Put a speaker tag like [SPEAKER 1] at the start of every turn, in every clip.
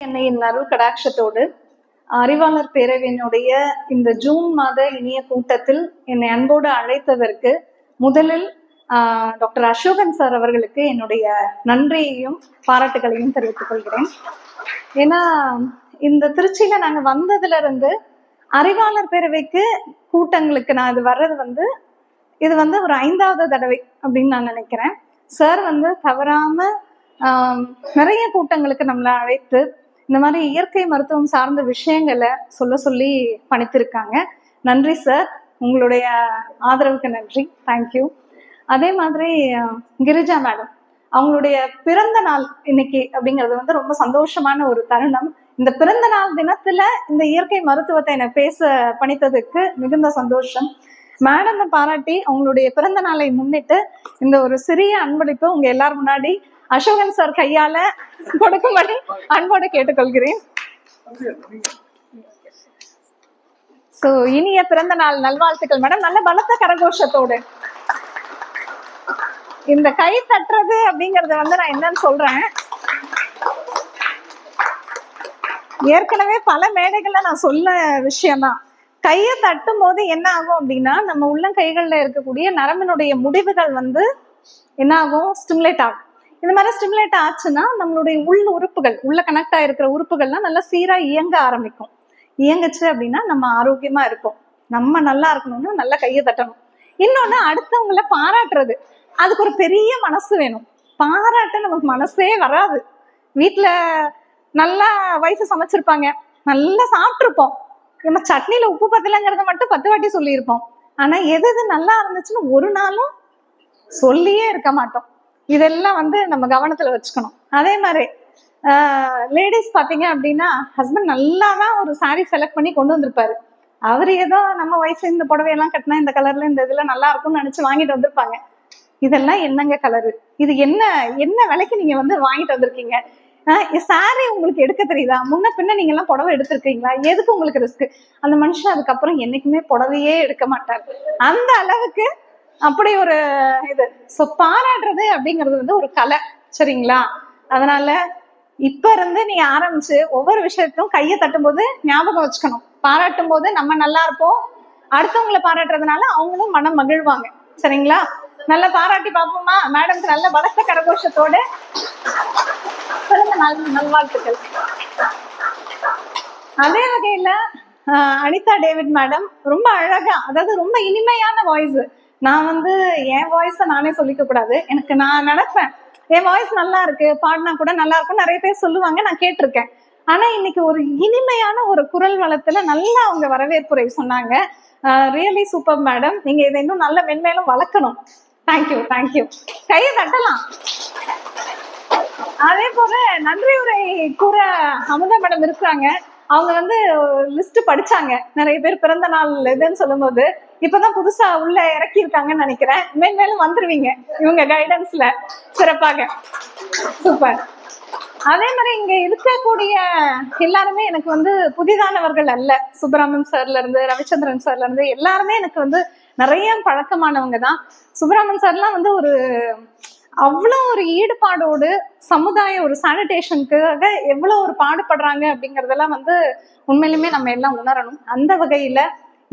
[SPEAKER 1] என்னையின் அருள் கடாட்சத்தோடு அறிவாளர் பேரவையினுடைய இந்த ஜூன் மாத இனிய கூட்டத்தில் என்னை அன்போடு அழைத்ததற்கு முதலில் டாக்டர் அசோகன் சார் அவர்களுக்கு என்னுடைய நன்றியையும் பாராட்டுகளையும் தெரிவித்துக் கொள்கிறேன். ஏன்னா இந்த திருச்சியில நாங்க வந்ததுல இருந்து அறிவாளர் பேரவைக்கு கூட்டங்களுக்கு நான் இது வர்றது இது ஒரு 5வது தடவை அப்படின்னு நான் நினைக்கிறேன். சார் தவறாம நிறைய கூட்டங்களுக்கு நம்மளை அழைத்து இந்த மாதிரி இயற்கை மருத்துவம் சார்ந்த விஷயங்களை சொல்லி பணித்திருக்காங்க. நன்றி சார், உங்களுடைய ஆதரவுக்கு நன்றி, தேங்க்யூ. அதே மாதிரி கிரிஜா மேடம் அவங்களுடைய பிறந்த நாள் இன்னைக்கு அப்படிங்கிறது ரொம்ப சந்தோஷமான ஒரு தருணம். இந்த பிறந்த நாள் தினத்துல இந்த இயற்கை மருத்துவத்தை என்னை பேச பணித்ததுக்கு மிகுந்த சந்தோஷம். மேடம் பாராட்டி அவங்களுடைய பிறந்த நாளை முன்னிட்டு இந்த ஒரு சிறிய அன்பளிப்பு உங்க எல்லாரும் முன்னாடி அசோகன் சார் கையால கொடுக்கும்படி அன்போடு கேட்டுக்கொள்கிறேன். சோ இனிய பிறந்த நாள் நல்வாழ்த்துக்கள் மேடம். நல்ல பலத்த கரகோஷத்தோடு இந்த கை தட்டுறது அப்படிங்கறத நான் என்னன்னு சொல்றேன். ஏற்கனவே பல மேடைகள்ல நான் சொல்ல விஷயம்தான். கையை தட்டும் போது என்ன ஆகும் அப்படின்னா நம்ம உள்ளங்கைகள்ல இருக்கக்கூடிய நரம்பினுடைய முடிவுகள் என்ன ஆகும், ஸ்டிமுலேட் ஆகும். இந்த மாதிரி ஸ்டிமுலேட் ஆச்சுன்னா நம்மளுடைய உள் உறுப்புகள், உள்ள கனெக்ட் ஆயிருக்கிற உறுப்புகள்லாம் நல்லா சீரா இயங்க ஆரம்பிக்கும். இயங்குச்சு அப்படின்னா நம்ம ஆரோக்கியமா இருப்போம். நம்ம நல்லா இருக்கணும்னா நல்லா கையை தட்டணும். இன்னொன்னு அடுத்தவங்களை பாராட்டுறது, அதுக்கு ஒரு பெரிய மனசு வேணும். பாராட்ட நமக்கு மனசே வராது. வீட்டுல நல்லா வயசு சமைச்சிருப்பாங்க, நல்லா சாப்பிட்டுருப்போம், நம்ம சட்னியில உப்பு பத்தலைங்கிறத மட்டும் 10 வாட்டி சொல்லியிருப்போம். ஆனா எது நல்லா இருந்துச்சுன்னு ஒரு நாளும் சொல்லியே இருக்க மாட்டோம். இதெல்லாம் நம்ம கவனத்துல வச்சுக்கணும். அதே மாதிரி லேடிஸ் பாத்தீங்க அப்படின்னா ஹஸ்பண்ட் நல்லாதான் ஒரு சாரீ செலக்ட் பண்ணி கொண்டு வந்திருப்பாரு. அவரு ஏதோ நம்ம வயசு இந்த புடவையெல்லாம் கட்டினா இந்த கலர்ல இந்த இதுல நல்லா இருக்கும்னு நினைச்சு வாங்கிட்டு வந்திருப்பாங்க. இதெல்லாம் என்னங்க கலரு, இது என்ன விலைக்கு நீங்க வாங்கிட்டு வந்திருக்கீங்க, சாரி உங்களுக்கு எடுக்க தெரியுதா, முன்ன பின்ன நீங்க எல்லாம் புடவை எடுத்திருக்கீங்களா, எதுக்கு உங்களுக்கு ரிஸ்க். அந்த மனுஷன் அதுக்கப்புறம் என்னைக்குமே புடவையே எடுக்க மாட்டார். அந்த அளவுக்கு அப்படி ஒரு இது. சோ பாராட்டுறது அப்படிங்கிறது ஒரு கலை, சரிங்களா? அதனால இப்ப இருந்து நீ ஆரம்பிச்சு ஒவ்வொரு விஷயத்தையும் கையை தட்டும் போது ஞாபகம் வச்சுக்கணும். பாராட்டும் போது நம்ம நல்லா இருப்போம், அடுத்தவங்களை பாராட்டுறதுனால அவங்களும் மனம் மகிழ்வாங்க, சரிங்களா? நல்லா பாராட்டி பார்ப்போமா? மேடம்க்கு நல்ல பலத்த கரகோஷத்தோடு பிறந்த நாள் நல்வாழ்த்துக்கள். அதே வகையில அனிதா டேவிட் மேடம் ரொம்ப அழகா, அதாவது ரொம்ப இனிமையான வாய்ஸ். நான் என் வாய்ஸ நானே சொல்லிக்க கூடாது, எனக்கு நான் நினைப்பேன் என் வாய்ஸ் நல்லா இருக்கு, பாடினா கூட நல்லா இருக்கும், நிறைய பேர் சொல்லுவாங்க, நான் கேட்டிருக்கேன். ஆனா இன்னைக்கு ஒரு இனிமையான ஒரு குரல் வளத்துல நல்லா அவங்க வரவேற்புரை சொன்னாங்க. ரியலி சூப்பர் மேடம், நீங்க இதை இன்னும் நல்ல மென்மேலும் வளர்க்கணும். Thank you thank you. கையை தட்டலாம். அதே போல நன்றி உரை கூற அமுதா மேடம் இருக்கிறாங்க. அவங்க லிஸ்ட் படிச்சாங்க, நிறைய பேர் பிறந்த நாள் இதுன்னு சொல்லும் போது. இப்பதான் புதுசா உள்ள இறக்கி இருக்காங்கன்னு நினைக்கிறேன். மேலும் வந்துருவீங்க இவங்க கைடன்ஸ்ல சிறப்பாக. சூப்பர். அதே மாதிரி இங்க இருக்கக்கூடிய எல்லாருமே எனக்கு புதிதானவர்கள் அல்ல. சுப்பிரமணியன் சார்ல இருந்து ரவிச்சந்திரன் சார்ல இருந்து எல்லாருமே எனக்கு நிறைய பழக்கமானவங்க தான். சுப்பிரமணியன் சார்லாம் ஒரு அவ்வளவு ஒரு ஈடுபாடோடு சமுதாய ஒரு சானிடேஷனுக்காக எவ்வளவு ஒரு பாடுபடுறாங்க அப்படிங்கறதெல்லாம் உண்மையிலுமே நம்ம எல்லாம் உணரணும். அந்த வகையில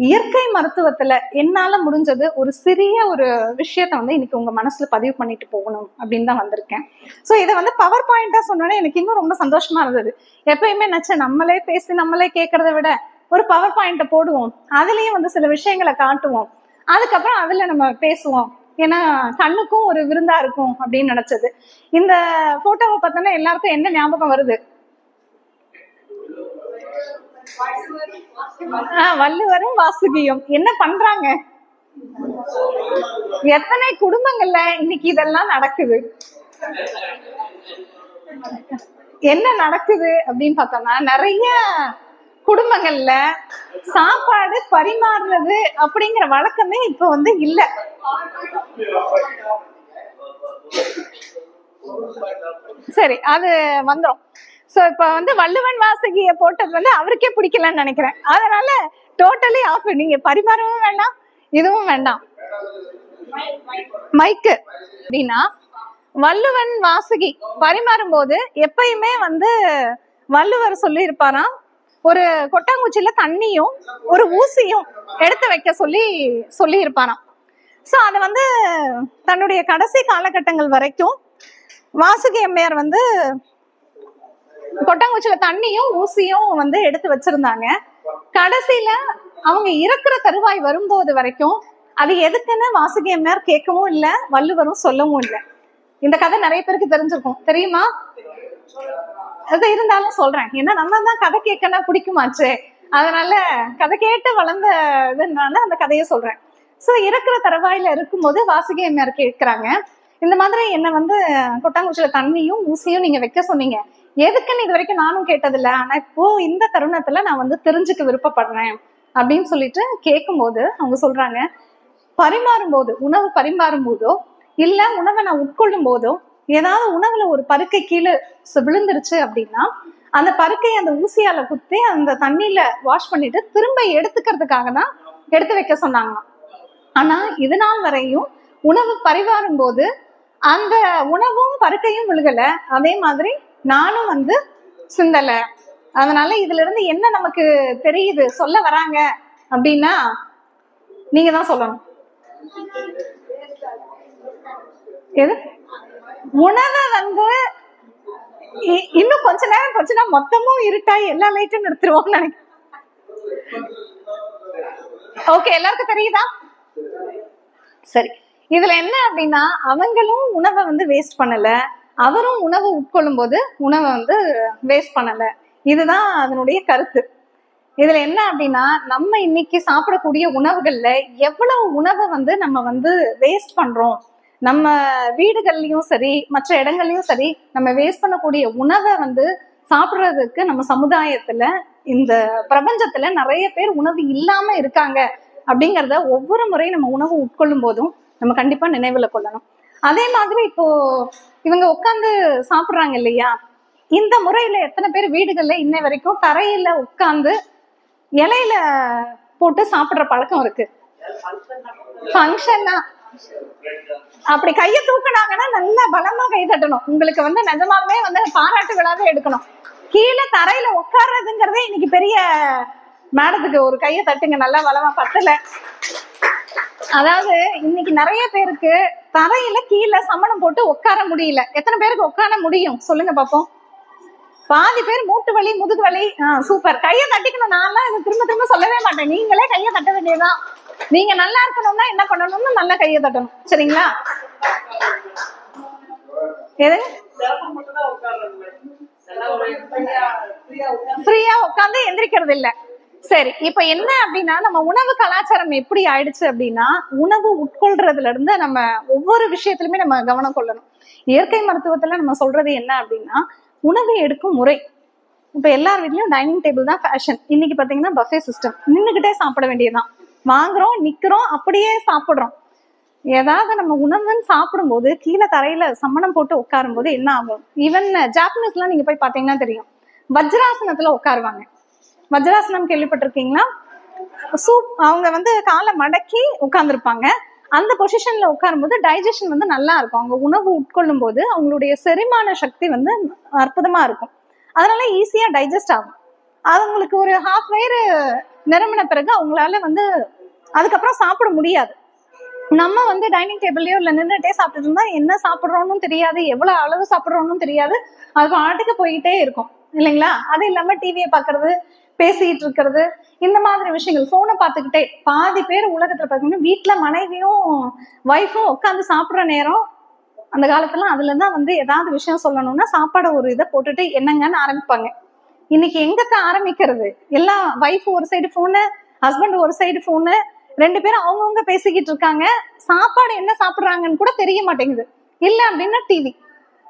[SPEAKER 1] இயற்கை மருத்துவத்துல என்னால முடிஞ்சது ஒரு சிறிய ஒரு விஷயத்த இன்னைக்கு உங்க மனசுல பதிவு பண்ணிட்டு போகணும் அப்படின்னு தான் வந்திருக்கேன். சோ இதை பவர் பாயிண்டா சொன்னோன்னே எனக்கு இன்னும் ரொம்ப சந்தோஷமா இருந்தது. எப்பயுமே நினைச்சேன் நம்மளே பேசி நம்மளே கேட்கறத விட ஒரு பவர் பாயிண்ட போடுவோம், அதுலயும் சில விஷயங்களை காட்டுவோம், அதுக்கப்புறம் அதுல நம்ம பேசுவோம், ஏன்னா கண்ணுக்கும் ஒரு விருந்தா இருக்கும் அப்படின்னு நினைச்சது. இந்த போட்டோவை பார்த்தோன்னா எல்லாருக்கும் என்ன ஞாபகம் வருது? வள்ளுவரும் வாசுகியும் என்ன பண்றாங்க? எத்தனை குடும்பங்கள்ல இன்னைக்கு இதெல்லாம் நடக்குது? என்ன நடக்குது அப்படின்னு பார்த்தோம்னா நிறைய குடும்பங்கள்ல சாப்பாடு பரிமாறுறது அப்படிங்கிற வழக்கமே இப்ப இல்ல. சரி, அது வந்துடும். சோ இப்ப வள்ளுவன் வாசகிய போட்டது அவருக்கே பிடிக்கலன்னு நினைக்கிறேன். அதனால டோட்டலி ஆஃப். நீங்க பரிமாறவும் வேண்டாம், இதுவும் வேண்டாம். மைக்கு அப்படின்னா வள்ளுவன் வாசகி பரிமாறும் போது எப்பயுமே வள்ளுவர் சொல்லி இருப்பாராம், ஒரு கொட்டாங்குச்சியில தண்ணியும் ஒரு ஊசியும் எடுத்து வைக்க சொல்லி இருப்பாராம். சோ அத வந்து தன்னுடைய கடைசி காலகட்டங்கள் வரைக்கும் வாசுகி அம்மையார் வந்து கொட்டாங்குச்சியில தண்ணியும் ஊசியும் வந்து எடுத்து வச்சிருந்தாங்க. கடைசியில அவங்க இறக்குற தருவாய் வரும்போது வரைக்கும் அது எதுக்குன்னு வாசுகி அம்மையார் கேட்கவும் இல்லை, வள்ளுவரும் சொல்லவும் இல்லை. இந்த கதை நிறைய பேருக்கு தெரிஞ்சிருக்கும், தெரியுமா? அது இருந்தாலும் சொல்றேன், ஏன்னா நம்ம தான் கதை கேட்கனா பிடிக்குமாச்சு, அதனால கதை கேட்டு வளர்ந்த இதுனால அந்த கதையை சொல்றேன். சோ இறக்குற தருவாயில இருக்கும்போது வாசுகி அம்மையார் கேட்கிறாங்க, இந்த மாதிரி என்ன வந்து கொட்டாங்குச்சியில தண்ணியும் ஊசியும் நீங்க வைக்க சொன்னீங்க, எதுக்குன்னு இது வரைக்கும் நானும் கேட்டதில்ல, ஆனா இப்போ இந்த தருணத்துல நான் வந்து தெரிஞ்சுக்க விருப்பப்படுறேன் அப்படின்னு சொல்லிட்டு கேட்கும்போது அவங்க சொல்றாங்க, பரிமாறும் போது, உணவு பரிமாறும் போதோ இல்ல உணவை நான் உட்கொள்ளும் போதோ ஏதாவது உணவுல ஒரு பருக்கை கீழே விழுந்துருச்சு அப்படின்னா அந்த பருக்கை அந்த ஊசியால குத்தி அந்த தண்ணியில வாஷ் பண்ணிட்டு திரும்ப எடுத்துக்கிறதுக்காக தான் எடுத்து வைக்க சொன்னாங்க. ஆனா இது நாள் வரையும் உணவு பரிமாறும் போது அந்த உணவும் பருக்கையும் விழுகல, அதே மாதிரி நானும் வந்து சிந்தல. அதனால இதுல இருந்து என்ன நமக்கு தெரியுது சொல்ல வராங்க அப்படின்னா நீங்க தான் சொல்லணும். எது உணவை வந்து இன்னும் கொஞ்ச நேரம் போச்சுன்னா மொத்தமும் இருட்டாய் எல்லா லைட்டும் நிறுத்துருவோம் நினைக்கிறேன். ஓகே, எல்லாருக்கும் தெரியுதா? சரி, இதுல என்ன அப்படின்னா அவங்களும் உணவை வந்து வேஸ்ட் பண்ணல, அவரும் உணவை உட்கொள்ளும் போது உணவை வந்து வேஸ்ட் பண்ணல. இதுதான் அதனுடைய கருத்து. இதுல என்ன அப்படின்னா நம்ம இன்னைக்கு சாப்பிடக்கூடிய உணவுகள்ல எவ்வளவு உணவை வந்து நம்ம வந்து வேஸ்ட் பண்றோம், நம்ம வீடுகள்லயும் சரி மற்ற இடங்கள்லயும் சரி நம்ம வேஸ்ட் பண்ணக்கூடிய உணவை வந்து சாப்பிடுறதுக்கு நம்ம சமுதாயத்துல இந்த பிரபஞ்சத்துல நிறைய பேர் உணவு இல்லாம இருக்காங்க அப்படிங்கிறத ஒவ்வொரு முறையும் நம்ம உணவு உட்கொள்ளும் போதும் நம்ம கண்டிப்பா நினைவுல கொள்ளணும். அதே மாதிரி இப்போ இவங்க உட்கார்ந்து சாப்பிடுறாங்க இல்லையா, இந்த முறையில எத்தனை பேர் வீடுகள்ல இன்னை வரைக்கும் தரையில உட்கார்ந்து இலையில போட்டு சாப்பிடுற பழக்கம் இருக்கு? ஃபங்க்ஷன்னா அப்படி கையை தூக்குனாங்கன்னா நல்லா பலமா கை தட்டணும். உங்களுக்கு வந்து நிஜமாலுமே வந்து பாராட்டு விழாவே எடுக்கணும். கீழே தரையில உட்கார்றதுங்கிறதே இன்னைக்கு பெரிய மேடத்துக்கு ஒரு கையை தட்டுங்க, நல்லா பலமா பத்தல. அதாவது இன்னைக்கு நிறைய பேருக்கு தரையில கீழே சமணம் போட்டு உட்கார முடியல. எத்தனை பேருக்கு உட்கார முடியும் சொல்லுங்க பாப்போம்? பாதி பேர் மூட்டு வலி முதுகு வலி. சூப்பர், கையை தட்டிக்கணும். நான்லாம் இது திரும்ப திரும்ப சொல்லவே மாட்டேன், நீங்களே கையை தட்ட வேண்டியதுதான். நீங்க நல்லா இருக்கணும்னா என்ன பண்ணணும்னு நல்லா கையை தட்டணும், சரிங்களா? எது ஃப்ரீயா உட்காந்து எந்திரிக்கிறது இல்ல. சரி, இப்ப என்ன அப்படின்னா நம்ம உணவு கலாச்சாரம் எப்படி ஆயிடுச்சு அப்படின்னா உணவு உட்கொள்றதுல இருந்து நம்ம ஒவ்வொரு விஷயத்திலுமே நம்ம கவனம் கொள்ளணும். இயற்கை மருத்துவத்துல நம்ம சொல்றது என்ன அப்படின்னா உணவை எடுக்கும் முறை. இப்ப எல்லார் வீட்லயும் டைனிங் டேபிள் தான் ஃபேஷன். இன்னைக்கு பாத்தீங்கன்னா பஃபே சிஸ்டம், நின்னுகிட்டே சாப்பிட வேண்டியதுதான். வாங்குறோம், நிக்கிறோம், அப்படியே சாப்பிடுறோம். ஏதாவது நம்ம உணவுன்னு சாப்பிடும் போது கீழே தரையில சம்மணம் போட்டு உட்காரும் போது என்ன ஆகும்? ஈவன் ஜாப்பனீஸ் எல்லாம் நீங்க போய் பாத்தீங்கன்னா தெரியும், வஜ்ராசனத்துல உட்காருவாங்க. வஜ்ராசனம் கேள்விப்பட்டிருக்கீங்களா? அவங்க வந்து காலை மடக்கி உட்கார்ந்துருப்பாங்க. அந்த பொசிஷன்ல உட்காரும் போது டைஜஷன் வந்து நல்லா இருக்கும். அவங்க உணவு உட்கொள்ளும் போது அவங்களுடைய செரிமான சக்தி வந்து அற்புதமா இருக்கும். அதனால ஈஸியா டைஜஸ்ட் ஆகும். அவங்களுக்கு ஒரு ஹாஃப் வயிறு நிரம்பின பிறகு அவங்களால வந்து அதுக்கப்புறம் சாப்பிட முடியாது. நம்ம வந்து டைனிங் டேபிள்லயோ இல்ல நின்றுட்டே சாப்பிட்டு இருந்தா என்ன சாப்பிட்றோம்னு தெரியாது, எவ்வளவு அளவு சாப்பிட்றோம்னு தெரியாது, அது பாட்டுக்கு போயிட்டே இருக்கும் இல்லைங்களா? அது இல்லாம டிவியை பாக்குறது, பேசிட்டு இருக்கிறது, இந்த மாதிரி விஷயங்கள், போனை பார்த்துக்கிட்டே. பாதி பேர் உலகத்துல பாத்தீங்கன்னா வீட்டுல மனைவியும் ஒய்ஃபும் உட்காந்து சாப்பிடுற நேரம் அந்த காலத்துல அதுல தான் வந்து ஏதாவது விஷயம் சொல்லணும்னா சாப்பாடு ஒரு இதை போட்டுட்டு என்னங்கன்னு ஆரம்பிப்பாங்க. இன்னைக்கு எங்கத்த ஆரம்பிக்கிறது? எல்லாம் ஒய்ஃப் ஒரு சைடு போனு, ஹஸ்பண்ட் ஒரு சைடு போனு, ரெண்டு பேரும் அவங்கவுங்க பேசிக்கிட்டு இருக்காங்க. சாப்பாடு என்ன சாப்பிடுறாங்கன்னு கூட தெரிய மாட்டேங்குது. இல்ல அப்படின்னா டிவி.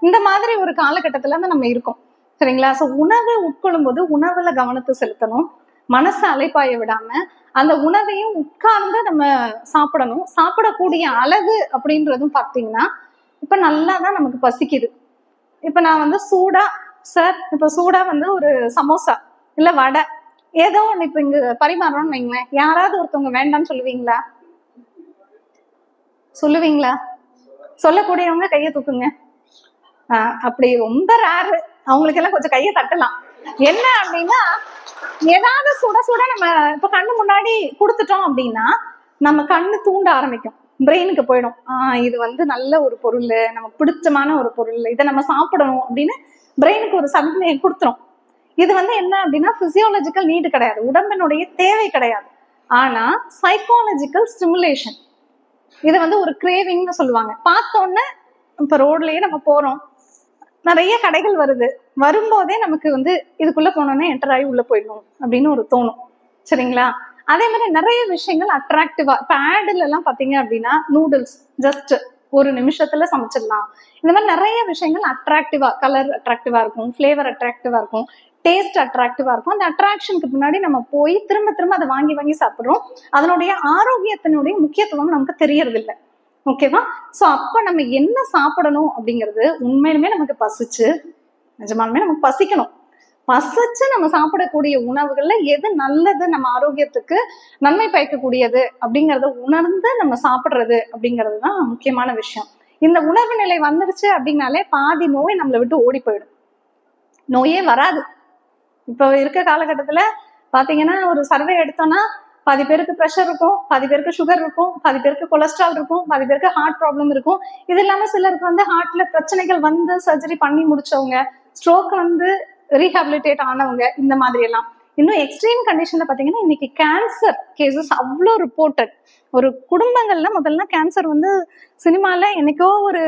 [SPEAKER 1] இந்த மாதிரி ஒரு காலகட்டத்துல தான் நம்ம இருக்கோம், சரிங்களா? சோ உணவை உட்கொள்ளும் போது உணவுல கவனத்தை செலுத்தணும், மனசை அலைப்பாய விடாம அந்த உணவையும் உட்கார்ந்து நம்ம சாப்பிடணும். சாப்பிடக்கூடிய அளவு அப்படின்றதும் பாத்தீங்கன்னா இப்ப நல்லாதான் நமக்கு பசிக்குது. இப்ப நான் வந்து சூடா, சார் இப்ப சூடா வந்து ஒரு சமோசா இல்ல வடை ஏதோ ஒண்ணு இப்ப இங்க பரிமாறணும்னு வைங்களேன், யாராவது ஒருத்தவங்க வேண்டாம்னு சொல்லுவீங்களா? சொல்லுவீங்களா? சொல்லக்கூடியவங்க கையை தூக்குங்க. அப்படி ரொம்ப ரேரு, அவங்களுக்கு எல்லாம் கொஞ்சம் கையை தட்டலாம். என்ன அப்படின்னா, ஏதாவது சுட சுட நம்ம இப்ப கண்ணு முன்னாடி கொடுத்துட்டோம் அப்படின்னா நம்ம கண்ணு தூண்ட ஆரம்பிக்கும், பிரெயினுக்கு போயிடும். இது வந்து நல்ல ஒரு பொருள், நமக்கு பிடிச்சமான ஒரு பொருள், இதை நம்ம சாப்பிடணும் அப்படின்னு பிரெயினுக்கு ஒரு சமிக்ஞையை கொடுத்துரும். இது வந்து என்ன அப்படின்னா பிசியோலஜிக்கல் நீடு கிடையாது, உடம்பினுடைய தேவை கிடையாது. ஆனா சைக்காலஜிக்கல் ஸ்டிமுலேஷன். இது வந்து ஒரு கிரேவிங்னு சொல்லுவாங்க. பார்த்தோன்னே இப்ப ரோட்லயே நம்ம போறோம், நிறைய கடைகள் வருது, வரும்போதே நமக்கு வந்து இதுக்குள்ள போனோன்னே என்டர் ஆகி உள்ள போயிடணும் அப்படின்னு ஒரு தோணும். சரிங்களா? அதே மாதிரி நிறைய விஷயங்கள் அட்ராக்டிவா, இப்ப ஆடுல எல்லாம் பாத்தீங்க அப்படின்னா நூடுல்ஸ் ஜஸ்ட் ஒரு நிமிஷத்துல சமைச்சிடலாம். இந்த மாதிரி நிறைய விஷயங்கள் அட்ராக்டிவா, கலர் அட்ராக்டிவா இருக்கும், ஃபிளேவர் அட்ராக்டிவா இருக்கும், டேஸ்ட் அட்ராக்டிவா இருக்கும். அந்த அட்ராக்ஷனுக்கு முன்னாடி நம்ம போய் திரும்ப திரும்ப அதை வாங்கி வாங்கி சாப்பிடுறோம். அதனுடைய ஆரோக்கியத்தினுடைய முக்கியத்துவம் நமக்கு தெரியறது இல்லை. ஓகேவா? சோ அப்ப நம்ம என்ன சாப்பிடணும் அப்படிங்கிறது உண்மையிலுமே நமக்கு பசிச்சு, நிஜமாலுமே நமக்கு பசிக்கணும். பசிச்சு நம்ம சாப்பிடக்கூடிய உணவுகள்ல எது நல்லது, நம்ம ஆரோக்கியத்துக்கு நன்மை பயக்கக்கூடியது அப்படிங்கறத உணர்ந்து நம்ம சாப்பிடுறது அப்படிங்கிறது தான் முக்கியமான விஷயம். இந்த உணர்வு நிலை வந்துருச்சு அப்படின்னாலே பாதி நோய் நம்மளை விட்டு ஓடி போயிடும், நோயே வராது. இப்ப இருக்க காலகட்டத்துல பாத்தீங்கன்னா ஒரு சர்வே எடுத்தோம்னா பாதி பேருக்கு ப்ரெஷர் இருக்கும், பாதி பேருக்கு சுகர் இருக்கும், பாதி பேருக்கு கொலஸ்ட்ரால் இருக்கும், பாதி பேருக்கு ஹார்ட் ப்ராப்ளம் இருக்கும். இது இல்லாம சிலருக்கு வந்து ஹார்ட்ல பிரச்சனைகள் வந்து சர்ஜரி பண்ணி முடிச்சவங்க, ஸ்ட்ரோக் வந்து ரீஹாபிலிட்டேட் ஆனவங்க, இந்த மாதிரி எல்லாம். இன்னும் எக்ஸ்ட்ரீம் கண்டிஷன்ல பாத்தீங்கன்னா இன்னைக்கு கேன்சர் கேசஸ் அவ்வளோ ரிப்போர்ட்டட். ஒரு குடும்பங்கள்ல முதல்ல கேன்சர் வந்து சினிமால என்னைக்கோ ஒரு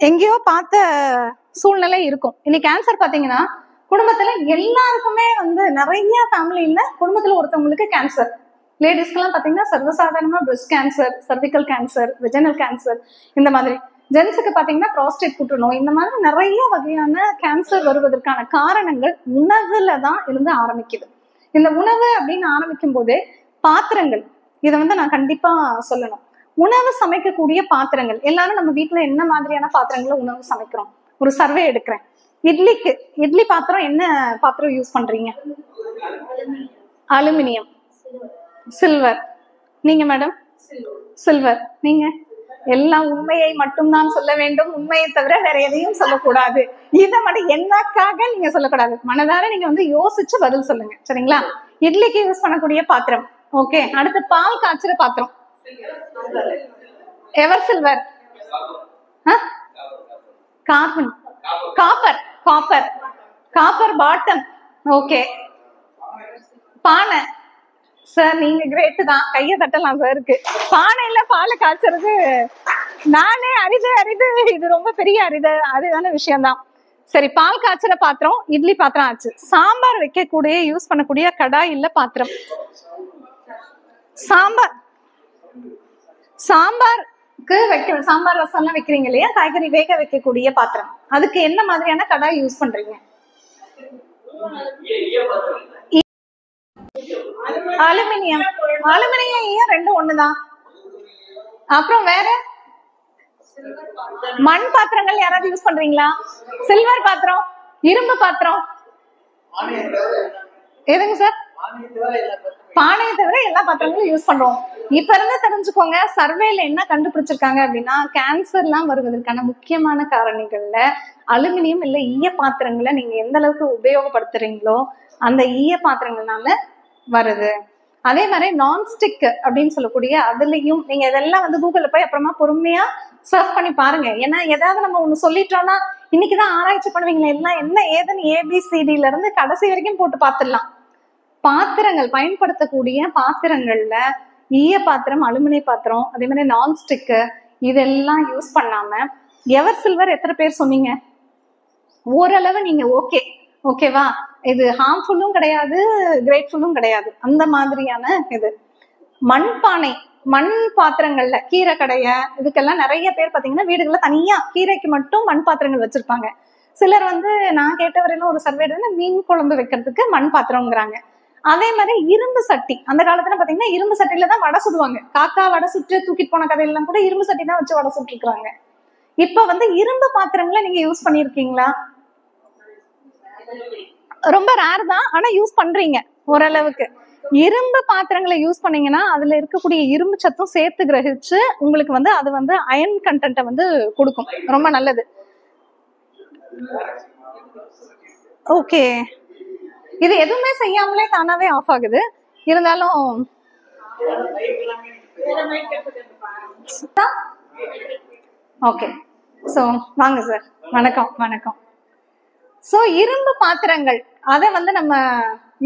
[SPEAKER 1] எங்கேயோ பார்த்த சூழ்நிலை இருக்கும். இன்னைக்கு கேன்சர் பாத்தீங்கன்னா குடும்பத்துல எல்லாருக்குமே வந்து நிறைய ஃபேமிலியில குடும்பத்துல ஒருத்தவங்களுக்கு கேன்சர். லேடிஸ்க்கு எல்லாம் பாத்தீங்கன்னா சர்வசாதாரணமா breast cancer, cervical cancer, vaginal cancer, இந்த மாதிரி. ஜென்ஸுக்கு பாத்தீங்கன்னா ப்ராஸ்டேட் புற்றுநோய், இந்த மாதிரி நிறைய வகையான கேன்சர் வருவதற்கான காரணங்கள் உணவுல தான் இருந்து ஆரம்பிக்குது. இந்த உணவு அப்படின்னு ஆரம்பிக்கும் போதே பாத்திரங்கள், இதை வந்து நான் கண்டிப்பா சொல்லணும். உணவு சமைக்கக்கூடிய பாத்திரங்கள், எல்லாரும் நம்ம வீட்டுல என்ன மாதிரியான பாத்திரங்களை உணவு சமைக்கிறோம்? ஒரு சர்வே எடுக்கிறேன். இட்லிக்கு இட்லி பாத்திரம் என்ன பாத்திரம் யூஸ் பண்றீங்க? Aluminium, silver. நீங்க மேடம்? சில்வர். நீங்க? எல்லாம் உண்மையை மட்டும்தான் சொல்ல வேண்டும், உண்மையை தவிர வேற எதையும் சொல்லக்கூடாது. இதை மட்டும் என்னக்காக நீங்க சொல்லக்கூடாது, மனதார நீங்க வந்து யோசிச்சு பதில் சொல்லுங்க. சரிங்களா? இட்லிக்கு யூஸ் பண்ணக்கூடிய பாத்திரம். ஓகே. அடுத்து பால் காய்ச்சுற பாத்திரம் ever silver, carbon, copper, copper, copper bottom. Okay. பானை சார், நீங்க கிரேட்டு தான், கையை தட்டலாம் சாருக்கு. பானையில பாலை காய்ச்சறது நானே அரிது அரிது, இது ரொம்ப பெரிய அரிதான விஷயம்தான். சரி, பால் காய்ச்சற பாத்திரம், இட்லி பாத்திரம் ஆச்சு. சாம்பார் வைக்கக்கூடிய யூஸ் பண்ணக்கூடிய கடாய் இல்ல பாத்திரம். சாம்பார், சாம்பாருக்கு வைக்கிற, சாம்பார் ரசம் எல்லாம் வைக்கிறீங்க இல்லையா, காய்கறி வேக வைக்கக்கூடிய பாத்திரம், அதுக்கு என்ன மாதிரியான கடாய் யூஸ் பண்றீங்க? அலுமினியம். அலுமினியம் ரெண்டும் ஒண்ணுதான். அப்புறம் வேற மண் பாத்திரங்கள் யாராவது யூஸ் பண்றீங்களா? சில்வர் பாத்திரம், இரும்பு பாத்திரம், எதுங்க சார்? பானையை தவிர எல்லா பாத்திரங்களும் யூஸ் பண்றோம். இப்ப இருந்து தெரிஞ்சுக்கோங்க, சர்வேல என்ன கண்டுபிடிச்சிருக்காங்க அப்படின்னா, கேன்சர் எல்லாம் வருவதற்கான முக்கியமான காரணிகள்ல அலுமினியம் இல்ல ஈய பாத்திரங்களை நீங்க எந்த அளவுக்கு உபயோகப்படுத்துறீங்களோ அந்த ஈய பாத்திரங்கள்னால வருது. அதே மாதிரி நான்ஸ்டிக் அப்படின்னு சொல்லக்கூடிய அதுலயும் நீங்க இதெல்லாம் வந்து கூகுள்ல போய் அப்புறமா பொறுமையா சர்ச் பண்ணி பாருங்க. ஏன்னா ஏதாவது நம்ம ஒண்ணு சொல்லிட்டோம்னா இன்னைக்குதான் ஆராய்ச்சி பண்ணுவீங்களா, எல்லாம் என்ன ஏதுன்னு ABCDல இருந்து கடைசி வரைக்கும் போட்டு பார்த்துடலாம். பாத்திரங்கள், பயன்படுத்தக்கூடிய பாத்திரங்கள்ல ஈய பாத்திரம், அலுமினிய பாத்திரம், அதே மாதிரி நான்ஸ்டிக்கு இதெல்லாம் யூஸ் பண்ணாம எவர் சில்வர் எத்தனை பேர் சொன்னீங்க? ஓரளவு நீங்க ஓகேவா? இது ஹார்ம்ஃபுல்லும் கிடையாது, கிரேட்ஃபுல்லும் கிடையாது, அந்த மாதிரியான இது. மண்பானை, மண் பாத்திரங்கள்ல கீரை கடைய இதுக்கெல்லாம் நிறைய பேர் பாத்தீங்கன்னா வீடுகள்ல தனியா கீரைக்கு மட்டும் மண் பாத்திரங்கள் வச்சிருப்பாங்க. சிலர் வந்து நான் கேட்டவரையிலும் ஒரு சர்வே மீன் குழம்பு வைக்கிறதுக்கு மண் பாத்திரம்ங்கிறாங்க. அதே மாதிரி இரும்பு சட்டி, அந்த காலத்துல பாத்தீங்கன்னா இரும்பு சட்டியில தான் வடை சுடுவாங்க. காக்கா வடை சுட்டு தூக்கிட்டு போன கதையெல்லாம் கூட இரும்பு சட்டி தான் வச்சு வடை சுட்டு இருக்காங்க. இப்ப வந்து இரும்பு பாத்திரங்களை நீங்க யூஸ் பண்ணிருக்கீங்களா? ரொம்ப ரேர் தான், ஆனா யூஸ் பண்றீங்க ஓரளவுக்கு. இரும்பு பாத்திரங்களை யூஸ் பண்ணீங்கன்னா அதுல இருக்கக்கூடிய இரும்பு சத்தும் சேர்த்து கிரகிச்சு உங்களுக்கு வந்து அது வந்து அயன் கண்டென்ட்டை வந்து கொடுக்கும், ரொம்ப நல்லது. ஓகே, இது எதுவுமே செய்யாமலே தானாவே ஆஃப் ஆகுது. இருந்தாலும் ஓகே. ஸோ வாங்க சார். வணக்கம் வணக்கம். ஸோ இரும்பு பாத்திரங்கள் அதை வந்து நம்ம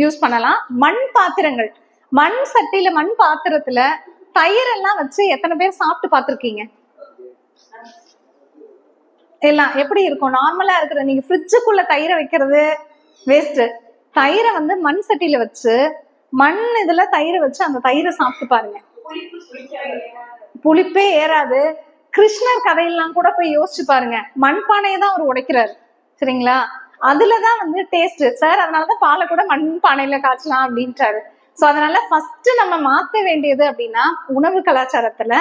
[SPEAKER 1] யூஸ் பண்ணலாம். மண் பாத்திரங்கள், மண் சட்டியில மண் பாத்திரத்துல தயிர் எல்லாம் வச்சு எத்தனை பேர் சாப்பிட்டு பார்த்துருக்கீங்க? எல்லாம் எப்படி இருக்கும்? நார்மலா இருக்கிற நீங்க ஃப்ரிட்ஜுக்குள்ள தயிரை வைக்கிறது வேஸ்ட். தயிரை வந்து மண் சட்டியில வச்சு மண் இதுல தயிரை வச்சு அந்த தயிரை சாப்பிட்டு பாருங்க, புளிப்பே ஏறாது. கிருஷ்ணர் கதையெல்லாம் கூட போய் யோசிச்சு பாருங்க, மண்பானையை தான் அவர் உடைக்கிறாரு, சரிங்களா? அதுலதான் வந்து டேஸ்ட் சார். அதனாலதான் பாலை கூட மண் பானையில காய்ச்சலாம் அப்படின்ட்டாரு. ஸோ அதனால ஃபர்ஸ்ட் நம்ம மாற்ற வேண்டியது அப்படின்னா உணவு கலாச்சாரத்துல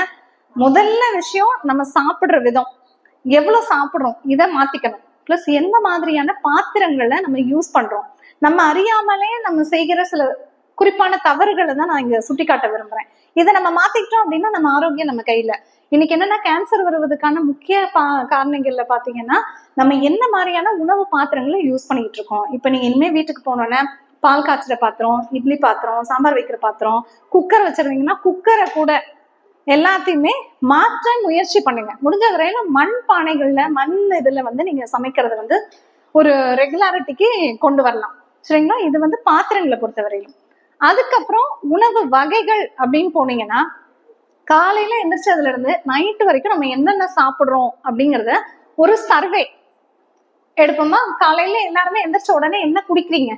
[SPEAKER 1] முதல்ல விஷயம் நம்ம சாப்பிடுற விதம், எவ்வளவு சாப்பிடுறோம் இதை மாத்திக்கணும். பிளஸ் எந்த மாதிரியான பாத்திரங்களை நம்ம யூஸ் பண்றோம், நம்ம அறியாமலே நம்ம செய்கிற சில குறிப்பான தவறுகளை தான் நான் இங்க சுட்டி காட்ட விரும்புறேன். இதை நம்ம மாத்திக்கிட்டோம் அப்படின்னா நம்ம ஆரோக்கியம் நம்ம கையில. இன்னைக்கு என்னன்னா கேன்சர் வருவதற்கான முக்கிய காரணங்கள்ல பாத்தீங்கன்னா நம்ம என்ன மாதிரியான உணவு பாத்திரங்களை யூஸ் பண்ணிட்டு இருக்கோம். இப்ப நீங்க இனிமே வீட்டுக்கு போனோன்னா பால் காய்ச்சுற பாத்திரம், இட்லி பாத்திரம், சாம்பார் வைக்கிற பாத்திரம், குக்கர் வச்சிருந்தீங்கன்னா குக்கரை கூட எல்லாத்தையுமே மாற்ற முயற்சி பண்ணுங்க. முடிஞ்ச வரையில மண் பானைகள்ல மண் இதுல வந்து நீங்க சமைக்கிறத வந்து ஒரு ரெகுலாரிட்டிக்கு கொண்டு வரலாம், சரிங்களா? இது வந்து பாத்திரங்களை பொறுத்த வரையிலும். அதுக்கப்புறம் உணவு வகைகள் அப்படின்னு போனீங்கன்னா காலையில எந்திரிச்சதுல இருந்து நைட்டு வரைக்கும் நம்ம என்னென்ன சாப்பிடுறோம் அப்படிங்கறத ஒரு சர்வே எடுப்போமா. காலையில எல்லாருமே எந்திரிச்ச உடனே என்ன குடிக்கிறீங்க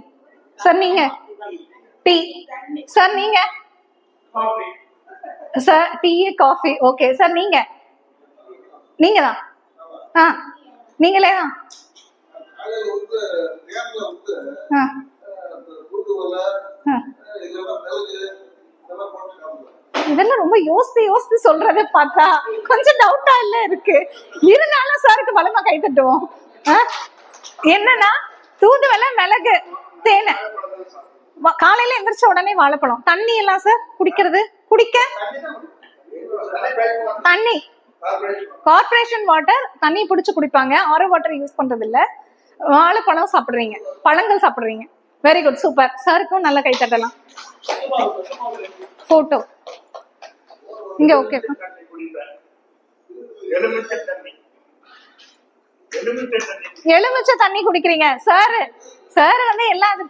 [SPEAKER 1] சார்? நீங்க டீ. சார் நீங்க? Sir tea coffee. Okay sir, நீங்க தான் நீங்களே தான். இதெல்லாம் ரொம்ப யோசித்து யோசித்து சொல்றதை பார்த்தா கொஞ்சம் டவுட்டா இல்ல இருக்கு. இருந்தாலும் சாருக்கு பலமா கை தட்டுவோம். என்னன்னா தூதுவளை, மிளகு, தேனை. காலையில எந்திரிச்ச உடனே வாழைப்பழம். தண்ணி எல்லாம் சார் குடிக்க தண்ணி கார்பரேஷன் வாட்டர் தண்ணி பிடிச்சு குடிப்பாங்க, ஆரோ வாட்டர் யூஸ் பண்றது இல்ல. வாழைப்பழம் சாப்பிடுறீங்க, பழங்கள் சாப்பிடுறீங்க. Very good, super. சாருக்கும் நல்ல கை தட்டலாம். போட்டோ இங்க ஓகே. எலுமிச்சை தண்ணி குடிக்கிறீங்க சார். சார் வந்து எல்லாம்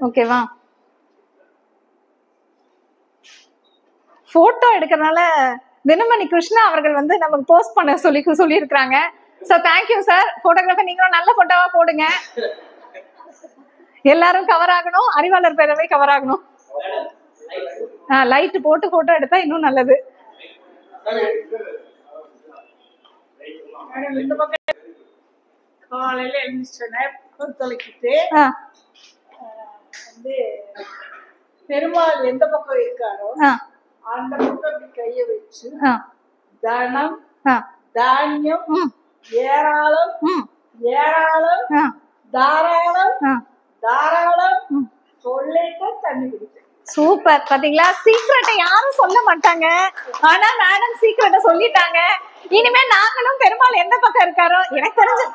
[SPEAKER 1] ஓகேவா? போட்டோ எடுக்கிறதுனால தினமணி கிருஷ்ணா அவர்கள் வந்து நமக்கு போஸ்ட் பண்ண சொல்லி இருக்கிறாங்க. So thank you sir. போட்டோகிராஃபர் நீங்களும் நல்ல போட்டோவா போடுங்க. எல்லாரும் கவர் ஆகணும், அறிவாளர் பேரவை கவர் ஆகணும். லைட் போட்டு போட்டோ எடுத்தா இன்னும் நல்லது.
[SPEAKER 2] காலையில எழுந்துச்சோன்னே தொலைக்கிட்டு வந்து பெருமாள் எந்த பக்கம் இருக்காரோ அந்த பக்கம் இப்படி கைய வச்சு தனம் தானியம் ஏராளம் ஏராளம் தாராளம் தாராளம் சொல்லிட்டு தண்ணி குடிப்பேன்.
[SPEAKER 1] சூப்பர். பாத்தீங்களா, சீக்ரெட்டை யாரும் சொல்ல மாட்டாங்க, ஆனா மேடம் சீக்ரெட்டை சொல்லிட்டாங்க. இனிமே நாங்களும் பெருமாள் எந்த பக்கம் இருக்காரோ எனக்கு தெரிஞ்சு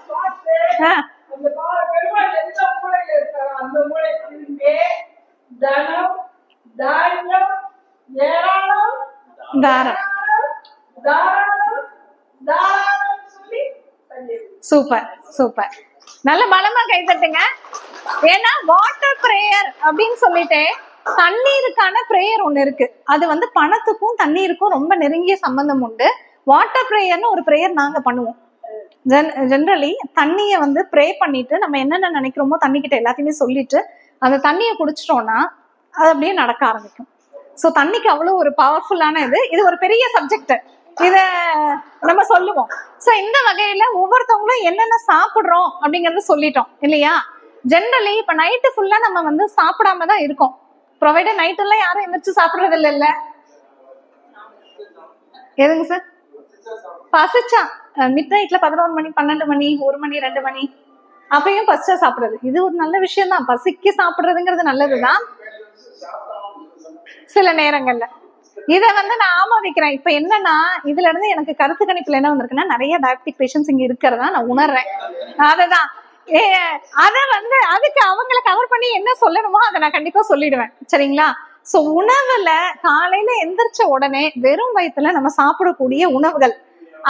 [SPEAKER 2] பெருமாள் எந்த மூலையில இருக்காரோ அந்த மூலைக்கு தனம் தானியம் ஏராளம்
[SPEAKER 1] தாரம்
[SPEAKER 2] தாராளம் தாராளம் சொல்லி தண்ணி.
[SPEAKER 1] Super super. நல்ல பலமா கை தட்டுங்க. ஏன்னா வாட்டர் பிரேயர் அப்படின்னு சொல்லிட்டு தண்ணீருக்கான பிரேயர் ஒண்ணு இருக்கு. அது வந்து பணத்துக்கும் தண்ணீருக்கும் ரொம்ப நெருங்கிய சம்பந்தம் உண்டு. வாட்டர் பிரேயர்னு ஒரு பிரேயர் நாங்க பண்ணுவோம். ஜென்ரலி தண்ணிய வந்து ப்ரே பண்ணிட்டு நம்ம என்னென்ன நினைக்கிறோமோ தண்ணிக்கிட்ட எல்லாத்தையுமே சொல்லிட்டு அந்த தண்ணியை குடிச்சிட்டோம்னா அது அப்படியே நடக்க ஆரம்பிக்கும். ஸோ தண்ணிக்கு அவ்வளோ ஒரு பவர்ஃபுல்லான இது ஒரு பெரிய சப்ஜெக்ட், இத நம்ம சொல்லுவோம். ஸோ இந்த வகையில ஒவ்வொருத்தவங்களும் என்னென்ன சாப்பிடுறோம் அப்படிங்கறத சொல்லிட்டோம் இல்லையா? ஜென்ரலி இப்ப நைட்டு ஃபுல்லா நம்ம வந்து சாப்பிடாம தான் இருக்கோம். ப்ரொவைடர் நைட் எல்லாம் யாரும் எந்திரிச்சு சாப்பிடுறது இல்ல. எதுங்க சார்? பசிச்சா மிட் நைட்ல 11 மணி 12 மணி 1 மணி 2 மணி அப்பயும் பசிச்சா சாப்பிடுறது இது ஒரு நல்ல விஷயம் தான். பசிக்கு சாப்பிடுறதுங்கிறது நல்லதுதான் சில நேரங்கள்ல. இத வந்து நான் ஆமா வைக்கிறேன். இப்ப என்னன்னா இதுல இருந்து எனக்கு கருத்து கணிப்புல என்ன வந்திருக்குன்னா, நிறைய டயபெட்டிக் பேஷண்ட்ஸ் இங்க இருக்கிறதா நான் உணர்றேன். அததான் அத வந்து அதுக்கு அவங்களை கவர் பண்ணி என்ன சொல்லணுமோ அதை நான் கண்டிப்பா சொல்லிடுவேன். சரிங்களா? சோ உணவுல காலையில எந்திரிச்ச உடனே வெறும் வயிற்றுல நம்ம சாப்பிடக்கூடிய உணவுகள்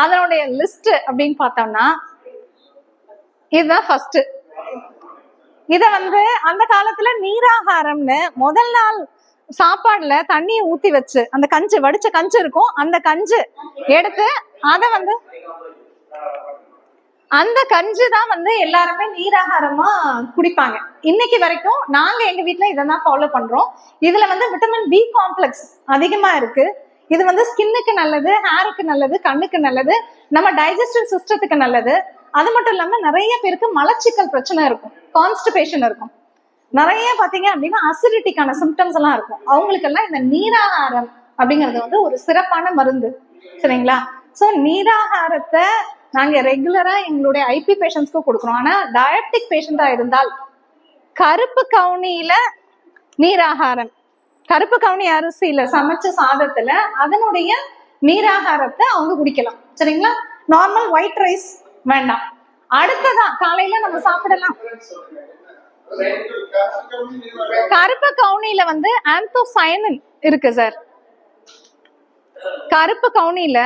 [SPEAKER 1] அதனுடைய லிஸ்ட் அப்படின்னு பார்த்தோம்னா இதுதான் ஃபர்ஸ்ட். இத வந்து அந்த காலத்துல நீராகாரம்னு முதல் நாள் சாப்பாடுல தண்ணியை ஊத்தி வச்சு அந்த கஞ்சி வடிச்ச கஞ்சி இருக்கும், அந்த கஞ்சி எடுத்து அத வந்து அந்த கஞ்சி தான் வந்து எல்லாருமே நீராகாரமா குடிப்பாங்க. இன்னைக்கு வரைக்கும் நாங்க எங்க வீட்டுல இதான் ஃபாலோ பண்றோம். இதுல வந்து விட்டமின் பி காம்ப்ளெக்ஸ் அதிகமா இருக்கு. இது வந்து ஸ்கின்னுக்கு நல்லது, ஹேருக்கு நல்லது, கண்ணுக்கு நல்லது, நம்ம டைஜஸ்டிவ் சிஸ்டத்துக்கு நல்லது. அது மட்டும் இல்லாம நிறைய பேருக்கு மலச்சிக்கல் பிரச்சனை இருக்கும், கான்ஸ்டிபேஷன் இருக்கும், நிறைய பாத்தீங்க அப்படின்னா அசிடிட்டிக்கான சிம்டம்ஸ் எல்லாம் இருக்கும். அவங்களுக்கு எல்லாம் இந்த நீராகாரம் அப்படிங்கிறது வந்து ஒரு சிறப்பான மருந்து. சரிங்களா? சோ நீராகாரத்தை நாங்க ரெகுலரா எங்களுடைய ஐபி பேஷண்ட்ஸ்க்கு கொடுக்குறோம். ஆனா டயபெட்டிக் பேஷண்டா இருந்தால் கருப்பு கவுனியில நீராகாரம், கருப்பு கவுனி அரிசியில சமைச்ச சாதத்துல அதனுடைய நீராகாரத்தை அவங்க குடிக்கலாம். சரிங்களா? நார்மல் ஒயிட் ரைஸ் வேண்டாம். அடுத்ததான் காலையில நம்ம சாப்பிடலாம். கருப்பு கவுனியில வந்து ஆந்தோசயனின் இருக்கு சார். கருப்பு கவுனியில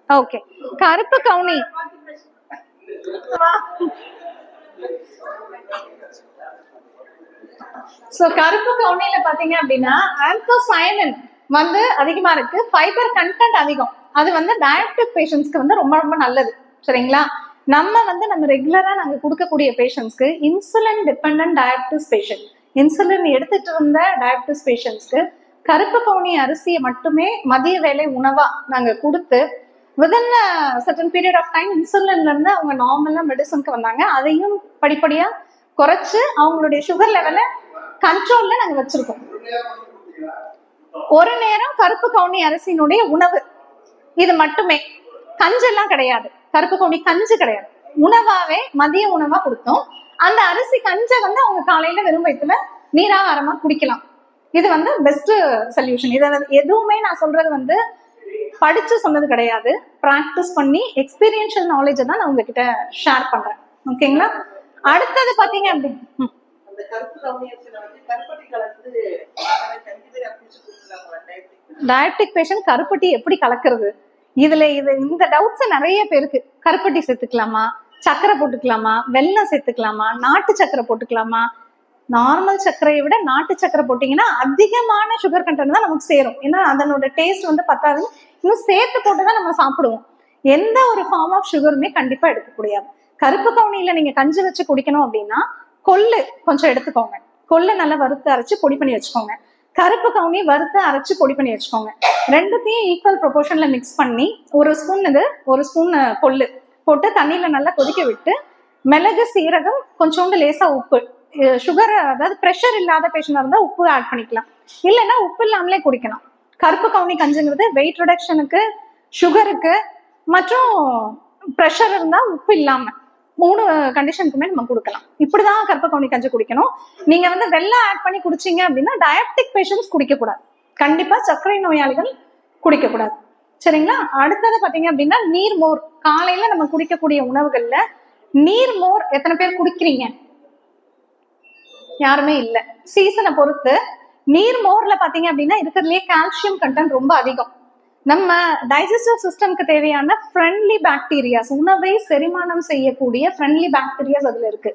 [SPEAKER 1] ஓகே, கருப்பு கவுனி சோ கருப்பு கவுனியில பாத்தீங்க அப்படின்னா ஆந்தோசயனின் வந்து அதிகமா இருக்கு, ஃபைபர் கண்டென்ட் அதிகம். அது வந்து டயபெட்டிக் பேஷண்ட்ஸ்க்கு வந்து ரொம்ப ரொம்ப நல்லது. சரிங்களா? நம்ம ரெகுலரா நாங்க கொடுக்கக்கூடிய பேஷண்ட்ஸ்க்கு insulin dependent diabetes patient, insulin எடுத்துட்டு இருந்த டயபெட்டிஸ் பேஷண்ட்ஸ்க்கு கருப்பு கவுனி அரிசியை மட்டுமே மதிய வேலை உணவா நாங்க கொடுத்து within certain period of time இன்சுலின்ல இருந்து அவங்க நார்மலா மெடிசனுக்கு வந்தாங்க. அதையும் படிப்படியா குறைச்சு அவங்களுடைய சுகர் லெவலை கண்ட்ரோல்ல நாங்க வச்சிருக்கோம். ஒரு நேரம் கருப்பு கவுனி அரிசியினுடைய உணவு இது மட்டுமே, கஞ்செல்லாம் கிடையாது, கருப்பு கவுனி கஞ்சி கிடையாது, உணவாவே மதிய உணவா கொடுத்தோம். அந்த அரிசி கஞ்சை வந்து அவங்க காலையில வெறும் வயிற்றுல நீராகாரமா குடிக்கலாம். இது வந்து பெஸ்ட் சொல்யூஷன். இதை எதுவுமே நான் சொல்றது வந்து படிச்சு சொன்னது கிடையாது, பிராக்டிஸ் பண்ணி எக்ஸ்பீரியன்ஷியல் நாலேஜை தான் நான் உங்ககிட்ட ஷேர் பண்றேன். ஓகேங்களா? அடுத்தது பாத்தீங்க அப்படின்னு டயபெட்டிக் பேஷண்ட் கருப்பட்டி எப்படி கலக்கிறது, இந்த டவுட்ஸ் நிறைய பேருக்கு. கருப்பட்டி சேர்த்துக்கலாமா, சர்க்கரை போட்டுக்கலாமா, வெல்லம் சேர்த்துக்கலாமா, நாட்டு சர்க்கரை போட்டுக்கலாமா? நார்மல் சர்க்கரையை விட நாட்டு சர்க்கரை போட்டீங்கன்னா அதிகமான சுகர் கண்டென்ட் தான் நமக்கு சேரும். ஏன்னா அதனோட டேஸ்ட் வந்து பத்தாது, இன்னும் சேர்த்து போட்டுதான் நம்ம சாப்பிடுவோம். எந்த ஒரு ஃபார்ம் ஆஃப் சுகருமே கண்டிப்பா எடுக்க முடியாது. கருப்பு கவுனியில நீங்க கஞ்சி வச்சு குடிக்கணும் அப்படின்னா கொள்ளு கொஞ்சம் எடுத்துக்கோங்க, கொள்ளு நல்லா வறுத்து அரைச்சு பொடி பண்ணி வச்சுக்கோங்க, கருப்பு கவுனி வறுத்து அரைச்சு பொடி பண்ணி வச்சுக்கோங்க. ரெண்டுத்தையும் ஈக்குவல் ப்ரொபோர்ஷன்ல மிக்ஸ் பண்ணி ஒரு ஸ்பூன் கொள்ளு போட்டு தண்ணியில நல்லா கொதிக்க விட்டு மிளகு, சீரகம், கொஞ்சோண்டு லேசா உப்பு, சுகர் அதாவது ப்ரெஷர் இல்லாத பேஷண்டா இருந்தா உப்பு ஆட் பண்ணிக்கலாம், இல்லைன்னா உப்பு இல்லாமலே குடிக்கலாம். கருப்பு கவுனி கஞ்சுங்கிறது வெயிட் ரிடக்ஷனுக்கு, சுகருக்கு மற்றும் ப்ரெஷர் இருந்தா உப்பு இல்லாம 3 கண்டிஷனுக்குமே நம்ம கொடுக்கலாம். இப்படிதான் கருப்பு கவுனி கஞ்சி குடிக்கணும். நீங்க வந்து வெல்லம் ஆட் பண்ணி குடிச்சீங்க அப்படின்னா டயபெட்டிக் பேஷண்ட்ஸ் குடிக்க கூடாது, கண்டிப்பா சர்க்கரை நோயாளிகள் குடிக்க கூடாது. சரிங்களா? அடுத்தது பாத்தீங்க அப்படின்னா நீர்மோர். காலையில நம்ம குடிக்கக்கூடிய உணவுகள்ல நீர்மோர் எத்தனை பேர் குடிக்கிறீங்க? யாருமே இல்ல. சீசனை பொறுத்து நீர்மோர்ல பாத்தீங்க அப்படின்னா இருக்கிறதுலயே கால்சியம் கண்டென்ட் ரொம்ப அதிகம். நம்ம டைஜஸ்டிவ் சிஸ்டம்க்கு தேவையான ஃப்ரெண்ட்லி பாக்டீரியாஸ், உணவை செரிமானம் செய்யக்கூடிய ஃப்ரெண்ட்லி பாக்டீரியாஸ் அதுல இருக்கு.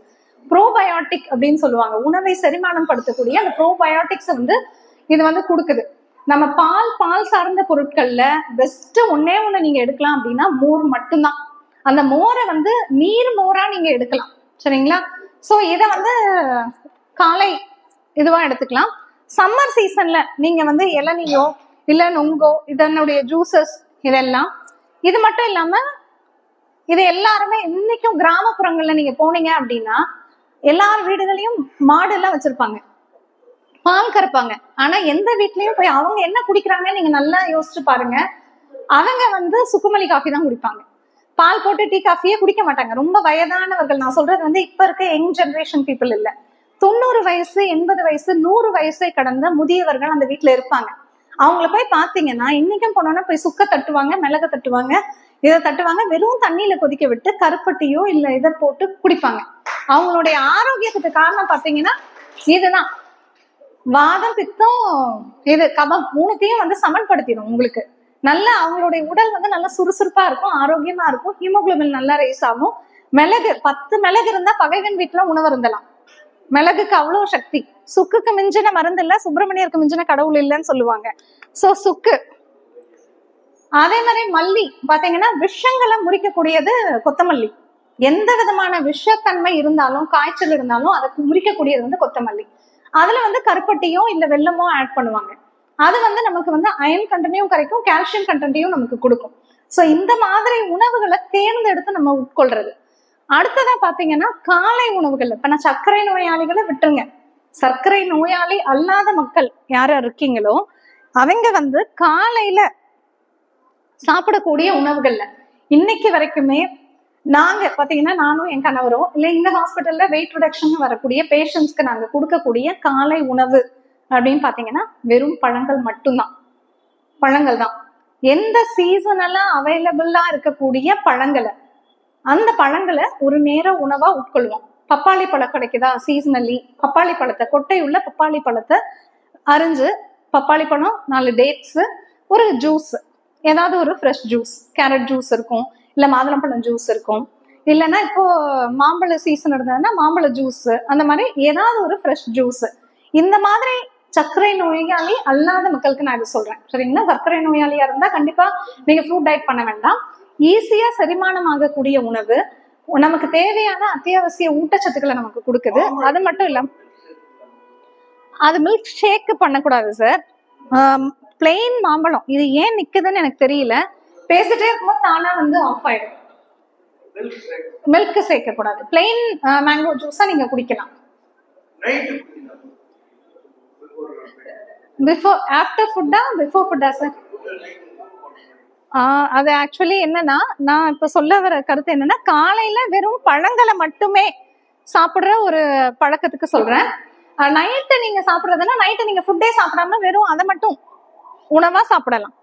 [SPEAKER 1] ப்ரோபயோட்டிக் அப்படின்னு சொல்லுவாங்க, உணவை செரிமானம் படுத்தக்கூடிய அந்த ப்ரோபயோட்டிக்ஸ் வந்து இது வந்து கொடுக்குது. நம்ம பால் சார்ந்த பொருட்கள்ல பெஸ்ட் ஒன்னே நீங்க எடுக்கலாம் அப்படின்னா மோர் மட்டும்தான். அந்த மோரை வந்து நீர் மோரா நீங்க எடுக்கலாம். சரிங்களா? சோ இத வந்து காலை இதுவா எடுத்துக்கலாம். சம்மர் சீசன்ல நீங்க வந்து இளநியோ இல்ல நொங்கோ, இதனுடைய ஜூசஸ், இதெல்லாம். இது மட்டும் இல்லாம இது எல்லாருமே இன்னைக்கும் கிராமப்புறங்கள்ல நீங்க போனீங்க அப்படின்னா எல்லார் வீடுகளையும் மாடு எல்லாம் வச்சிருப்பாங்க, பால் கறப்பாங்க. ஆனா எந்த வீட்லயும் போய் அவங்க என்ன குடிக்கிறாங்கன்னு நீங்க நல்லா யோசிச்சு பாருங்க. அவங்க வந்து சுக்குமல்லி காஃபி தான் குடிப்பாங்க, பால் போட்டு டீ காஃபியே குடிக்க மாட்டாங்க. ரொம்ப வயதானவர்கள், நான் சொல்றது வந்து இப்ப இருக்க யங் ஜெனரேஷன் பீப்புள் இல்ல, 90 வயசு 80 வயசு 100 வயசை கடந்த முதியவர்கள் அந்த வீட்டுல இருப்பாங்க. அவங்கள போய் பாத்தீங்கன்னா இன்னைக்கும் போனோம்னா போய் சுக்க தட்டுவாங்க, மிளக தட்டுவாங்க, இதை தட்டுவாங்க, வெறும் தண்ணியில கொதிக்க விட்டு கருப்பட்டியோ இல்ல இதை போட்டு குடிப்பாங்க. அவங்களுடைய ஆரோக்கியத்துக்கு காரணம் பாத்தீங்கன்னா இதுதான். வாதம், பித்தம், இது கபம் மூணுத்தையும் வந்து சமன்படுத்திடும் உங்களுக்கு. நல்லா அவங்களுடைய உடல் வந்து நல்லா சுறுசுறுப்பா இருக்கும், ஆரோக்கியமா இருக்கும், ஹீமோகுளோபின் நல்லா ரைஸ் ஆகும். மிளகு 10 மிளகு இருந்தா பகைவன் வீட்டுல உணவு இருந்தலாம். மிளகுக்கு அவ்வளவு சக்தி. சுக்குக்கு மிஞ்சின மருந்து இல்ல, சுப்பிரமணியருக்கு மிஞ்சின கடவுள் இல்லைன்னு சொல்லுவாங்க. சோ சுக்கு. அதே மாதிரி மல்லி பாத்தீங்கன்னா விஷங்களை முறிக்கக்கூடியது கொத்தமல்லி. எந்த விதமான விஷத்தன்மை இருந்தாலும் காய்ச்சல் இருந்தாலும் அதை முறிக்கக்கூடியது வந்து கொத்தமல்லி. அதுல வந்து கருப்பட்டியோ இல்ல வெல்லமோ ஆட் பண்ணுவாங்க. அது வந்து நமக்கு வந்து அயன் கண்டென்ட்டையும் கரைக்கும், கால்சியம் கண்டென்ட்டையும் நமக்கு கொடுக்கும். சோ இந்த மாதிரி உணவுகளை தேர்ந்தெடுத்து நம்ம உட்கொள்றது. அடுத்ததா பாத்தீங்கன்னா காலை உணவுகள். இப்ப நான் சர்க்கரை நோயாளிகளை விட்டுருங்க, சர்க்கரை நோயாளி அல்லாத மக்கள் யார் இருக்கீங்களோ அவங்க வந்து காலையில சாப்பிடக்கூடிய உணவுகள்ல இன்னைக்கு வரைக்குமே நாங்க பாத்தீங்கன்னா நானும் என் கணவரும் இல்ல இந்த ஹாஸ்பிட்டல்ல வெயிட் ரிடக்ஷன் வரக்கூடிய பேஷண்ட்ஸ்க்கு நாங்க கொடுக்கக்கூடிய காலை உணவு அப்படின்னு பாத்தீங்கன்னா வெறும் பழங்கள் மட்டும்தான். பழங்கள் தான். எந்த சீசனலா அவைலபிளா இருக்கக்கூடிய பழங்களை, அந்த பழங்களை ஒரு நேர உணவா உட்கொள்வோம். பப்பாளி பழம் கிடைக்குதா சீசனலி, பப்பாளி பழத்தை, கொட்டை உள்ள பப்பாளி பழத்தை அரிஞ்சு, பப்பாளி பழம் 4 டேட்ஸ், ஒரு ஜூஸ், ஏதாவது ஒரு ஃப்ரெஷ் ஜூஸ், கேரட் ஜூஸ் இருக்கும், இல்ல மாதுளம்பழம் ஜூஸ் இருக்கும், இல்லைன்னா இப்போ மாம்பழ சீசன் இருந்ததுன்னா மாம்பழ ஜூஸ், அந்த மாதிரி ஏதாவது ஒரு ஃப்ரெஷ் ஜூஸ். இந்த மாதிரி சர்க்கரை நோயாளி அல்லாத மக்களுக்கு நான் இது சொல்றேன், சரிங்களா? சர்க்கரை நோயாளியா இருந்தா கண்டிப்பா நீங்க ஃப்ரூட் டயட் பண்ண வேண்டாம். ஈஸியா செரிமானம் ஆகக்கூடிய உணவு, நமக்கு தேவையான அத்தியாவசிய ஊட்டச்சத்துக்களை நமக்கு கொடுக்குது. அது மட்டும் இல்லாம அது மில்க் ஷேக் பண்ணக்கூடாது சார். பிளெயின் மாம்பழம் இது ஏன் நிக்குதுன்னு எனக்கு தெரியல, பேசிட்டே இருக்கும்போது தானா வந்து ஆஃப் ஆயிடும். மில்க் சேர்க்க கூடாது. பிளெயின் மேங்கோ ஜூஸா நீங்க குடிக்கலாம். பிஃபோர் ஆஃப்டர் ஃபுட்டா பிஃபோர் ஃபுட்டா சார்? அது ஆக்சுவலி என்னன்னா, நான் இப்ப சொல்ல வர கருத்து என்னன்னா, காலையில வெறும் பழங்களை மட்டுமே சாப்பிடுற ஒரு பழக்கத்துக்கு சொல்றேன். நைட்டு நீங்க சாப்பிடுறதுன்னா நைட்டு நீங்க ஃபுட்டே சாப்பிடாம வெறும் அதை மட்டும் உணவா சாப்பிடலாம்.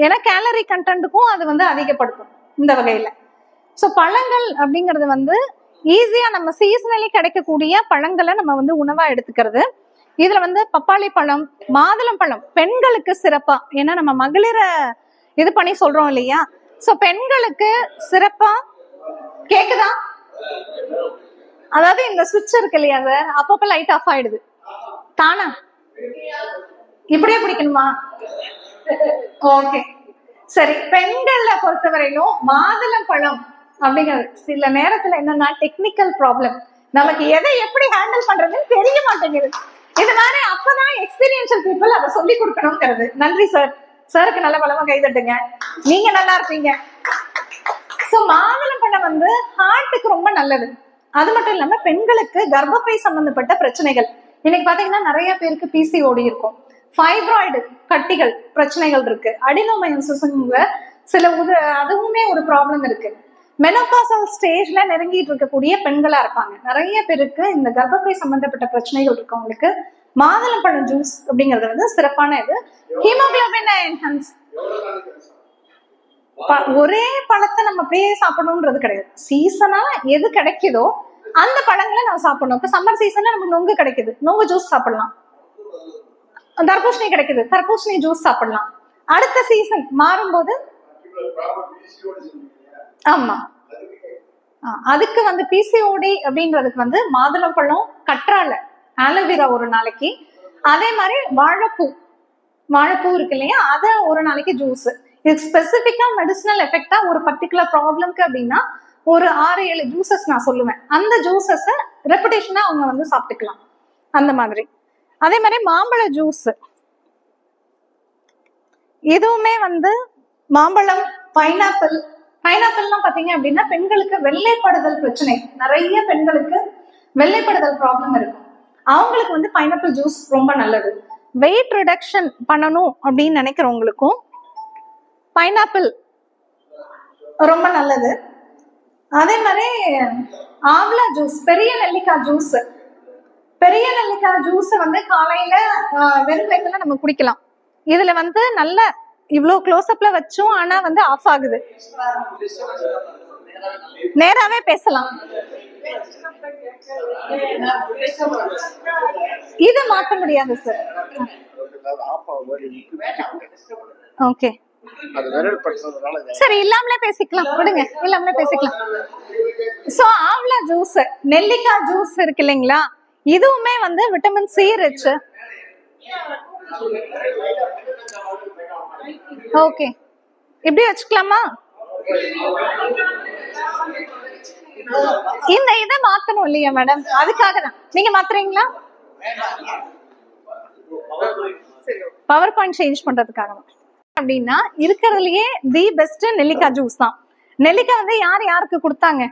[SPEAKER 1] ஏன்னா கேலரி கண்டென்ட்டுக்கும் அது வந்து அதிகப்படுத்தும் இந்த வகையில. ஸோ பழங்கள் அப்படிங்கிறது வந்து ஈஸியா நம்ம சீசனலி கிடைக்கக்கூடிய பழங்களை நம்ம வந்து உணவா எடுத்துக்கிறது. இதுல வந்து பப்பாளி பழம், மாதுளம் பழம் பெண்களுக்கு சிறப்பா, ஏன்னா நம்ம மகளிரை இது பண்ணி சொல்றோம் இல்லையா? சோ பெண்களுக்கு சிறப்பா கேக்குதா? அதாவது இந்த சுவிட்ச் இருக்கு இல்லையா சார், அப்பப்ப லைட் ஆஃப் ஆயிடுது தானா. இப்படியே பிடிக்கணுமா? ஓகே சரி. பெண்கள்ல பொறுத்தவரையிலும் மாதுளம் பழம் அப்படிங்கிறது சில நேரத்துல என்னன்னா டெக்னிக்கல் ப்ராப்ளம், நமக்கு எதை எப்படி ஹேண்டில் பண்றதுன்னு தெரிய மாட்டேங்குது. இது மாதிரி அப்பதான் எக்ஸ்பீரியன்ஷியல் பீப்புள் அதை சொல்லி கொடுக்கணுங்கிறது. நன்றி சார். சாருக்கு நல்ல பலமா கைதட்டுங்க, நீங்க நல்லா இருப்பீங்க. சோ மாதுளம் பழம் வந்து ஹார்ட்டுக்கு ரொம்ப நல்லது. அது மட்டும் இல்லாம பெண்களுக்கு கர்ப்பப்பை சம்பந்தப்பட்ட பிரச்சனைகள், இன்னைக்கு பாத்தீங்கன்னா நிறைய பேருக்கு பிசிஓடி இருக்கும், ஃபைப்ராய்டு கட்டிகள் பிரச்சனைகள் இருக்கு, அடினோமயோசிஸ்ங்கிற சில அதுவுமே ஒரு ப்ராப்ளம் இருக்கு. மெனோபாசல் ஸ்டேஜ்ல நெருங்கிட்டு இருக்கக்கூடிய பெண்களா இருப்பாங்க. நிறைய பேருக்கு இந்த கர்ப்பப்பை சம்பந்தப்பட்ட பிரச்சனைகள் இருக்கவங்களுக்கு மாதுளம்பழம் ஜூஸ் அப்படிங்கிறது வந்து சிறப்பான இது. Haemoglobin enhance. ஒரே பழத்தை நம்ம அப்படியே சாப்பிடணும்ன்றது கிடையாது. சீசனா எது கிடைக்குதோ அந்த பழங்களை நம்ம சாப்பிடணும். இப்ப சம்மர் சீசன்ல நமக்கு நொங்கு கிடைக்குது, நொங்கு ஜூஸ் சாப்பிடலாம். தர்பூசணி கிடைக்குது, தர்பூசணி ஜூஸ் சாப்பிடலாம். அடுத்த சீசன் மாறும்போது ஆமா அதுக்கு வந்து பிசிஓடி அப்படின்றதுக்கு வந்து மாதுளம்பழம், கற்றாழை, ஆலோவேரா ஒரு நாளைக்கு, அதே மாதிரி வாழைப்பூ இருக்கு இல்லையா, அதை ஒரு நாளைக்கு ஜூஸ். இது ஸ்பெசிபிக்கா மெடிசினல் எஃபெக்டா ஒரு பர்டிகுலர் ப்ராப்ளம்க்கு அப்படின்னா ஒரு 6-7 ஜூசஸ் நான் சொல்லுவேன். அந்த ஜூசஸ் ரெப்புடேஷனா அவங்க வந்து சாப்பிட்டுக்கலாம் அந்த மாதிரி. அதே மாதிரி மாம்பழ ஜூஸ், இதுவுமே வந்து மாம்பழம், பைனாப்பிள்லாம் பாத்தீங்க அப்படின்னா பெண்களுக்கு வெள்ளைப்படுதல் பிரச்சனை, நிறைய பெண்களுக்கு வெள்ளைப்படுதல் ப்ராப்ளம் இருக்கும், அவங்களுக்கு வந்து பைனாப்பிள் ஜூஸ் ரொம்ப நல்லது. வெயிட் ரிடக்ஷன் பண்ணணும் அப்படின்னு நினைக்கிறவங்களுக்கும் பைனாப்பிள் ரொம்ப நல்லது. அதே மாதிரி ஆவ்லா ஜூஸ், பெரிய நெல்லிக்காய் ஜூஸ், பெரிய நெல்லிக்காய் ஜூஸ் வந்து காலையில வெறும் வயிற்றுல நம்ம குடிக்கலாம். இதுல வந்து நல்ல இவ்வளவு க்ளோஸ்அப்ல வச்சோம், ஆனா வந்து ஆஃப் ஆகுது. நேராவே பேசலாம். இத மாத்த முடியாது சார். ஓகே சரி, இல்லாமலே பேசிக்கலாம், விடுங்க, இல்லாமலே பேசிக்கலாம். சோ ஆவ்லா ஜூஸ், நெல்லிக்காய் ஜூஸ் இருக்கு இல்லைங்களா, இதுவுமே வந்து விட்டமின் சி ரிச். ஓகே, இப்படி வச்சுக்கலாமா? இந்த இதை மாத்தணும் இல்லையா மேடம், அதுக்காக தான். நீங்க மாத்துறீங்களா? பவர் பாயிண்ட் சேஞ்ச் பண்றதுக்காக தான். அப்படின்னா இருக்கிறதுலயே தி பெஸ்ட் நெல்லிக்காய் ஜூஸ் தான். நெல்லிக்காய் வந்து யாருக்கு கொடுத்தாங்க?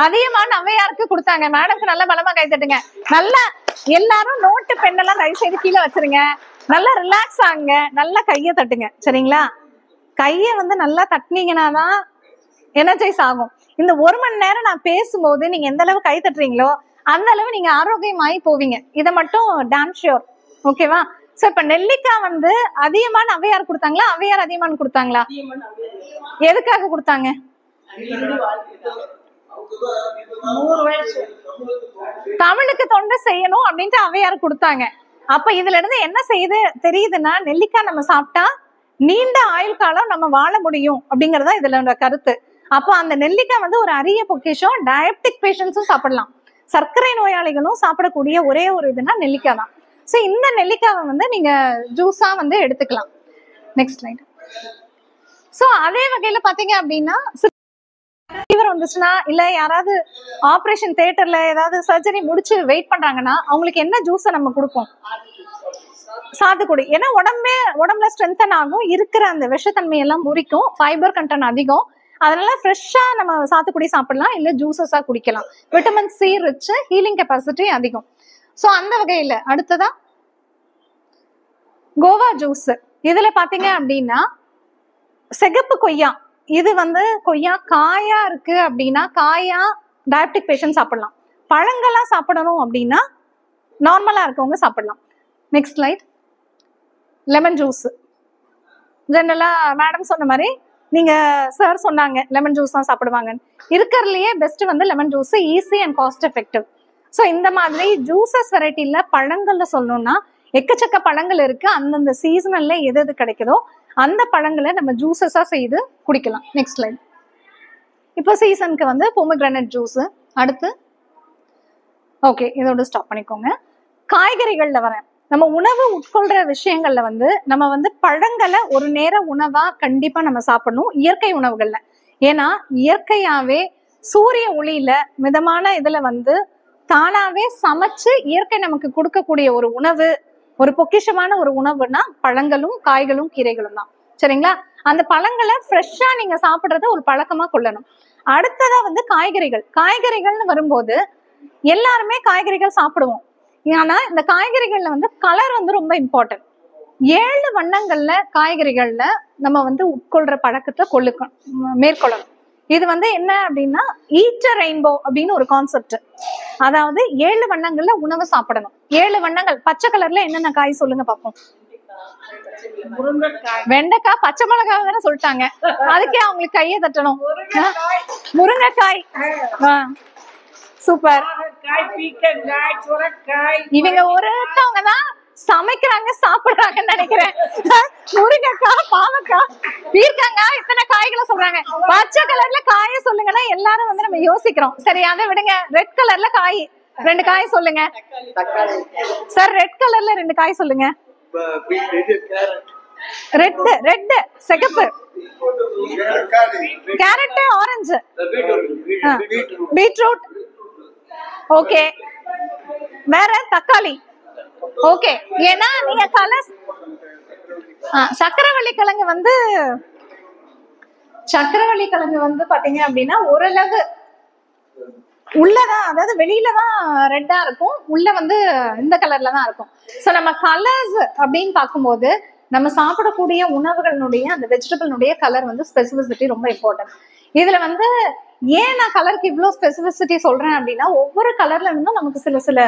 [SPEAKER 1] அதிகமான ஔவையாருக்கு கொடுத்தாங்க. மேடம்க்கு நல்ல பலமா கை தட்டுங்க. நல்லா எல்லாரும் நோட்டு பெண்ணெல்லாம் தயவு செய்து கீழே வச்சிருங்க. நல்லா ரிலாக்ஸ் ஆகுங்க, நல்லா கைய தட்டுங்க, சரிங்களா? கைய வந்து நல்லா தட்டினீங்கன்னா தான் எனர்ஜைஸ் ஆகும். இந்த 1 மணி நேரம் நான் பேசும்போது நீங்க எந்த அளவு கை தட்டுறீங்களோ அந்த அளவு நீங்க ஆரோக்கியமாயி போவீங்க. இதை மட்டும் டாம் ஷியோர், ஓகேவா? சோ இப்ப நெல்லிக்காய் வந்து அதிகமான ஔவையார் கொடுத்தாங்களா, ஔவையார் அதிகமான கொடுத்தாங்களா? எதுக்காக கொடுத்தாங்க? தமிழுக்கு தொண்டு செய்யணும் அப்படின்ட்டு ஔவையார் கொடுத்தாங்க. அப்ப இதுல இருந்து என்ன செய்யுது தெரியுதுன்னா, நெல்லிக்காய் நம்ம சாப்பிட்டா நீண்ட ஆயுள் காலம் நம்ம வாழ முடியும் அப்படிங்கறதா இதுல கருத்து. அப்போ அந்த நெல்லிக்காய் வந்து ஒரு அரிய பொக்கிஷம். டயபெட்டிக் பேஷண்ட்ஸும் சாப்பிடலாம், சர்க்கரை நோயாளிகளும் சாப்பிடக்கூடிய ஒரே ஒரு இதுனா நெல்லிக்காய் தான். சோ இந்த நெல்லிக்காவை வந்து நீங்க ஜூஸா வந்து எடுத்துக்கலாம். Next slide. சோ அதே வகையில பாத்தீங்க அப்படின்னா, ஃபீவர் வந்துச்சுன்னா, இல்ல யாராவது ஆபரேஷன் தியேட்டர்ல ஏதாவது சர்ஜரி முடிச்சு வெயிட் பண்றாங்கன்னா அவங்களுக்கு என்ன ஜூஸை நம்ம கொடுப்போம்? சாத்துக்குடி. ஏன்னா உடம்புல ஸ்ட்ரென்தன் ஆகும், இருக்கிற அந்த விஷத்தன்மை எல்லாம் முறிக்கும், ஃபைபர் கண்டென்ட் அதிகம். அதனால ஃப்ரெஷ்ஷா நம்ம சாத்துக்குடி சாப்பிடலாம், இல்ல ஜூசஸா குடிக்கலாம். Vitamin C rich, healing capacity அதிகம். சோ அந்த வகையில அடுத்ததா கோவா ஜூஸ். இதுல பாத்தீங்க அப்படின்னா சிகப்பு கொய்யா, இது வந்து கொய்யா காயா இருக்கு அப்படின்னா காயா டயபெட்டிக் பேஷண்ட் சாப்பிடலாம். பழங்களா சாப்பிடணும் அப்படின்னா நார்மலா இருக்கவங்க சாப்பிடலாம். Next slide. Lemon juice. ஜெனரலா மேடம் சொன்ன மாதிரி நீங்க சார் சொன்னாங்க லெமன் ஜூஸ் தான் சாப்பிடுவாங்க. இருக்கிறதுலயே பெஸ்ட் வந்து lemon juice, easy and cost effective. So இந்த மாதிரி ஜூசஸ் வெரைட்டில பழங்கள்ல சொல்லணும்னா எக்கச்சக்க பழங்கள் இருக்கு. அந்தந்த சீசனல்ல எது எது கிடைக்குதோ அந்த பழங்களை நம்ம ஜூசஸா செய்து குடிக்கலாம். Next slide. இப்போ சீசனுக்கு வந்து பொமோகிரானட் ஜூஸ். அடுத்து ஓகே, இதோட ஸ்டாப் பண்ணிக்கோங்க. காய்கறிகள்ல வரேன். நம்ம உணவு உட்கொள்ற விஷயங்கள்ல வந்து நம்ம வந்து பழங்களை ஒரு நேர உணவா கண்டிப்பா நம்ம சாப்பிடணும், இயற்கை உணவுகள்ல. ஏன்னா இயற்கையாவே சூரிய ஒளியில மிதமான இதுல வந்து தானாவே சமைச்சு இயற்கை நமக்கு கொடுக்கக்கூடிய ஒரு உணவு, ஒரு பொக்கிஷமான ஒரு உணவுனா பழங்களும் காய்களும் கீரைகளும் தான், சரிங்களா? அந்த பழங்களை ஃப்ரெஷ்ஷா நீங்க சாப்பிடுறத ஒரு பழக்கமா கொள்ளணும். அடுத்ததா வந்து காய்கறிகள்னு வரும்போது எல்லாருமே காய்கறிகள் சாப்பிடுவோம். ஆனா இந்த காய்கறிகள்ல வந்து கலர் வந்து ரொம்ப இம்பார்ட்டன்ட். 7 வண்ணங்கள்ல காய்கறிகள்ல நம்ம வந்து உட்கொள்ற பழக்கத்தை மேற்கொள்ளணும். இது வந்து என்ன அப்படின்னா ஈட் ரெயின்போ அப்படின்னு ஒரு கான்செப்ட். அதாவது 7 வண்ணங்கள்ல உணவு சாப்பிடணும். 7 வண்ணங்கள். பச்சை கலர்ல என்னென்ன காய் சொல்லுங்க பாப்போம். வெண்டைக்காய், பச்சை மிளகாய் தானே சொல்லிட்டாங்க, அதுக்கே அவங்களுக்கு கையை தட்டணும். முருங்கைக்காய், சூப்பர். இவங்க ஒருத்தவங்க தான் சமைக்கிறாங்க சாப்பிடுறாங்கன்னு நினைக்கிறேன். முருங்கைக்காய், பாவக்காய், பீர்க்கங்காய், இத்தனை காய்களை சொல்றாங்க. பச்சை கலர்ல காய சொல்லுங்கன்னா எல்லாரும் வந்து நம்ம யோசிக்கிறோம். சரி, அதை விடுங்க. ரெட் கலர்ல காய் 2 காய் சொல்லுங்க சார். ரெட் கலர்ல 2 காய் சொல்லுங்க. ரெட் சிகப்பு, கேரட், ஆரஞ்சு, பீட்ரூட், ஓகே. வேற தக்காளி, ஓகே. ஏன்னா நீங்க கலர் சக்கரவள்ளி கிழங்கு வந்து பாத்தீங்க அப்படின்னா ஓரளவு உள்ளதான், அதாவது வெளியிலதான் ரெட்டா இருக்கும், உள்ள வந்து இந்த கலர்ல தான் இருக்கும். சோ நம்ம கலர்ஸ் அப்படின்னு பார்க்கும்போது நம்ம சாப்பிடக்கூடிய உணவுகளுடைய அந்த வெஜிடபிளுடைய கலர் வந்து ஸ்பெசிபிசிட்டி ரொம்ப இம்பார்ட்டன்ட். இதுல வந்து ஏன் நான் கலருக்கு இவ்வளவு ஸ்பெசிபிசிட்டி சொல்றேன் அப்படின்னா ஒவ்வொரு கலர்ல இருந்தும் நமக்கு சில சில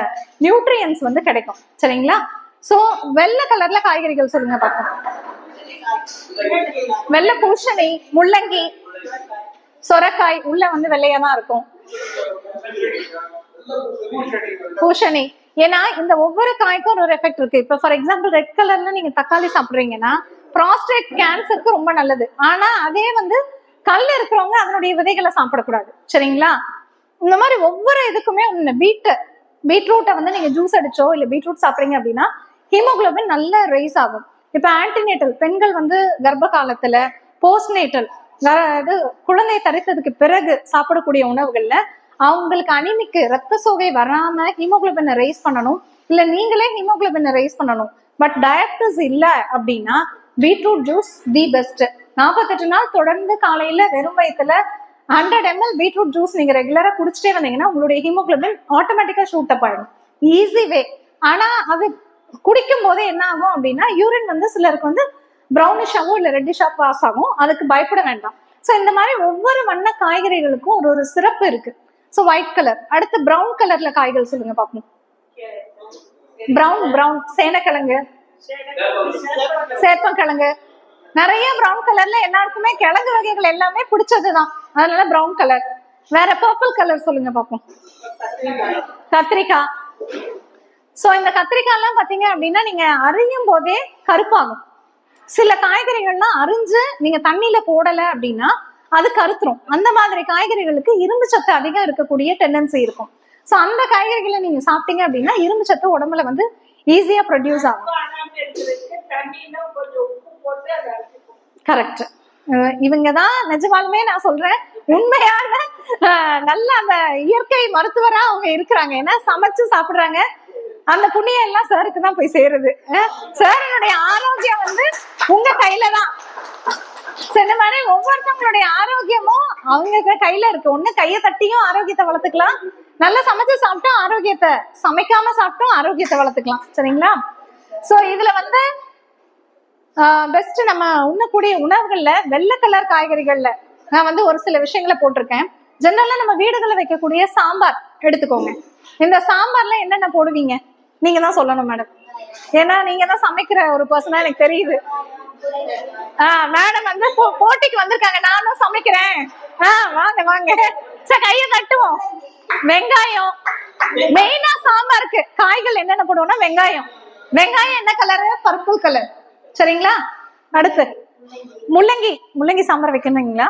[SPEAKER 1] நியூட்ரியன்ஸ் வந்து கிடைக்கும். சரிங்களா? சோ வெள்ளை கலர்ல காய்கறிகள் சொல்லுங்க பார்ப்போம். வெள்ளை பூசணி, முள்ளங்கி, சொரக்காய் உள்ள வந்து வெள்ளையா தான் இருக்கும். பூசணி. ஏன்னா இந்த ஒவ்வொரு காய்க்கும் ஒரு எஃபெக்ட் இருக்கு. இப்ப ஃபார் எக்ஸாம்பிள் ரெட் கலர்ல நீங்க தக்காளி சாப்பிடுறீங்கன்னா ப்ராஸ்டேட் கேன்சருக்கு ரொம்ப நல்லது. ஆனா அதே வந்து கல் இருக்கிறவங்க அதனுடைய விதைகளை சாப்பிடக்கூடாது. சரிங்களா? இந்த மாதிரி ஒவ்வொரு இதுக்குமே பீட்ரூட்டை வந்து நீங்க ஜூஸ் அடிச்சோ இல்ல பீட்ரூட் சாப்பிடுறீங்க அப்படின்னா ஹீமோகுளோபின் நல்ல ரைஸ் ஆகும். இப்ப ஆன்டிநேட்டல் பெண்கள் வந்து கர்ப்ப காலத்துல, போஸ்ட்நேட்டல் குழந்தை தரித்ததுக்கு பிறகு சாப்பிடக்கூடிய உணவுகள்ல அவங்களுக்கு அனிமிக்கு ரத்த சோகை வராம ஹீமோகுளோபினை ரைஸ் பண்ணணும், இல்ல நீங்களே ஹீமோகுளோபினை ரைஸ் பண்ணணும். பட் டயபிட்டிஸ் இல்ல அப்படின்னா பீட்ரூட் ஜூஸ் தி பெஸ்ட். 48 நாள் தொடர்ந்து காலையில வெறும் வயிற்றுல 100 ml பீட்ரூட் ஜூஸ் நீங்க ரெகுலரா குடிச்சிட்டே வந்தீங்கன்னா உங்களுடைய ஹீமோகுளோபின் ஆட்டோமேட்டிக்கா ஷூட் அப் ஆயிடும். Easy way. ஆனா அது குடிக்கும் போது என்ன ஆகும் அப்படின்னா யூரின் வந்து சிலருக்கு வந்து ப்ரௌனிஷாவோ இல்ல ரெட்டிஷா பாஸ் ஆகும். அதுக்கு பயப்பட வேண்டாம். சோ இந்த மாதிரி ஒவ்வொரு வண்ண காய்கறிகளுக்கும் ஒரு ஒரு சிறப்பு இருக்கு. So white colour. அடுத்து பிரவுன் கலர்ல காய்கள் சொல்லுங்க பாப்போம். பிரவுன் சேனக்கிழங்கு, சேப்பங்கிழங்கு, நிறைய பிரவுன் கலர்ல எல்லாருக்குமே கிழங்கு வகைகள் எல்லாமே பிடிச்சதுதான். அதனால பிரவுன் கலர். வேற பர்பிள் கலர் சொல்லுங்க பாப்போம். கத்திரிக்காய். சோ இந்த கத்திரிக்காய் எல்லாம் பாத்தீங்க அப்படின்னா நீங்க அரியும் போதே கருப்பாகும். சில காய்கறிகள்லாம் அரிஞ்சு நீங்க தண்ணியில போடல அப்படின்னா அது கருத்துரும். அந்த மாதிரி காய்கறிகளுக்கு இரும்பு சத்து அதிகம் இருக்கக்கூடிய டெண்டன்சி இருக்கும். சோ அந்த காய்கறிகளை நீங்க சாப்பிட்டீங்க அப்படின்னா இரும்பு சத்து உடம்புல வந்து ஈஸியா ப்ரொடியூஸ் ஆகும். கரெக்ட். இவங்கதான் நிஜமாலுமே நான் சொல்றேன் உண்மையான நல்ல அந்த இயற்கை மருத்துவரா அவங்க இருக்கிறாங்க. ஏன்னா சமைச்சு சாப்பிடுறாங்க. அந்த புண்ணியம் எல்லாம் சாருக்கு தான் போய் சேருது. சாரினுடைய ஆரோக்கியம் வந்து உங்க கையில தான். இந்த மாதிரி ஒவ்வொருத்தவங்களுடைய ஆரோக்கியமும் அவங்க கையில இருக்கு. ஒண்ணு கையை தட்டியும் ஆரோக்கியத்தை வளர்த்துக்கலாம், நல்லா சமைச்சு சாப்பிட்டோம் ஆரோக்கியத்தை, சமைக்காம சாப்பிட்டோம் ஆரோக்கியத்தை வளர்த்துக்கலாம். சரிங்களா? சோ இதுல வந்து பெஸ்ட் நம்ம உண்ணக்கூடிய உணவுகள்ல வெள்ளை கலர் காய்கறிகள்ல நான் வந்து ஒரு சில விஷயங்களை போட்டிருக்கேன். ஜெனரலா நம்ம வீடுகளில் வைக்கக்கூடிய சாம்பார் எடுத்துக்கோங்க. இந்த சாம்பார்ல என்னென்ன போடுவீங்க நீங்க தான் சொல்லணும் மேடம். ஏன்னா நீங்க தான் சமைக்கிற ஒரு பர்சனா எனக்கு தெரியுது. மேடம் வந்து போட்டிக்கு வந்திருக்காங்க, நானும் சமைக்கிறேன். வாங்க வாங்க. சரி கைய தட்டுவோம். வெங்காயம் மெயினா சாம்பாருக்கு காய்கள் என்னென்ன போடுவோம்னா வெங்காயம். வெங்காயம் என்ன கலரு? Purple colour. சரிங்களா? அடுத்து முள்ளங்கி சாம்பார் வைக்கணுங்களா?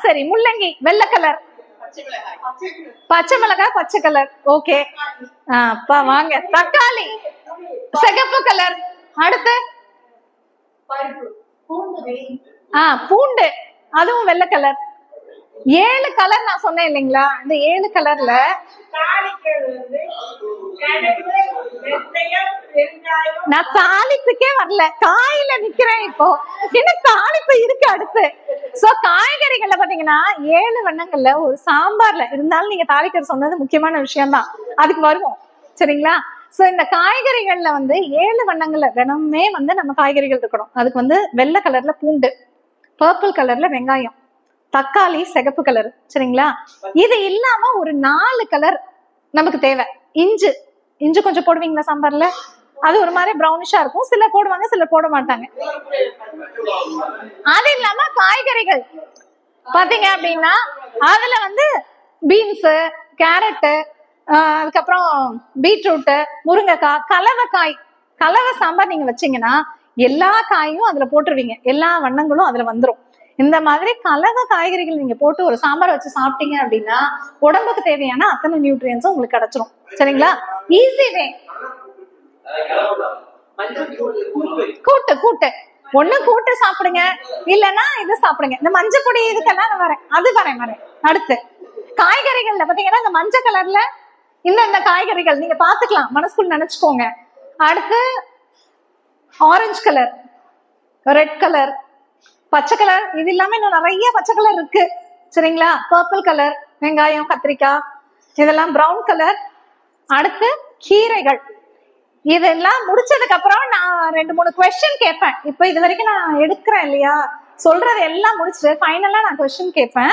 [SPEAKER 1] சரி முள்ளங்கி வெள்ளை கலர், பச்சை மிளகாய் பச்சை கலர். ஓகே. வாங்க. தக்காளி சிகப்பு கலர். அடுத்து பூண்டு அதுவும் வெள்ளை கலர். 7 கலர் நான் சொன்னேன் இல்லைங்களா? இந்த 7 கலர்ல நான் தாளிப்புக்கே வரல, காயில நிக்கிறேன் இப்போ. இன்னும் தாளிப்பு இருக்கு அடுத்து. சோ காய்கறிகள்ல பாத்தீங்கன்னா 7 வண்ணங்கள்ல ஒரு சாம்பார்ல இருந்தாலும் நீங்க தாளிக்கிற சொன்னது முக்கியமான விஷயம் தான், அதுக்கு வருவோம். சரிங்களா? சோ இந்த காய்கறிகள்ல வந்து 7 வண்ணங்கள்ல தினமே வந்து நம்ம காய்கறிகள் இருக்கணும். அதுக்கு வந்து வெள்ளை கலர்ல பூண்டு, பர்பிள் கலர்ல வெங்காயம், தக்காளி சிகப்பு கலர். சரிங்களா? இது இல்லாம ஒரு 4 கலர் நமக்கு தேவை. இஞ்சி கொஞ்சம் போடுவீங்களா சாம்பார்ல? அது ஒரு மாதிரி ப்ரௌனிஷா இருக்கும். சில போடுவாங்க, சில போட மாட்டாங்க. அது இல்லாம காய்கறிகள் பாத்தீங்க அப்படின்னா அதுல வந்து பீன்ஸ், கேரட்டு, அதுக்கப்புறம் பீட்ரூட், முருங்கைக்காய், கலவை சாம்பார் நீங்க வச்சீங்கன்னா எல்லா காயும் அதுல போட்டுருவீங்க, எல்லா வண்ணங்களும் அதுல வந்துடும். இந்த மாதிரி கலவை காய்கறிகள் நீங்க போட்டு ஒரு சாம்பார் வச்சு சாப்பிட்டீங்க அப்படின்னா உடம்புக்கு தேவையான அத்தனை நியூட்ரியன்ஸும் உங்களுக்கு கிடைச்சிரும். சரிங்களா? Easy way. கூட்டு ஒண்ணு கூட்டு சாப்பிடுங்க, இல்லைன்னா இது சாப்பிடுங்க. இந்த மஞ்சள் பொடி இதுக்கெல்லாம் வரேன். அடுத்து காய்கறிகள்ல பாத்தீங்கன்னா இந்த மஞ்சள் கலர்ல இந்த காய்கறிகள் நீங்க பாத்துக்கலாம், மனசுக்குள்ள நினைச்சுக்கோங்க. அடுத்து ஆரஞ்சு கலர், ரெட் கலர், பச்சை கலர். இது இல்லாம இன்னும் நிறைய பச்சை கலர் இருக்கு. சரிங்களா? பர்பிள் கலர், வெங்காயம், கத்திரிக்காய், இதெல்லாம் பிரவுன் கலர். அடுத்து கீரைகள். இதெல்லாம் முடிச்சதுக்கு அப்புறம் நான் 2-3 கொஸ்டின் கேட்பேன். இப்போ இது வரைக்கும் நான் எடுக்கிறேன் இல்லையா, சொல்றது எல்லாம் முடிச்சுட்டு ஃபைனலா நான் கொஸ்டின் கேட்பேன்.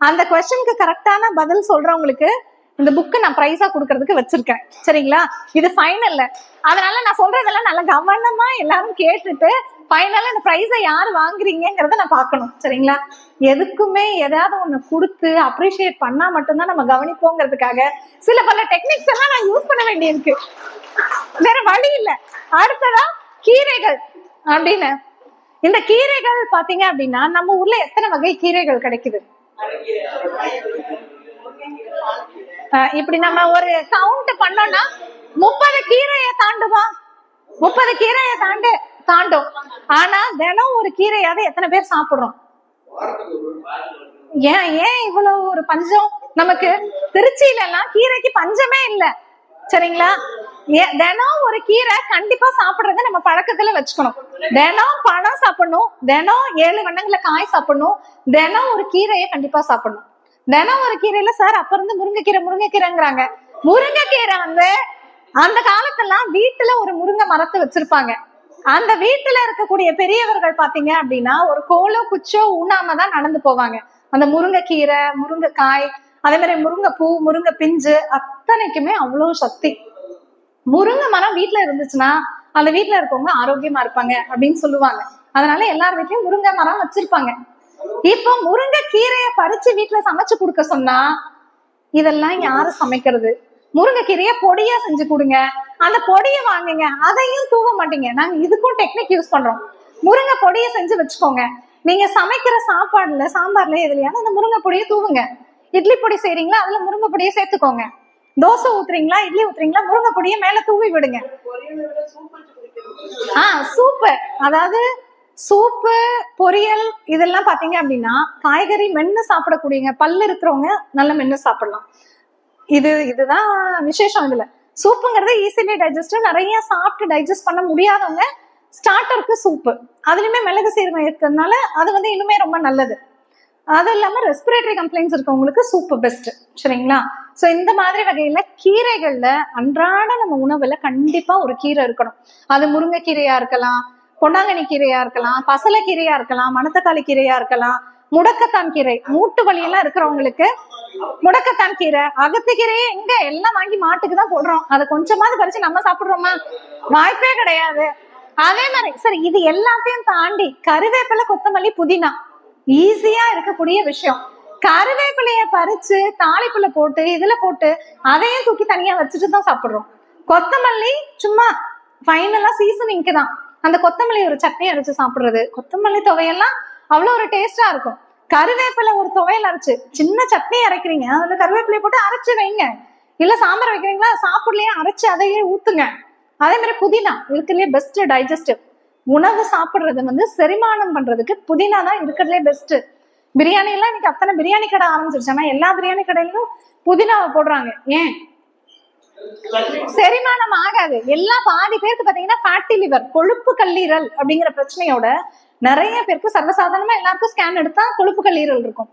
[SPEAKER 1] அந்த கொஸ்டினுக்கு கரெக்டான பதில் சொல்றவங்களுக்கு இந்த புக்கு நான் பிரைஸா கொடுக்கறதுக்கு வச்சிருக்கேன். சரிங்களா? இது ஃபைனல்ல. அதனால நான் சொல்றதெல்லாம் நல்லா கவனமா எல்லாரும் கேட்டுட்டு ஃபைனலா இந்த பிரைஸை யாரு வாங்குறீங்கிறத நான் பார்க்கணும். சரிங்களா? எதுக்குமே ஏதாவது ஒண்ணு கொடுத்து அப்ரிஷியேட் பண்ணா மட்டும்தான் நம்ம கவனிப்போங்கிறதுக்காக சில பல டெக்னிக்ஸ் எல்லாம் நான் யூஸ் பண்ண வேண்டியிருக்கு. வேற வழி இல்ல. அடுத்ததா கீரைகள் அப்படின்னு. இந்த கீரைகள் பாத்தீங்க அப்படின்னா நம்ம ஊர்ல எத்தனை வகை கீரைகள் கிடைக்குது? இப்படி நம்ம ஒரு கவுண்ட் பண்ணோம்னா 30 கீரையை தாண்டுமா? 30 கீரையை தாண்டும். ஆனா தினம் ஒரு கீரையாவது எத்தனை பேர் சாப்பிடுறோம்? ஏன் இவ்வளவு ஒரு பஞ்சம் நமக்கு? திருச்சியில எல்லாம் கீரைக்கு பஞ்சமே இல்ல. சரிங்களா? தினம் ஒரு கீரை கண்டிப்பா சாப்பிடுறத நம்ம பழக்கத்துல வச்சுக்கணும். தினம் பழம் சாப்பிடணும், தினம் 7 வண்ணங்களை காய் சாப்பிடணும், தினம் ஒரு கீரையை கண்டிப்பா சாப்பிடணும். தினம் ஒரு கீரையில சார் அப்ப இருந்து முருங்கைக்கீரைங்கிறாங்க. முருங்கைக்கீரை வந்து அந்த காலத்தெல்லாம் வீட்டுல ஒரு முருங்கை மரத்தை வச்சிருப்பாங்க. அந்த வீட்டுல இருக்கக்கூடிய பெரியவர்கள் பாத்தீங்க அப்படின்னா ஒரு கோலோ குச்சோ ஊனாம தான் நடந்து போவாங்க. அந்த முருங்கைக்கீரை, முருங்கைக்காய், அதே மாதிரி முருங்கைப்பூ, முருங்கை பிஞ்சு அத்தனைக்குமே அவ்வளவு சக்தி. முருங்கை மரம் வீட்டுல இருந்துச்சுன்னா அந்த வீட்டுல இருக்கவங்க ஆரோக்கியமா இருப்பாங்க அப்படின்னு சொல்லுவாங்க. அதனால எல்லார் வீட்லயும் முருங்கை மரம் வச்சிருப்பாங்க. இப்போ முருங்கை கீரையை பறிச்சு வீட்டுல சமைச்சு கொடுக்க சொன்னா இதெல்லாம் யாரு சமைக்கிறது? முருங்கைக்கீரைய பொடியா செஞ்சு கொடுங்க, அந்த பொடியை வாங்குங்க, அதையும் தூவ மாட்டீங்க. நாங்க இதுக்கும் டெக்னிக் யூஸ் பண்றோம். முருங்கை பொடியை செஞ்சு வச்சுக்கோங்க. நீங்க சமைக்கிற சாப்பாடுல சாம்பார்ல எதுலையாவது அந்த முருங்கை பொடியை தூவுங்க. இட்லி பொடி செய்றீங்களா, அதுல முருங்கை பொடியை சேர்த்துக்கோங்க. தோசை ஊத்துறீங்களா, இட்லி ஊத்துறீங்களா, முருங்கை பொடியை மேல தூவி விடுங்க. சூப்பு, அதாவது சூப்பு, பொரியல் இதெல்லாம் பாத்தீங்க அப்படின்னா காய்கறி மென்னு சாப்பிடக்கூடியங்க. பல்லு இருக்கிறவங்க நல்லா மென்னு சாப்பிடலாம். இதுதான் விசேஷம். இதுல சூப்புங்கிறது ஈஸிலி டைஜஸ்ட். நிறைய சாப்பிட்டு டைஜஸ்ட் பண்ண முடியாதவங்க ஸ்டார்டருக்கு சூப்பு, அதுலயுமே மிளகு சீரகம் இருக்கிறதுனால அது வந்து இன்னுமே ரொம்ப நல்லது. அது இல்லாம ரெஸ்பிரேட்டரி கம்ப்ளைண்ட்ஸ் இருக்கவங்களுக்கு சூப்பு பெஸ்ட். சரிங்களா? சோ இந்த மாதிரி வகையில கீரைகள்ல அன்றாட நம்ம உணவுல கண்டிப்பா ஒரு கீரை இருக்கணும். அது முருங்கைக்கீரையா இருக்கலாம், பொன்னாங்கண்ணி கீரையா இருக்கலாம், பசலைக்கீரையா இருக்கலாம், மணத்தக்காளி கீரையா இருக்கலாம், முடக்கத்தான் கீரை. மூட்டு வலியெல்லாம் இருக்கிறவங்களுக்கு முடக்கத்தான் கீரை, அகத்துக்கீரையே எங்க எல்லாம் வாங்கி மாட்டுக்கு தான் போடுறோம். அதை கொஞ்சமாவது பறிச்சு நம்ம சாப்பிடுறோமா? வாய்ப்பே கிடையாது. அதே மாதிரி சரி, இது எல்லாத்தையும் தாண்டி கருவேப்பிலை, கொத்தமல்லி, புதினா ஈஸியா இருக்கக்கூடிய விஷயம். கருவேப்பிலைய பறிச்சு தாளிப்புல போட்டு இதுல போட்டு அதையும் தூக்கி தனியா வச்சுட்டு தான் சாப்பிடுறோம். கொத்தமல்லி சும்மா ஃபைனலா சீசனிங்க்கு தான். அந்த கொத்தமல்லி ஒரு சட்னி அரைச்சு சாப்பிடுறது, கொத்தமல்லி துவையெல்லாம் அவ்வளவு ஒரு டேஸ்டா இருக்கும். கருவேப்பிலை ஒரு துவையல் அரைச்சு சின்ன சட்னி அரைக்கிறீங்க, அதுல கருவேப்பிலையை போட்டு அரைச்சு வைங்க. இல்ல சாம்பார் வைக்கிறீங்களா, சாப்பிடலையே அரைச்சு அதையே ஊத்துங்க. அதே மாதிரி புதினா இருக்கிறதுலே பெஸ்ட் டைஜஸ்டிவ். உணவு சாப்பிடுறது வந்து செரிமானம் பண்றதுக்கு புதினா தான் இருக்கிறதுலே பெஸ்ட். பிரியாணி எல்லாம் இன்னைக்கு அத்தனை பிரியாணி கடை ஆரம்பிச்சிருச்சு. ஆனா எல்லா பிரியாணி கடையிலும் புதினாவை போடுறாங்க. ஏன்? செரிமானம் ஆகாது. எல்லா பாதி பேருக்கு பாத்தீங்கன்னா ஃபேட்டி லிவர், கொழுப்பு கல்லீரல் அப்படிங்கிற பிரச்சனையோட நிறைய பேருக்கு சர்வசாதாரணமா எல்லாருக்கும் ஸ்கேன் எடுத்தா கொழுப்பு கல்லீரல் இருக்கும்.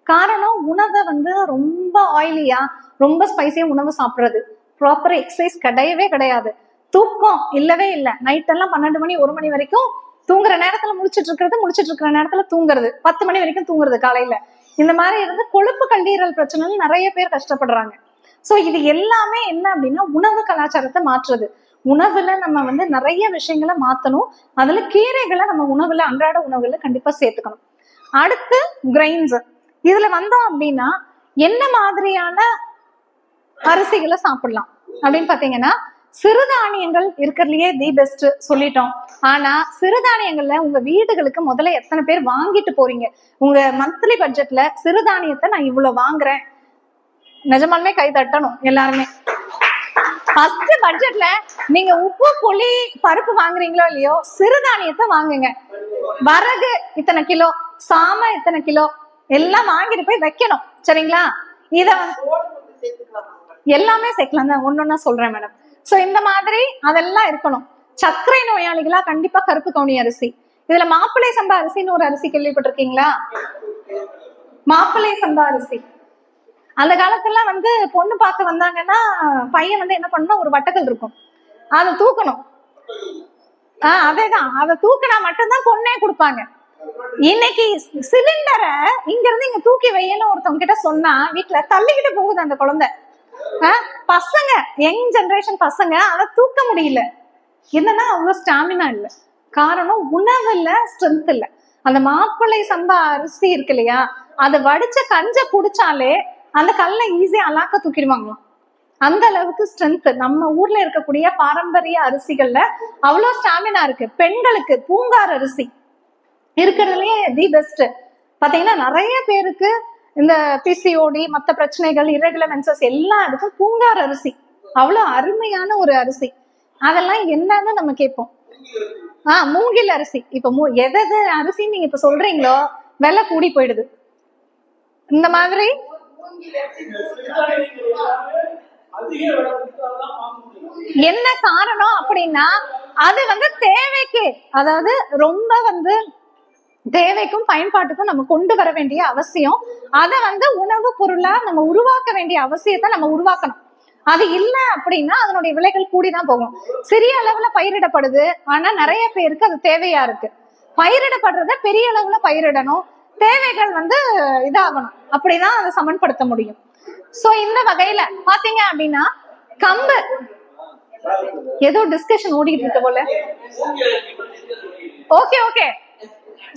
[SPEAKER 1] காரணம் உணவை வந்து ரொம்ப ஆயிலியா ரொம்ப ஸ்பைசியா உணவு சாப்பிடுறது. ப்ராப்பர் எக்ஸசைஸ் கிடையவே கிடையாது. தூக்கம் இல்லவே இல்லை. நைட் எல்லாம் 12 மணி 1 மணி வரைக்கும் தூங்குற நேரத்துல முடிச்சிட்டு இருக்கிற நேரத்துல தூங்குறது, 10 மணி வரைக்கும் தூங்குறது காலையில. இந்த மாதிரி இருந்து கொழுப்பு கல்லீரல் பிரச்சனைல நிறைய பேர் கஷ்டப்படுறாங்க. சோ இது எல்லாமே என்ன அப்படின்னா உணவு கலாச்சாரத்தை மாற்றுறது. உணவுல நம்ம வந்து நிறைய விஷயங்களை மாத்தணும். அதுல கீரைகளை நம்ம உணவுல அன்றாட உணவுல கண்டிப்பா சேர்த்துக்கணும். அடுத்து கிரெயின்ஸ். இதுல வந்தோம் அப்படின்னா என்ன மாதிரியான அரிசிகளை சாப்பிடலாம் அப்படின்னு பாத்தீங்கன்னா சிறுதானியங்கள் இருக்கிறதுலயே தி பெஸ்ட் சொல்லிட்டோம். ஆனா சிறுதானியங்கள்ல உங்க வீடுகளுக்கு முதல்ல எத்தனை பேர் வாங்கிட்டு போறீங்க? உங்க மந்த்லி பட்ஜெட்ல சிறுதானியத்தை நான் இவ்வளவு வாங்குறேன், நிஜமாலுமே கை தட்டணும் எல்லாருமே. ஃபர்ஸ்ட் பட்ஜெட்ல நீங்க உப்பு, புளி, பருப்பு வாங்குறீங்களோ இல்லையோ, சிறுதானியத்தை வாங்குங்க. வரகு இத்தனை கிலோ, சாமை இத்தனை கிலோ எல்லாம் வாங்கிட்டு போய் வைக்கணும். சரிங்களா? இத எல்லாமே சேர்க்கலாம் தான், ஒன்னொன்னா சொல்றேன் மேடம். சோ இந்த மாதிரி அதெல்லாம் இருக்கணும். சர்க்கரை நோயாளிகளா கண்டிப்பா கருப்பு கவுனி அரிசி. இதுல மாப்பிள்ளை சம்பா அரிசின்னு ஒரு அரிசி கேள்விப்பட்டிருக்கீங்களா? மாப்பிள்ளை சம்பா அரிசி அந்த காலத்துல வந்து பொண்ணு பார்க்க வந்தாங்கன்னா பையன் வந்து என்ன பண்ணணும், ஒரு வட்டக்கல் இருக்கும், அதை தூக்கணும். அதேதான், அதை தூக்கினா மட்டும்தான் பொண்ணே கொடுப்பாங்க. இன்னைக்கு சிலிண்டரை இங்க இருந்து இங்க தூக்கி வையன்னு ஒருத்தவங்க கிட்ட சொன்னா வீட்டுல தள்ளிக்கிட்டு போகுது அந்த குழந்தை. பசங்க, யங் ஜெனரேஷன் பசங்க அதை தூக்க முடியல. என்னன்னா அவ்வளவு ஸ்டாமினா இல்ல. காரணம் உணவு இல்ல, ஸ்ட்ரென்த் இல்ல. அந்த மாப்பிள்ளை சம்பா அரிசி இருக்கு இல்லையா, அதை வடிச்ச கஞ்ச குடிச்சாலே அந்த கல்லை ஈஸியா அலாக்க தூக்கிடுவாங்களாம். அந்த அளவுக்கு ஸ்ட்ரென்த் நம்ம ஊர்ல இருக்கக்கூடிய பாரம்பரிய அரிசிகள்ல அவ்வளவு ஸ்டாமினா இருக்கு. பெண்களுக்கு பூங்கார் அரிசி இருக்கிறதுலயே தி பெஸ்ட். பாத்தீங்கன்னா நிறைய பேருக்கு இந்த பிசிஓடி, மற்ற பிரச்சனைகள், இரெகுலர் மென்சஸ் எல்லாம் இருக்கும் பூங்கார் அரிசி. அவ்வளவு அருமையான ஒரு அரிசி. அதெல்லாம் என்னன்னு நம்ம கேட்போம். மூங்கில் அரிசி. இப்ப எது அரிசின்னு நீங்க இப்ப சொல்றீங்களோ விலை கூடி போயிடுது. இந்த மாதிரி என்ன காரணம் அப்படின்னா அது தேவைக்கு, அதாவது ரொம்ப தேவைக்கும் பயன்பாட்டுக்கும் நம்ம கொண்டு வர வேண்டிய அவசியம். அதை உணவு பொருளா நம்ம உருவாக்க வேண்டிய அவசியத்தை நம்ம உருவாக்கணும். அது இல்ல அப்படின்னா அதனுடைய விலைகள் கூடிதான் போகும். சிறிய அளவுல பயிரிடப்படுது, ஆனா நிறைய பேருக்கு அது தேவையா இருக்கு. பயிரிடப்படுறத பெரிய அளவுல பயிரிடணும், தேவைகள் இதாகணும், அப்படிதான் அதை சமன்படுத்த முடியும். சோ இந்த வகையில பாத்தீங்க அப்படின்னா கம்பு, ஏதோ டிஸ்கஷன் ஓடிட்டு இருக்க போல. ஓகே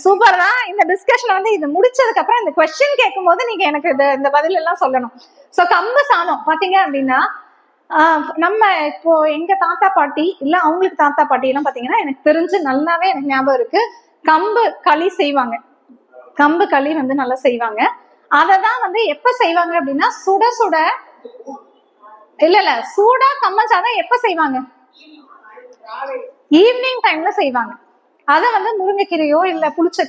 [SPEAKER 1] சூப்பர் தான். இந்த டிஸ்கஷன் இது முடிச்சதுக்கு அப்புறம் இந்த क्वेश्चन கேட்கும் போது நீங்க எனக்கு இந்த பதில் எல்லாம் சொல்லணும். சோ கம்பு சாதம் பாத்தீங்க அப்படின்னா நம்ம இப்போ எங்க தாத்தா பாட்டி இல்ல அவங்களுக்கு தாத்தா பாட்டி எல்லாம் பாத்தீங்கன்னா எனக்கு தெரிஞ்சு நல்லாவே எனக்கு ஞாபகம் இருக்கு, கம்பு களி செய்வாங்க. கம்பு களி நல்லா செய்வாங்க. அததான் எப்ப செய்வாங்க அப்படின்னா சுட சுட இல்ல சூடா கம்பு சாதம் எப்ப செய்வாங்க? ஈவினிங் டைம்ல செய்வாங்க. அதை முருங்கைக்கீரையோ இல்ல புளிச்ச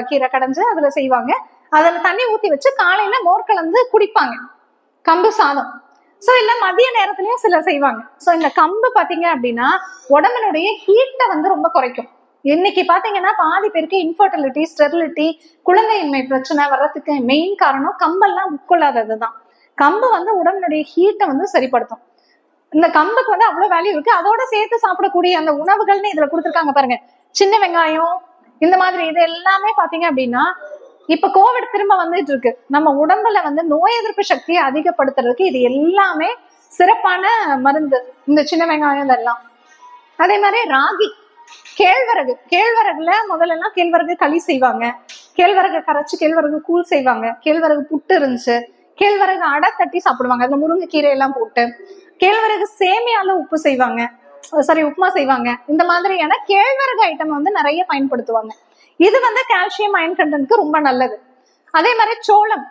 [SPEAKER 1] கீரை கடைஞ்சு அதுல செய்வாங்க. அதுல தண்ணி ஊத்தி வச்சு காலையில மோர் கலந்து குடிப்பாங்க கம்பு சாதம். சோ இல்ல மதிய நேரத்திலயும் சிலர் செய்வாங்க. சோ இந்த கம்பு பாத்தீங்க அப்படின்னா உடம்பினுடைய ஹீட்டை ரொம்ப குறைக்கும். இன்னைக்கு பாத்தீங்கன்னா பாதி பேருக்கு இன்ஃபர்டிலிட்டி, ஸ்டெரிலிட்டி, குழந்தையின்மை பிரச்சனை வர்றதுக்கு மெயின் காரணம் கம்பெல்லாம் உட்கொள்ளாததுதான். கம்பு உடம்பினுடைய ஹீட்டை சரிப்படுத்தும். இந்த கம்புக்கு அவ்வளவு வேல்யூ இருக்கு. அதோட சேர்த்து சாப்பிடக்கூடிய அந்த உணவுகள்னு இதுல கொடுத்துருக்காங்க பாருங்க. சின்ன வெங்காயம், இந்த மாதிரி இது எல்லாமே பாத்தீங்க அப்படின்னா இப்ப கோவிட் திரும்ப வந்துட்டு இருக்கு. நம்ம உடம்புல நோய் எதிர்ப்பு சக்தியை அதிகப்படுத்துறதுக்கு இது எல்லாமே சிறப்பான மருந்து, இந்த சின்ன வெங்காயம் இதெல்லாம். அதே மாதிரி ராகி, கேழ்வரகு. கேழ்வரகுல முதல்ல எல்லாம் கேழ்வரகு களி செய்வாங்க, கேழ்வரகு கரைச்சு கேழ்வரகு கூழ் செய்வாங்க, கேழ்வரகு புட்டு இருந்துச்சு, கேழ்வரகு அடை தட்டி சாப்பிடுவாங்க அதுல முருங்கைக்கீரை எல்லாம் போட்டு, கேழ்வரகு சேமியால உப்பு செய்வாங்க, உப்புமா செய்வாங்க. இந்த மாதிரியான கேழ்வரகு ஐட்டம் நிறைய பயன்படுத்துவாங்க. இது கால்சியம் அயன் கண்டென்ட்க்கு ரொம்ப நல்லது. அதே மாதிரி சோளம்,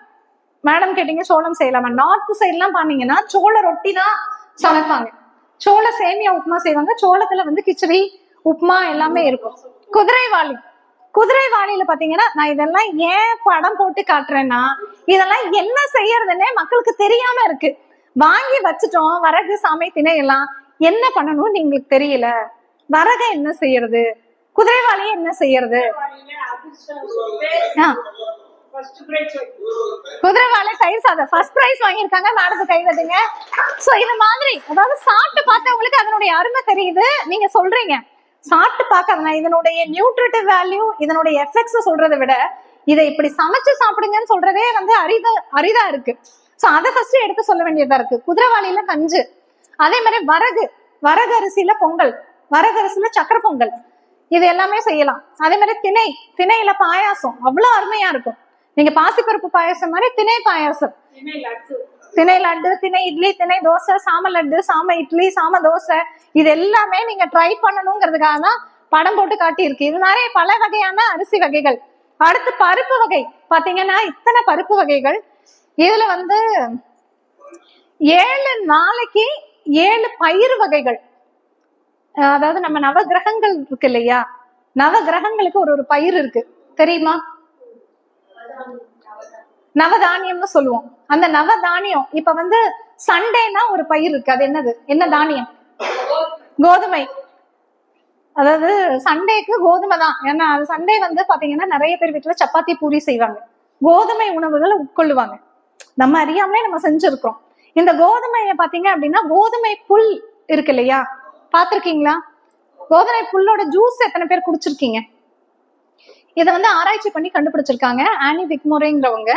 [SPEAKER 1] மேடம் கேட்டீங்க சோளம் செய்யலாமா? நார்த் சைட் எல்லாம் பாத்தீங்கன்னா சோள ரொட்டி தான் சமைப்பாங்க, சோள சேமியா உப்புமா செய்வாங்க, சோளத்துல கிச்சடி உப்புமா எல்லாமே இருக்கும். குதிரைவாளி, குதிரைவாளியில பாத்தீங்கன்னா நான் இதெல்லாம் ஏன் படம் போட்டு காட்டுறேன்னா இதெல்லாம் என்ன செய்யறதுன்னே மக்களுக்கு தெரியாம இருக்கு. வாங்கி வச்சுட்டோம் வரகு, சாமை, திணை எல்லாம் என்ன பண்ணணும்னு எங்களுக்கு தெரியல. வரகை என்ன செய்யறது, குதிரைவாளியை என்ன செய்யறது? குதிரைவாளி தயிர் சாதம் ஃபர்ஸ்ட் பிரைஸ் வாங்கியிருக்காங்க, மேடத்துக்கு கை தட்டுங்க. சோ இது மாதிரி அதாவது சாப்பிட்டு பார்த்தவங்களுக்கு அதனுடைய அருமை தெரியுது. நீங்க சொல்றீங்க சாப்பிட்டு பார்க்காதனா இதனுடைய நியூட்ரிட்டிவ் வேல்யூ, இதனுடைய எஃபெக்ட்ஸ் சொல்றதை விட இதை இப்படி சமைச்சு சாப்பிடுங்கன்னு சொல்றதே அரிதா இருக்கு. சோ அதை ஃபர்ஸ்ட் எடுத்து சொல்ல வேண்டியதா இருக்கு. குதிரைவாளியில கஞ்சு, அதே மாதிரி வரகு, வரகு அரிசியில பொங்கல், வரகு அரிசியில சக்கரை பொங்கல், இது எல்லாமே செய்யலாம். அதே மாதிரி திணை, திணையில பாயாசம் அவ்வளவு அருமையா இருக்கும். நீங்க பாசிப்பருப்பு பாயாசம் மாதிரி திணை பாயாசம், திணை லட்டு, திணை இட்லி, திணை தோசை, சாம லட்டு, சாம இட்லி, சாம தோசை, இது எல்லாமே நீங்க ட்ரை பண்ணணுங்கிறதுக்காக தான் படம் போட்டு காட்டி இருக்கு. இது மாதிரி பல வகையான அரிசி வகைகள். அடுத்து பருப்பு வகை பாத்தீங்கன்னா இத்தனை பருப்பு வகைகள். இதுல 7 நாளைக்கு 7 பயிர் வகைகள். அதாவது நம்ம நவ கிரகங்கள் இருக்கு இல்லையா, நவ கிரகங்களுக்கு ஒரு பயிர் இருக்கு தெரியுமா? நவதானியம்னு சொல்லுவோம். அந்த நவதானியம் இப்ப சண்டேனா ஒரு பயிர் இருக்கு, அது என்னது, என்ன தானியம்? கோதுமை. அதாவது சண்டேக்கு கோதுமை தான். ஏன்னா சண்டே பாத்தீங்கன்னா நிறைய பேர் வீட்டுல சப்பாத்தி பூரி செய்வாங்க, கோதுமை உணவுகளை உட்கொள்ளுவாங்க. நம்ம அறியாமலே நம்ம செஞ்சிருக்கிறோம். இந்த கோதுமையை பாத்தீங்க அப்படின்னா கோதுமை புல் இருக்கு இல்லையா, பாத்திருக்கீங்களா? கோதுமை புல்லோட ஜூஸ் எத்தனை பேர் குடிச்சிருக்கீங்க? இதை வந்து ஆராய்ச்சி பண்ணி கண்டுபிடிச்சிருக்காங்க. ஆனி விக்மோரேங்கிறவங்க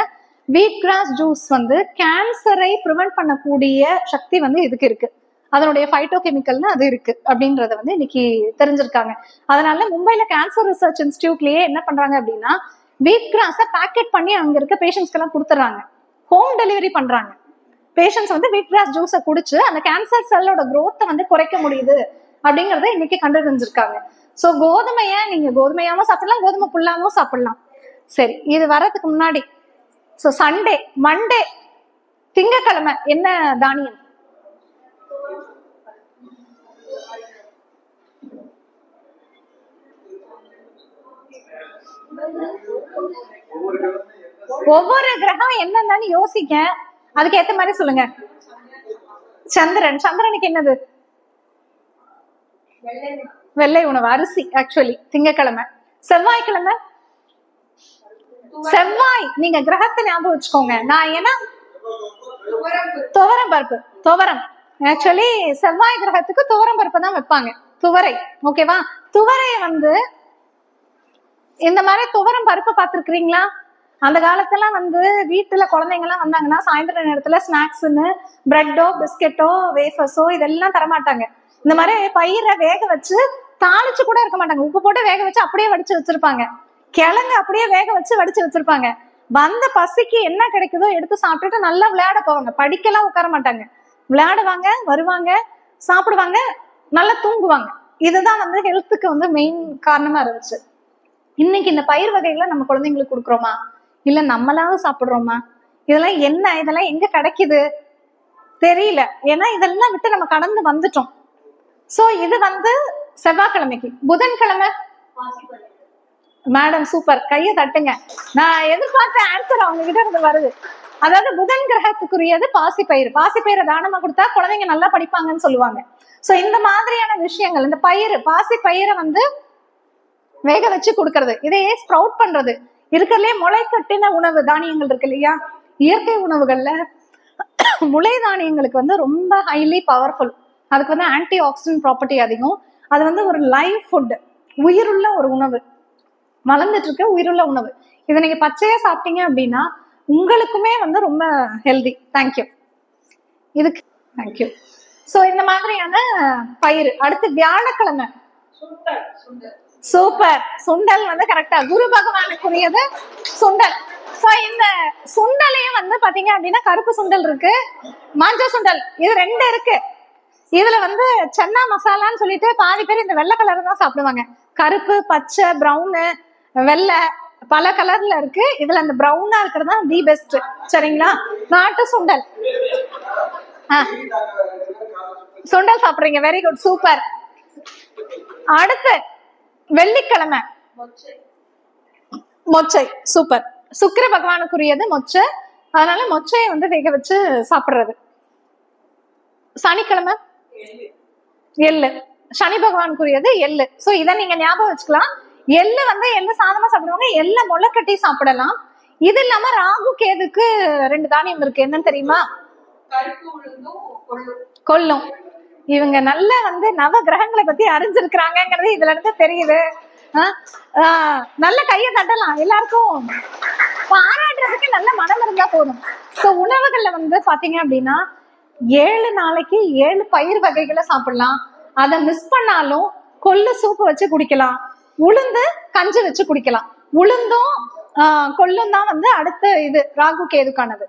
[SPEAKER 1] வீட் கிராஸ் ஜூஸ் வந்து கேன்சரை ப்ரிவென்ட் பண்ணக்கூடிய சக்தி வந்து இதுக்கு இருக்கு, அதனுடைய ஃபைட்டோகெமிக்கல்னு அது இருக்கு அப்படின்றத வந்து இன்னைக்கு தெரிஞ்சிருக்காங்க. அதனால மும்பைல கேன்சர் ரிசர்ச் இன்ஸ்டிடியூட்லயே என்ன பண்றாங்க அப்படின்னா வீட் கிராஸை பேக்கெட் பண்ணி அங்க இருக்க பேஷண்ட்ஸ்க்கு எல்லாம் கொடுத்துறாங்க, ஹோம் டெலிவரி பண்றாங்க. பேஷண்ட்ஸ் வந்து வீட் கிராஸ் ஜூஸை குடிச்சு அந்த கேன்சர் செல்லோட growth வந்து குறைக்க முடியுது அப்படிங்கறத இன்னைக்கு கண்டறிஞ்சிருக்காங்க. ஸோ கோதுமையை நீங்க கோதுமையாவும் சாப்பிடலாம், கோதுமை புல்லாவும் சாப்பிடலாம். சரி, இது வர்றதுக்கு முன்னாடி ஸோ சண்டே மண்டே திங்கக்கிழமை என்ன தானியம்? ஒவ்வொரு கிரகம் என்னன்னு யோசிக்க, அதுக்கு ஏத்த மாதிரி சொல்லுங்க. சந்திரன், சந்திரனுக்கு என்னது? வெள்ளை உணவு, அரிசி. ஆக்சுவலி திங்கக்கிழமை. செவ்வாய்க்கிழமை செவ்வாய், நீங்க கிரகத்தை ஞாபகம் வச்சுக்கோங்க. நான் ஏன்னா துவரம் பருப்பு, துவரம் ஆக்சுவலி செவ்வாய் கிரகத்துக்கு துவரம் பருப்பு தான் வைப்பாங்க, துவரை. ஓகேவா? துவரைய வந்து இந்த மாதிரி துவரம் பருப்பு பார்த்துருக்கிறீங்களா? அந்த காலத்துல வந்து வீட்டுல குழந்தைங்க எல்லாம் வந்தாங்கன்னா சாயந்தர நேரத்துல ஸ்நாக்ஸ்ன்னு பிரெட்டோ பிஸ்கெட்டோ வேஃபர்ஸோ இதெல்லாம் தரமாட்டாங்க. இந்த மாதிரி பயிரை வேக வச்சு தாளிச்சு கூட இருக்க மாட்டாங்க, உப்பு போட்டு வேக வச்சு அப்படியே வடிச்சு வச்சிருப்பாங்க. கிழங்கு அப்படியே வேக வச்சு வடிச்சு வச்சிருப்பாங்க. வந்த பசிக்கு என்ன கிடைக்குதோ எடுத்து சாப்பிட்டுட்டு நல்லா விளையாட போவாங்க. படிக்கலாம் உட்கார மாட்டாங்க, விளையாடுவாங்க, வருவாங்க, சாப்பிடுவாங்க, நல்லா தூங்குவாங்க. இதுதான் வந்து ஹெல்த்துக்கு வந்து மெயின் காரணமா இருந்துச்சு. இன்னைக்கு இந்த பயிர் வகைகளை நம்ம குழந்தைங்களுக்கு கொடுக்குறோமா, இல்ல நம்மளாவது சாப்பிடுறோமா? இதெல்லாம் என்ன, இதெல்லாம் எங்க கிடைக்குது தெரியல. ஏன்னா இதெல்லாம் விட்டு நம்ம கடந்து வந்துட்டோம். சோ இது வந்து செவ்வாய்க்கிழமைக்கு. புதன்கிழமை மேடம் சூப்பர், கையை தட்டுங்க. நான் எதிர்பார்த்த ஆன்சர் அவங்க கிட்ட இருந்து வருது. அதாவது புதன் கிரகத்துக்குரியது பாசிப்பயிறு. பாசிப்பயிரை தானமா கொடுத்தா குழந்தைங்க நல்லா படிப்பாங்கன்னு சொல்லுவாங்க. சோ இந்த மாதிரியான விஷயங்கள், இந்த பயிறு பாசிப்பயிரை வந்து வேக வச்சு கொடுக்கறது, இதையே ஸ்ப்ரவுட் பண்றது, இருக்கிறதுலே முளை கட்டின உணவு தானியங்கள் இருக்கு இல்லையா, இயற்கை உணவுகள்ல முளை தானியங்களுக்கு வந்து ரொம்ப ஹைலி பவர்ஃபுல். அதுக்கு வந்து ஆன்டி ஆக்சிடென்ட் ப்ராப்பர்ட்டி அதிகம். அது வந்து ஒரு லைவ் ஃபுட், உயிருள்ள ஒரு உணவு, வளர்ந்துட்டு இருக்க உயிருள்ள உணவு. இதை நீங்க பச்சையா சாப்பிட்டீங்க அப்படின்னா உங்களுக்குமே வந்து ரொம்ப ஹெல்தி. தேங்க்யூ இதுக்கு, தேங்க்யூ. ஸோ இந்த மாதிரியான பயிர். அடுத்து வியாழக்கிழமை சூப்பர், சுண்டல் வந்து கரெக்டா, குரு பகவானுக்குரியது சுண்டல். சோ இந்த சுண்டலையும் வந்து பாத்தீங்க அப்படின்னா கருப்பு சுண்டல் இருக்கு, மஞ்சள் சுண்டல், இது ரெண்டு இருக்கு. இதுல வந்து சென்னா மசாலான்னு சொல்லிட்டு பாதி பேர் இந்த வெள்ளை கலர் தான் சாப்பிடுவாங்க. கருப்பு, பச்சை, ப்ரௌனு, வெள்ளை, பல கலர்ல இருக்கு. இதுல அந்த ப்ரௌனா இருக்கிறது தான் தி பெஸ்ட். சரிங்களா? நாட்டு சுண்டல். சுண்டல் சாப்பிடுறீங்க, வெரி குட், சூப்பர். அடுத்து வெள்ளிக்கிழமை மொச்சை, சூப்பர். சுக்கிர பகவானுக்குரியது மொச்சை, அதனால மொச்சையை வந்து வேக வச்சு சாப்பிடுறது. சனிக்கிழமை எள்ளு, சனி பகவானுக்குரியது எள்ளு. சோ இதை நீங்க ஞாபகம் வச்சுக்கலாம். எள்ளு வந்து எள்ளு சாதமா சாப்பிடுவாங்க, எள்ள முளை கட்டி சாப்பிடலாம். இது இல்லாம ராகு கேதுக்கு ரெண்டு தானியம் இருக்கு, என்னன்னு தெரியுமா? கொல்லும். இவங்க நல்ல வந்து நவ கிரகங்களை பத்தி அறிஞ்சிருக்கிறாங்கிறது இதுல இருந்து தெரியுது. நல்ல கையை தட்டலாம், எல்லாருக்கும் பாராட்டுறதுக்கு நல்ல மனம் இருந்தா போதும். சோ உணவுகள்ல வந்து பாத்தீங்க அப்படின்னா 7 நாளைக்கு 7 பயிர் வகைகளை சாப்பிடலாம். அதை மிஸ் பண்ணாலும் கொள்ளு சூப்பு வச்சு குடிக்கலாம், உளுந்து கஞ்சி வச்சு குடிக்கலாம். உளுந்தும் கொள்ளும் தான் வந்து அடுத்த இது ராகு கேதுக்கானது.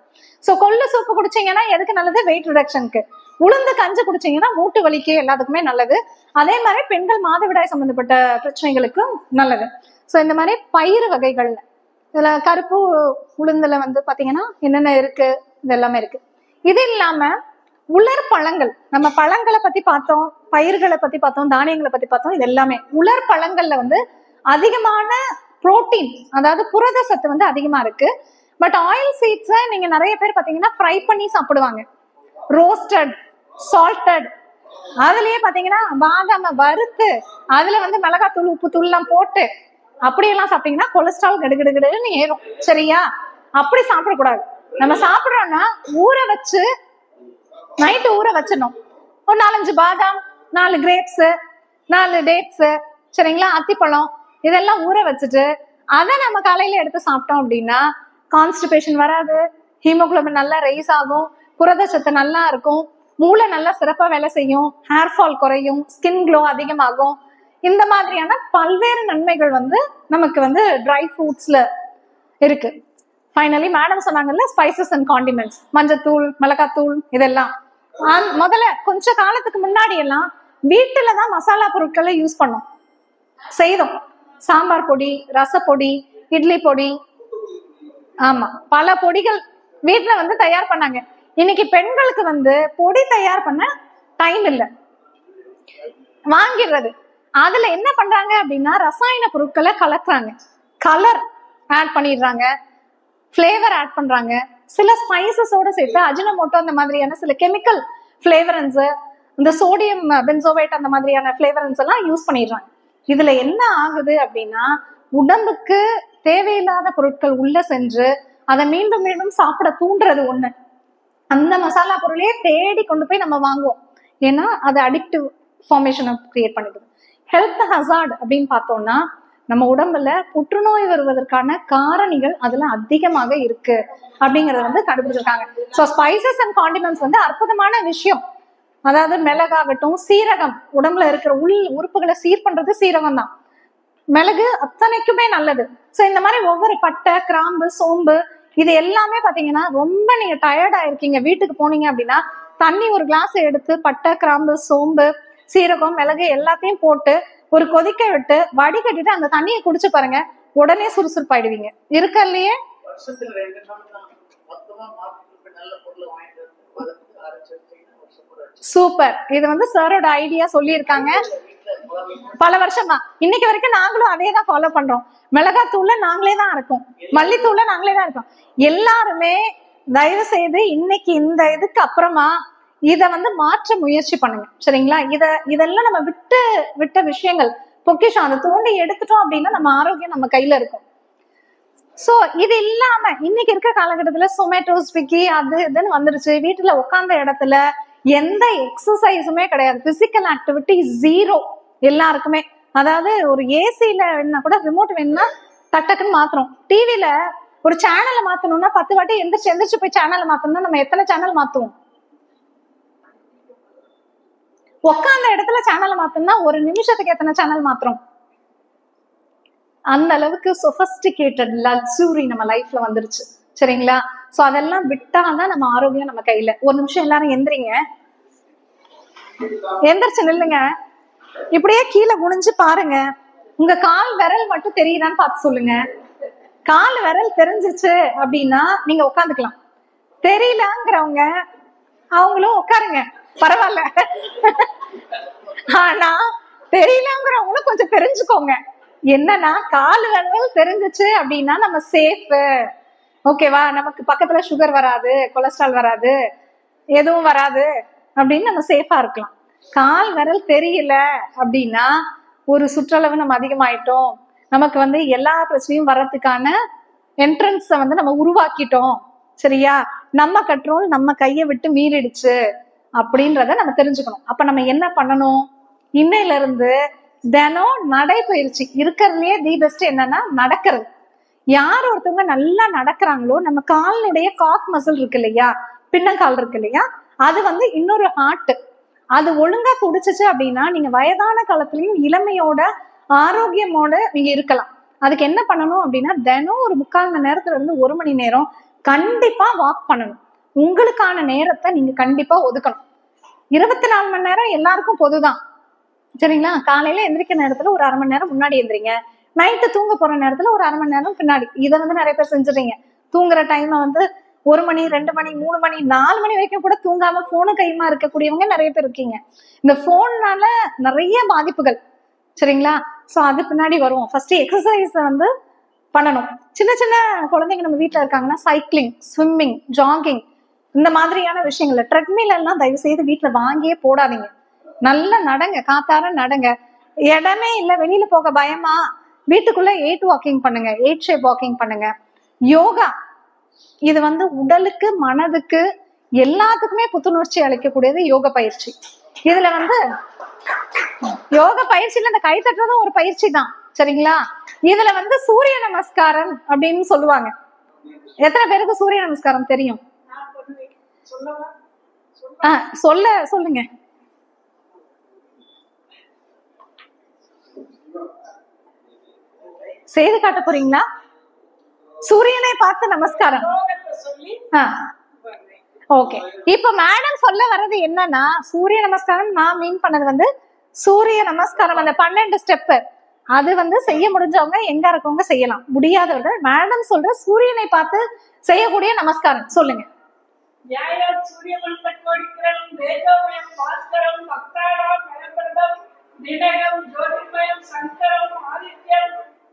[SPEAKER 1] சோ கொள்ளு சூப்பு குடிச்சீங்கன்னா எதுக்கு நல்லது? வெயிட் ரிடக்ஷனுக்கு. உளுந்து கஞ்சி குடிச்சீங்கன்னா மூட்டு வலிக்கு எல்லாத்துக்குமே நல்லது. அதே மாதிரி பெண்கள் மாதவிடாய் சம்பந்தப்பட்ட பிரச்சனைகளுக்கும் நல்லது. சோ இந்த மாதிரி பயிர் வகைகள்ல இதுல கருப்பு உளுந்துல வந்து பாத்தீங்கன்னா என்னென்ன இருக்கு, இது எல்லாமே இருக்கு. இது இல்லாம உலர் பழங்கள், நம்ம பழங்களை பத்தி பார்த்தோம், பயிர்களை பத்தி பார்த்தோம், தானியங்களை பத்தி பார்த்தோம். இது எல்லாமே உலர் பழங்கள்ல வந்து அதிகமான புரோட்டீன், அதாவது புரத சத்து வந்து அதிகமா இருக்கு. பட் ஆயில் சீட்ஸை நீங்க நிறைய பேர் பாத்தீங்கன்னா ஃப்ரை பண்ணி சாப்பிடுவாங்க, ரோஸ்டட், சால்டட். அதுலயே பாத்தீங்கன்னா பாதாம வறுத்து அதுல வந்து மிளகாத்தூள், உப்பு தூள் எல்லாம் போட்டு அப்படியெல்லாம் சாப்பிட்டீங்கன்னா கொலஸ்ட்ரால் கடுகடுன்னு ஏறும். சரியா? அப்படி சாப்பிடக்கூடாது. நம்ம சாப்பிடறோம்னா ஊற வச்சு, நைட்டு ஊற வச்சிடணும். ஒரு 4-5 பாதாம், 4 கிரேப்ஸ், 4 டேட்ஸ், சரிங்களா, அத்திப்பழம், இதெல்லாம் ஊற வச்சுட்டு அதை நம்ம காலையில எடுத்து சாப்பிட்டோம் அப்படின்னா கான்ஸ்டிபேஷன் வராது, ஹீமோகுளோபின் நல்லா ரைஸ் ஆகும், புரதச்சத்து நல்லா இருக்கும், மூளை நல்லா சிறப்பா வேலை செய்யும், ஹேர் ஃபால் குறையும், ஸ்கின் க்ளோ அதிகமாகும். இந்த மாதிரியான பல்வேறு நன்மைகள் வந்து நமக்கு வந்து ட்ரை ஃப்ரூட்ஸ்ல இருக்கு. ஃபைனலி மேடம் சொன்னாங்கல்ல, ஸ்பைசஸ் அண்ட் காண்டிமெண்ட்ஸ், மஞ்சத்தூள், மிளகாத்தூள், இதெல்லாம் முதல்ல கொஞ்ச காலத்துக்கு முன்னாடி எல்லாம் வீட்டுல தான் மசாலா பொருட்களை யூஸ் பண்ணோம், செய்தோம். சாம்பார் பொடி, ரசப்பொடி, இட்லி பொடி, ஆமா பல பொடிகள் வீட்டுல வந்து தயார் பண்ணாங்க. இன்னைக்கு பெண்களுக்கு வந்து பொடி தயார் பண்ண டைம் இல்லை, வாங்கிடுறது. அதுல என்ன பண்றாங்க அப்படின்னா ரசாயன பொருட்களை கலக்குறாங்க, கலர் ஆட் பண்ணிடுறாங்க, ஃபிளேவர் ஆட் பண்றாங்க, சில ஸ்பைசஸோட சேர்த்து அஜினமோட்டோ அந்த மாதிரியான சில கெமிக்கல் ஃபிளேவரன்ஸ், இந்த சோடியம் பென்சோவேட் அந்த மாதிரியான ஃபிளேவரன்ஸ் எல்லாம் யூஸ் பண்ணிடுறாங்க. இதுல என்ன ஆகுது அப்படின்னா உடம்புக்கு தேவையில்லாத பொருட்கள் உள்ள சென்று அதை மீண்டும் மீண்டும் சாப்பிட தூண்டுறது ஒண்ணு. அந்த மசாலா பொருளையே தேடி கொண்டு போய் நம்ம வாங்குவோம், ஏன்னா அது அடிக்டிவ் ஃபார்மேஷனை கிரியேட் பண்ணிடுது. ஹெல்த் ஹசார்ட் அப்படின்னு பார்த்தோம்னா நம்ம உடம்புல புற்றுநோய் வருவதற்கான காரணிகள் அதுல அதிகமாக இருக்கு அப்படிங்கறத வந்து கண்டுபிடிச்சிருக்காங்க. ஸோ ஸ்பைசஸ் அண்ட் காண்டிமெண்ட்ஸ் வந்து அற்புதமான விஷயம். அதாவது மிளகாகட்டும், சீரகம், உடம்புல இருக்கிற உள் உறுப்புகளை சீர் பண்றது சீரகம் தான். மிளகு அத்தனைக்குமே நல்லது. ஸோ இந்த மாதிரி ஒவ்வொரு பட்டை, கிராம்பு, சோம்பு, இது எல்லாமே பாத்தீங்கன்னா ரொம்ப நீங்க டயர்டா இருக்கீங்க, வீட்டுக்கு போனீங்க அப்படின்னா தண்ணி ஒரு கிளாஸ் எடுத்து பட்டை, கிராம்பு, சோம்பு, சீரகம், மிளகு எல்லாத்தையும் போட்டு ஒரு கொதிக்க விட்டு வடிகட்டிட்டு அந்த தண்ணியை குடிச்சு பாருங்க, உடனே சுறுசுறுப்பாயிடுவீங்க. இருக்கலையே சூப்பர். இது வந்து சாரோட ஐடியா சொல்லியிருக்காங்க பல வருஷமா. இன்னைக்கு வரைக்கும் நாங்களும் அதே தான் ஃபாலோ பண்றோம். மிளகாத்தூள்ல நாங்களே தான் இருக்கோம், மல்லித்தூள்ல நாங்களே தான் இருக்கோம். எல்லாருமே தயவு செய்து இன்னைக்கு இந்த இதுக்கு அப்புறமா இத வந்து மாற்ற முயற்சி பண்ணுங்க, சரிங்களா? இதெல்லாம் நம்ம விட்ட விஷயங்கள், பொக்கிஷம். அதை தோண்டி எடுத்துட்டோம் அப்படின்னா நம்ம ஆரோக்கியம் நம்ம கையில இருக்கும். சோ இது இல்லாம இன்னைக்கு இருக்க காலகட்டத்துல சொமேட்டோ, ஸ்விக்கி, அது இதுன்னு வந்துருச்சு. வீட்டுல உட்கார்ந்த இடத்துல எந்த எக்ஸசைஸுமே கிடையாது, பிசிக்கல் ஆக்டிவிட்டி ஜீரோ எல்லாருக்குமே. அதாவது ஒரு ஏசில வேணும்னா கூட ரிமோட் வேணும்னா டக்குன்னு மாத்துறோம். டிவில ஒரு சேனலை மாத்தணும்னா 10 வாட்டி எந்திரிச்சு போய் சேனலை மாத்தணும்னா நம்ம எத்தனை சேனல் மாத்துவோம்? உட்கார்ந்த இடத்துல சேனலை மாத்தணும்னா ஒரு நிமிஷத்துக்கு எத்தனை சேனல் மாத்துறோம்? அந்த அளவுக்கு சொபஸ்டிகேட்டட் லக்ஸுரி நம்ம லைஃப்ல வந்துருச்சு, சரிங்களா? சோ அதெல்லாம் விட்டாதான் நம்ம ஆரோக்கியம் நம்ம கையில. ஒரு நிமிஷம் எல்லாரும் எந்திரிங்க, எந்திரிச்சு நில்லுங்க, இப்படியே கீழே குனிஞ்சு பாருங்க. உங்க கால் விரல் மட்டும் தெரியுதான்னு பார்த்து சொல்லுங்க. கால் விரல் தெரிஞ்சிச்சு அப்படின்னா நீங்க உட்காந்துக்கலாம். தெரியலங்கிறவங்க அவங்களும் உட்காருங்க, பரவாயில்ல. ஆனா தெரியலங்கிறவங்களும் கொஞ்சம் தெரிஞ்சுக்கோங்க. என்னன்னா கால் விரல் தெரிஞ்சிச்சு அப்படின்னா நம்ம சேஃப், ஓகேவா? நமக்கு பக்கத்துல சுகர் வராது, கொலஸ்ட்ரால் வராது, எதுவும் வராது அப்படின்னு நம்ம சேஃபா இருக்கலாம். கால் விரல் தெரியல அப்படின்னா ஒரு சுற்றளவு நம்ம அதிகமாயிட்டோம், நமக்கு வந்து எல்லா பிரச்சனையும் வர்றதுக்கான என்ட்ரன்ஸை வந்து நம்ம உருவாக்கிட்டோம், சரியா? நம்ம கண்ட்ரோல் நம்ம கையை விட்டு மீறிடுச்சு அப்படின்றத நம்ம தெரிஞ்சுக்கணும். அப்ப நம்ம என்ன பண்ணணும்? இன்னையில இருந்து தினம் நடைபயிற்சி. இருக்கிறதுலயே தி பெஸ்ட் என்னன்னா நடக்கிறது. யார் ஒருத்தவங்க நல்லா நடக்கிறாங்களோ நம்ம காலினுடைய காஃப் மசில் இருக்கு இல்லையா, பின்னங்கால் இருக்கு இல்லையா, அது வந்து இன்னொரு ஹார்ட், அது ஒழுங்கா துடிச்சிச்சு அப்படின்னா நீங்க வயதான காலத்திலயும் இளமையோட ஆரோக்கியமோட நீங்க இருக்கலாம். அதுக்கு என்ன பண்ணணும் அப்படின்னா தினம் ஒரு 3/4 மணி நேரத்துல இருந்து 1 மணி நேரம் கண்டிப்பா வாக் பண்ணணும். உங்களுக்கான நேரத்தை நீங்க கண்டிப்பா ஒதுக்கணும். 24 மணி நேரம் எல்லாருக்கும் பொதுதான், சரிங்களா? காலையில எந்திரிக்கிற நேரத்துல ஒரு 1/2 மணி நேரம் முன்னாடி எந்திரிங்க, நைட்டு தூங்க போற நேரத்துல ஒரு 1/2 மணி நேரம் பின்னாடி. இதை வந்து நிறைய பேர் செஞ்சுறீங்க. தூங்குற டைமை வந்து 1 மணி, 2 மணி, 3 மணி, 4 மணி வரைக்கும் கூட தூங்காம போனு கையுமா இருக்கக்கூடியவங்க நிறைய பேர் இருக்கீங்க. இந்த போன்னால நிறைய பாதிப்புகள், சரிங்களா? சோ அது பின்னாடி வருவோம். ஃபர்ஸ்ட் எக்ஸசைஸ் வந்து பண்ணணும். சின்ன சின்ன குழந்தைங்க நம்ம வீட்டுல இருக்காங்கன்னா சைக்கிளிங், ஸ்விம்மிங், ஜாகிங், இந்த மாதிரியான விஷயங்கள்ல ட்ரெட்மில் எல்லாம் தயவு செய்து வீட்டுல வாங்கியே போடாதீங்க. நல்லா நடங்க, காத்தார நடங்க. இடமே இல்லை, வெளியில போக பயமா, வீட்டுக்குள்ள 8 வாக்கிங் பண்ணுங்க, 8 ஷேப் வாக்கிங் பண்ணுங்க. யோகா, இது வந்து உடலுக்கு மனதுக்கு எல்லாத்துக்குமே புத்துணர்ச்சி அளிக்கக்கூடியது யோக பயிற்சி. இதுல வந்து யோக பயிற்சியில இந்த கை தட்டுறதும் ஒரு பயிற்சி தான், சரிங்களா? இதுல வந்து சூரிய நமஸ்காரம் அப்படின்னு சொல்லுவாங்க. எத்தனை பேருக்கு சூரிய நமஸ்காரம் தெரியும்? சொல்லுங்க. செய்து காட்ட போறீங்களா? சூரியனை பார்த்து நமஸ்காரம். ஓகே, இப்ப மேடம் சொல்ல வர்றது என்னன்னா, சூரிய நமஸ்காரம் நான் மீன் பண்ணது வந்து சூரிய நமஸ்காரம் அந்த 12 ஸ்டெப், அது வந்து செய்ய முடிஞ்சவங்க எங்க இருக்கவங்க செய்யலாம், முடியாதவர்கள் மேடம் சொல்ற சூரியனை பார்த்து செய்யக்கூடிய நமஸ்காரம் சொல்லுங்க.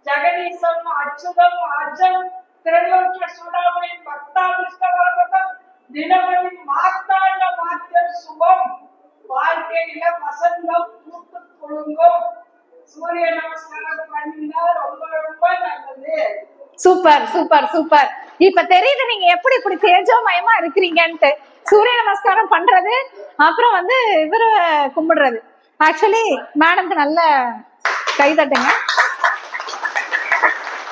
[SPEAKER 2] ஜெகதீசம் அச்சுதம் அஜம் திரைலோக்கிய சூடாமணி பக்தாபிஷ்டவரதம் தினமணி மாத்தாண்ட மாத்தியம் சுபம் வாழ்க்கையில வசந்தம் பூத்து குலுங்கும். சூரிய நமஸ்காரம் பண்ணினா ரொம்ப ரொம்ப நல்லது.
[SPEAKER 1] Super super super. இப்ப தெரியுது நீங்க எப்படி இப்படி தேஜோமயமா இருக்கிறீங்கன்ட்டு. சூரிய நமஸ்காரம் பண்றது, அப்புறம் வந்து இவரு கும்பிடுறது. ஆக்சுவலி மேடம்க்கு நல்ல கை தட்டுங்க.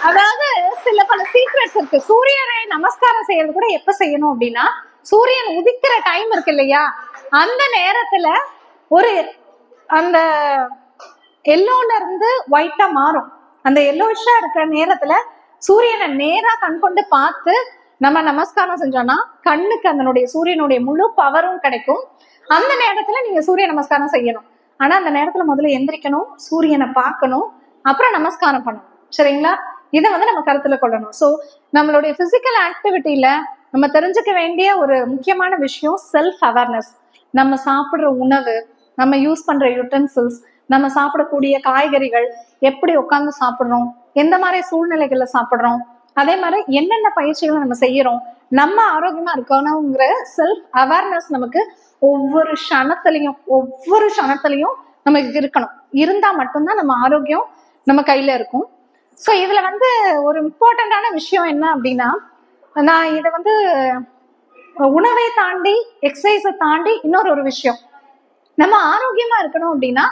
[SPEAKER 1] அதாவது சில பல சீக்ரெட்ஸ் இருக்கு. சூரியனை நமஸ்காரம் செய்யறது கூட எப்ப செய்யணும் அப்படின்னா, சூரியன் உதிக்கிற டைம் இருக்கு இல்லையா, அந்த நேரத்துல ஒரு அந்த எல்லோல இருந்து ஒயிட்டா மாறும். அந்த எல்லோஷா இருக்கிற நேரத்துல சூரியனை நேரா கண் கொண்டு பார்த்து நம்ம நமஸ்காரம் செஞ்சோம்னா கண்ணுக்கு அதனுடைய சூரியனுடைய முழு பவரும் கிடைக்கும். அந்த நேரத்துல நீங்க சூரிய நமஸ்காரம் செய்யணும். ஆனா அந்த நேரத்துல முதல்ல எந்திரிக்கணும், சூரியனை பார்க்கணும், அப்புறம் நமஸ்காரம் பண்ணணும். சரிங்களா? இதை வந்து நம்ம கருத்துல கொள்ளணும். ஸோ நம்மளுடைய பிசிக்கல் ஆக்டிவிட்டியில நம்ம தெரிஞ்சுக்க வேண்டிய ஒரு முக்கியமான விஷயம் செல்ஃப் அவேர்னஸ். நம்ம சாப்பிடுற உணவு, நம்ம யூஸ் பண்ற யூட்டென்சில்ஸ், நம்ம சாப்பிடக்கூடிய காய்கறிகள், எப்படி உட்காந்து சாப்பிடுறோம், எந்த மாதிரி சூழ்நிலைகள்ல சாப்பிடுறோம், அதே மாதிரி என்னென்ன பயிற்சிகளை நம்ம செய்யறோம், நம்ம ஆரோக்கியமா இருக்கணுங்கிற செல்ஃப் அவேர்னஸ் நமக்கு ஒவ்வொரு க்ஷணத்திலையும் நமக்கு இருக்கணும். இருந்தா மட்டும்தான் நம்ம ஆரோக்கியம் நம்ம கையில இருக்கும். ஸோ இதுல வந்து ஒரு இம்பார்ட்டண்டான விஷயம் என்ன அப்படின்னா, நான் இதை வந்து உணவை தாண்டி எக்ஸசைஸை தாண்டி இன்னொரு விஷயம், நம்ம ஆரோக்கியமா இருக்கணும் அப்படின்னா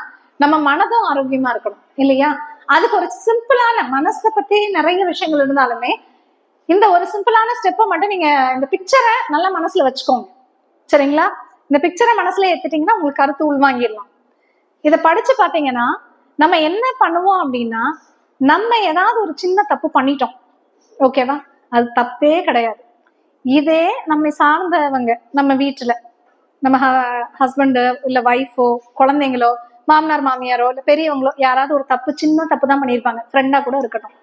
[SPEAKER 1] நம்ம மனதும் ஆரோக்கியமா இருக்கணும் இல்லையா? அதுக்கு ஒரு சிம்பிளான, மனசை பத்தி நிறைய விஷயங்கள் இருந்தாலுமே இந்த ஒரு சிம்பிளான ஸ்டெப்பை மட்டும் நீங்க இந்த பிக்சரை நல்லா மனசுல வச்சுக்கோங்க. சரிங்களா? இந்த பிக்சரை மனசுல ஏத்துட்டீங்கன்னா உங்களுக்கு கருத்து உள்வாங்கிடலாம். இதை படிச்சு பார்த்தீங்கன்னா நம்ம என்ன பண்ணுவோம் அப்படின்னா, நம்ம ஏதாவது ஒரு சின்ன தப்பு பண்ணிட்டோம், ஓகேவா, அது தப்பே கிடையாது. இதே நம்மை சார்ந்தவங்க, நம்ம வீட்டுல நம்ம ஹஸ்பண்டோ இல்ல ஒய்ஃபோ குழந்தைங்களோ மாமனார் மாமியாரோ இல்ல பெரியவங்களோ யாராவது ஒரு தப்பு, சின்ன தப்பு தான் பண்ணியிருப்பாங்க, ஃப்ரெண்டா கூட இருக்கட்டும்,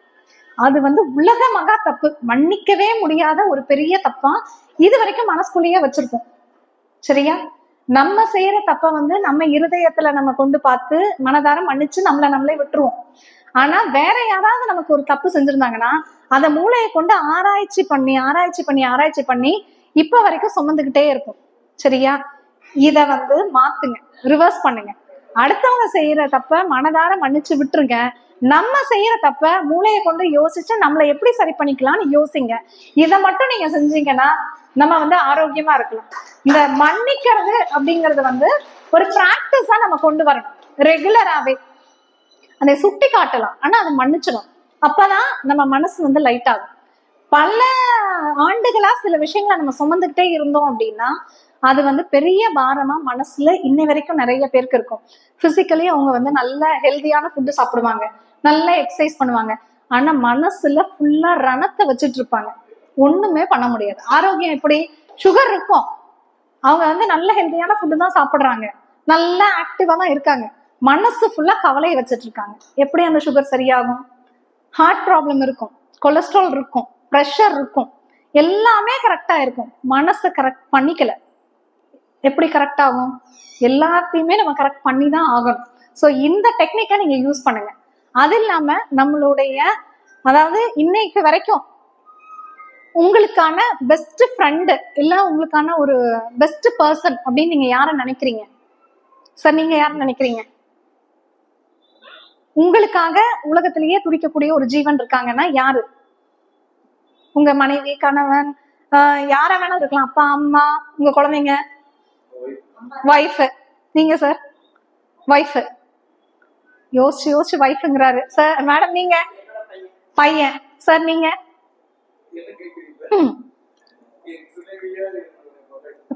[SPEAKER 1] அது வந்து உலக மகா தப்பு, மன்னிக்கவே முடியாத ஒரு பெரிய தப்பா இது வரைக்கும் மனசுக்குள்ளேயே வச்சிருப்போம். சரியா? நம்ம செய்யற தப்ப வந்து நம்ம இருதயத்துல நம்ம கொண்டு பார்த்து மனதார மன்னிச்சு நம்மளே விட்டுருவோம். ஆனா வேற யாராவது நமக்கு ஒரு தப்பு செஞ்சிருந்தாங்கன்னா அதை மூளையை கொண்டு ஆராய்ச்சி பண்ணி இப்ப வரைக்கும் சுமந்துகிட்டே இருக்கும். சரியா? இத வந்து மாத்துங்க, ரிவர்ஸ் பண்ணுங்க. அடுத்தவங்க செய்யற தப்ப மனதார மன்னிச்சு விட்டுருங்க. நம்ம செய்யற தப்ப மூளையை கொண்டு யோசிச்சு நம்மளை எப்படி சரி பண்ணிக்கலாம்னு யோசிங்க. இதை மட்டும் நீங்க செஞ்சீங்கன்னா நம்ம வந்து ஆரோக்கியமா இருக்கலாம். இந்த மன்னிக்கிறது அப்படிங்கறது வந்து ஒரு பிராக்டிஸா நம்ம கொண்டு வரணும். ரெகுலராவே அதை சுட்டி காட்டலாம், ஆனா அதை மன்னிச்சிடும். அப்பதான் நம்ம மனசு வந்து லைட் ஆகும். பல ஆண்டுகளா சில விஷயங்களை நம்ம சுமந்துகிட்டே இருந்தோம் அப்படின்னா அது வந்து பெரிய பாரமா மனசுல இன்னை வரைக்கும் நிறைய பேருக்கு இருக்கும். பிசிக்கலி அவங்க வந்து நல்ல ஹெல்தியான ஃபுட்டு சாப்பிடுவாங்க, நல்ல எக்ஸசைஸ் பண்ணுவாங்க, ஆனா மனசுல ஃபுல்லா ரணத்தை வச்சுட்டு இருப்பாங்க, ஒண்ணுமே பண்ண முடியாது. ஆரோக்கியம் எப்படி? சுகர் இருக்கும், அவங்க வந்து நல்ல ஹெல்தியான ஃபுட்டு தான் சாப்பிடுறாங்க, நல்ல ஆக்டிவா தான் இருக்காங்க, மனசு ஃபுல்லா கவலையை வச்சுட்டு இருக்காங்க. எப்படி அந்த சுகர் சரியாகும்? ஹார்ட் ப்ராப்ளம் இருக்கும், கொலஸ்ட்ரால் இருக்கும், ப்ரெஷர் இருக்கும், எல்லாமே கரெக்டா இருக்கும். மனசை கரெக்ட் பண்ணிக்கல, எப்படி கரெக்ட் ஆகும்? எல்லாத்தையுமே நம்ம கரெக்ட் பண்ணி தான் ஆகணும். ஸோ இந்த டெக்னிக்கை நீங்க யூஸ் பண்ணுங்க. அது இல்லாம நம்மளுடைய, அதாவது இன்னைக்கு வரைக்கும் உங்களுக்கான பெஸ்ட் ஃப்ரெண்டு இல்ல உங்களுக்கான ஒரு பெஸ்ட் பர்சன் அப்படின்னு நீங்க யாரை நினைக்கிறீங்க சார்? நீங்க யாரை நினைக்கிறீங்க? உங்களுக்காக உலகத்திலேயே துடிக்கக்கூடிய ஒரு ஜீவன் இருக்காங்கன்னா யாரு? உங்க மனைவி, கணவன், யார வேணாலும் இருக்கலாம், அப்பா அம்மா, உங்க குழந்தைங்க, ஒய்ஃப். நீங்க சார்? ஒய்ஃப். யோசிச்சு யோசிச்சு வைஃப்ங்கிறாரு சார். மேடம் நீங்க? பையன். சார் நீங்க?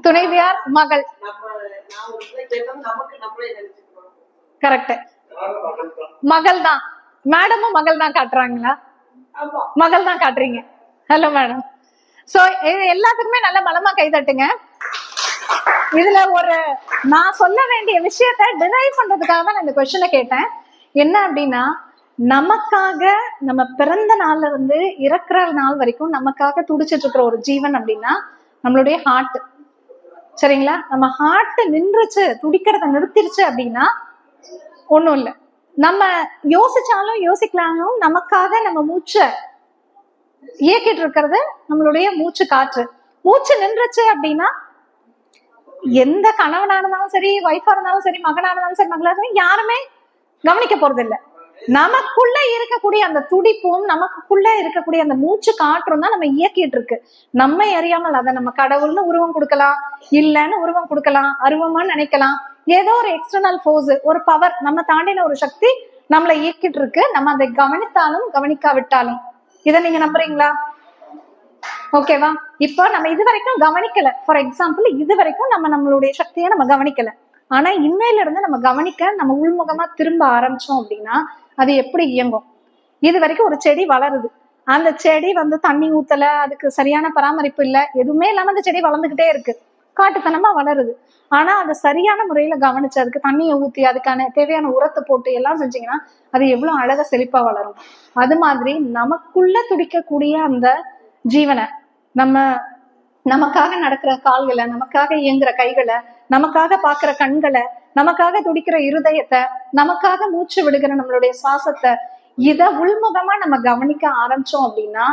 [SPEAKER 1] துணைவியார், மகள். கரெக்ட், மகள் தான். மேடமும் மகள் தான் காட்டுறாங்களா? மகள் தான் காட்டுறீங்க. Hello madam. சோ எல்லாத்துக்குமே நல்ல பலமா கை தட்டுங்க. இதுல ஒரு நான் சொல்ல வேண்டிய விஷயத்த டிரைவ் பண்றதுக்காக தான் நான் இந்த கொஸ்டினை கேட்டேன். என்ன அப்படின்னா, நமக்காக நம்ம பிறந்த நாள்ல இருந்து இறக்குற நாள் வரைக்கும் நமக்காக துடிச்சிட்டு இருக்கிற ஒரு ஜீவன் அப்படின்னா நம்மளுடைய ஹார்ட். சரிங்களா? நம்ம ஹார்ட் நின்றுச்சு, துடிக்கிறத நிறுத்திருச்சு அப்படின்னா ஒண்ணும் இல்லை. நம்ம யோசிச்சாலும் யோசிக்கலாலும் நமக்காக நம்ம மூச்சை இயக்கிட்டு இருக்கிறது நம்மளுடைய மூச்சு காற்று. மூச்சு நின்றுச்சு அப்படின்னா எந்த கணவனா இருந்தாலும் சரி, வைஃபா இருந்தாலும் சரி, மகனா இருந்தாலும் சரி, மகளா இருந்தாலும் யாருமே கவனிக்க போறது இல்லை. நமக்குள்ள இருக்கக்கூடிய அந்த துடிப்பும் நமக்குள்ள இருக்கக்கூடிய அந்த மூச்சு காற்றும் தான் நம்ம இயக்கிட்டு இருக்கு. நம்ம அறியாமல் அதை நம்ம கடவுள்னு உருவம் கொடுக்கலாம், இல்லைன்னு உருவம் கொடுக்கலாம், அருவமா நினைக்கலாம். ஏதோ ஒரு எக்ஸ்டர்னல் ஃபோர்ஸ், ஒரு பவர், நம்ம தாண்டின ஒரு சக்தி நம்மளை இயக்கிட்டு இருக்கு. நம்ம அதை கவனித்தாலும் கவனிக்காவிட்டாலும். இதை நீங்க நம்புறீங்களா? ஓகேவா? இப்போ நம்ம இது வரைக்கும் கவனிக்கல. ஃபார் எக்ஸாம்பிள், இது வரைக்கும் நம்ம நம்மளுடைய சக்தியை நம்ம கவனிக்கல. ஆனா இன்னையில இருந்து நம்ம கவனிக்க, நம்ம உள்முகமா திரும்ப ஆரம்பிச்சோம் அப்படின்னா அது எப்படி இயங்கும்? இது வரைக்கும் ஒரு செடி வளருது, அந்த செடி தண்ணி ஊத்தல, அதுக்கு சரியான பராமரிப்பு இல்லை, எதுவுமே இல்லாம அந்த செடி வளர்ந்துகிட்டே இருக்கு, காட்டுத்தனமா வளருது. ஆனா அதை சரியான முறையில கவனிச்சு அதுக்கு தண்ணியை ஊத்தி அதுக்கான தேவையான உரத்தை போட்டு எல்லாம் செஞ்சீங்கன்னா அது எவ்வளவு அழகா செழிப்பா வளரும். அது மாதிரி நமக்குள்ள துடிக்கக்கூடிய அந்த ஜீவனை, நமக்காக நடக்கிற கால்களை, நமக்காக இயங்குற கைகளை, நமக்காக பாக்குற கண்களை, நமக்காக துடிக்கிற இருதயத்தை, நமக்காக மூச்சு விடுகிற நம்மளுடைய சுவாசத்தை, இத உள்முகமா நம்ம கவனிக்க ஆரம்பிச்சோம் அப்படின்னா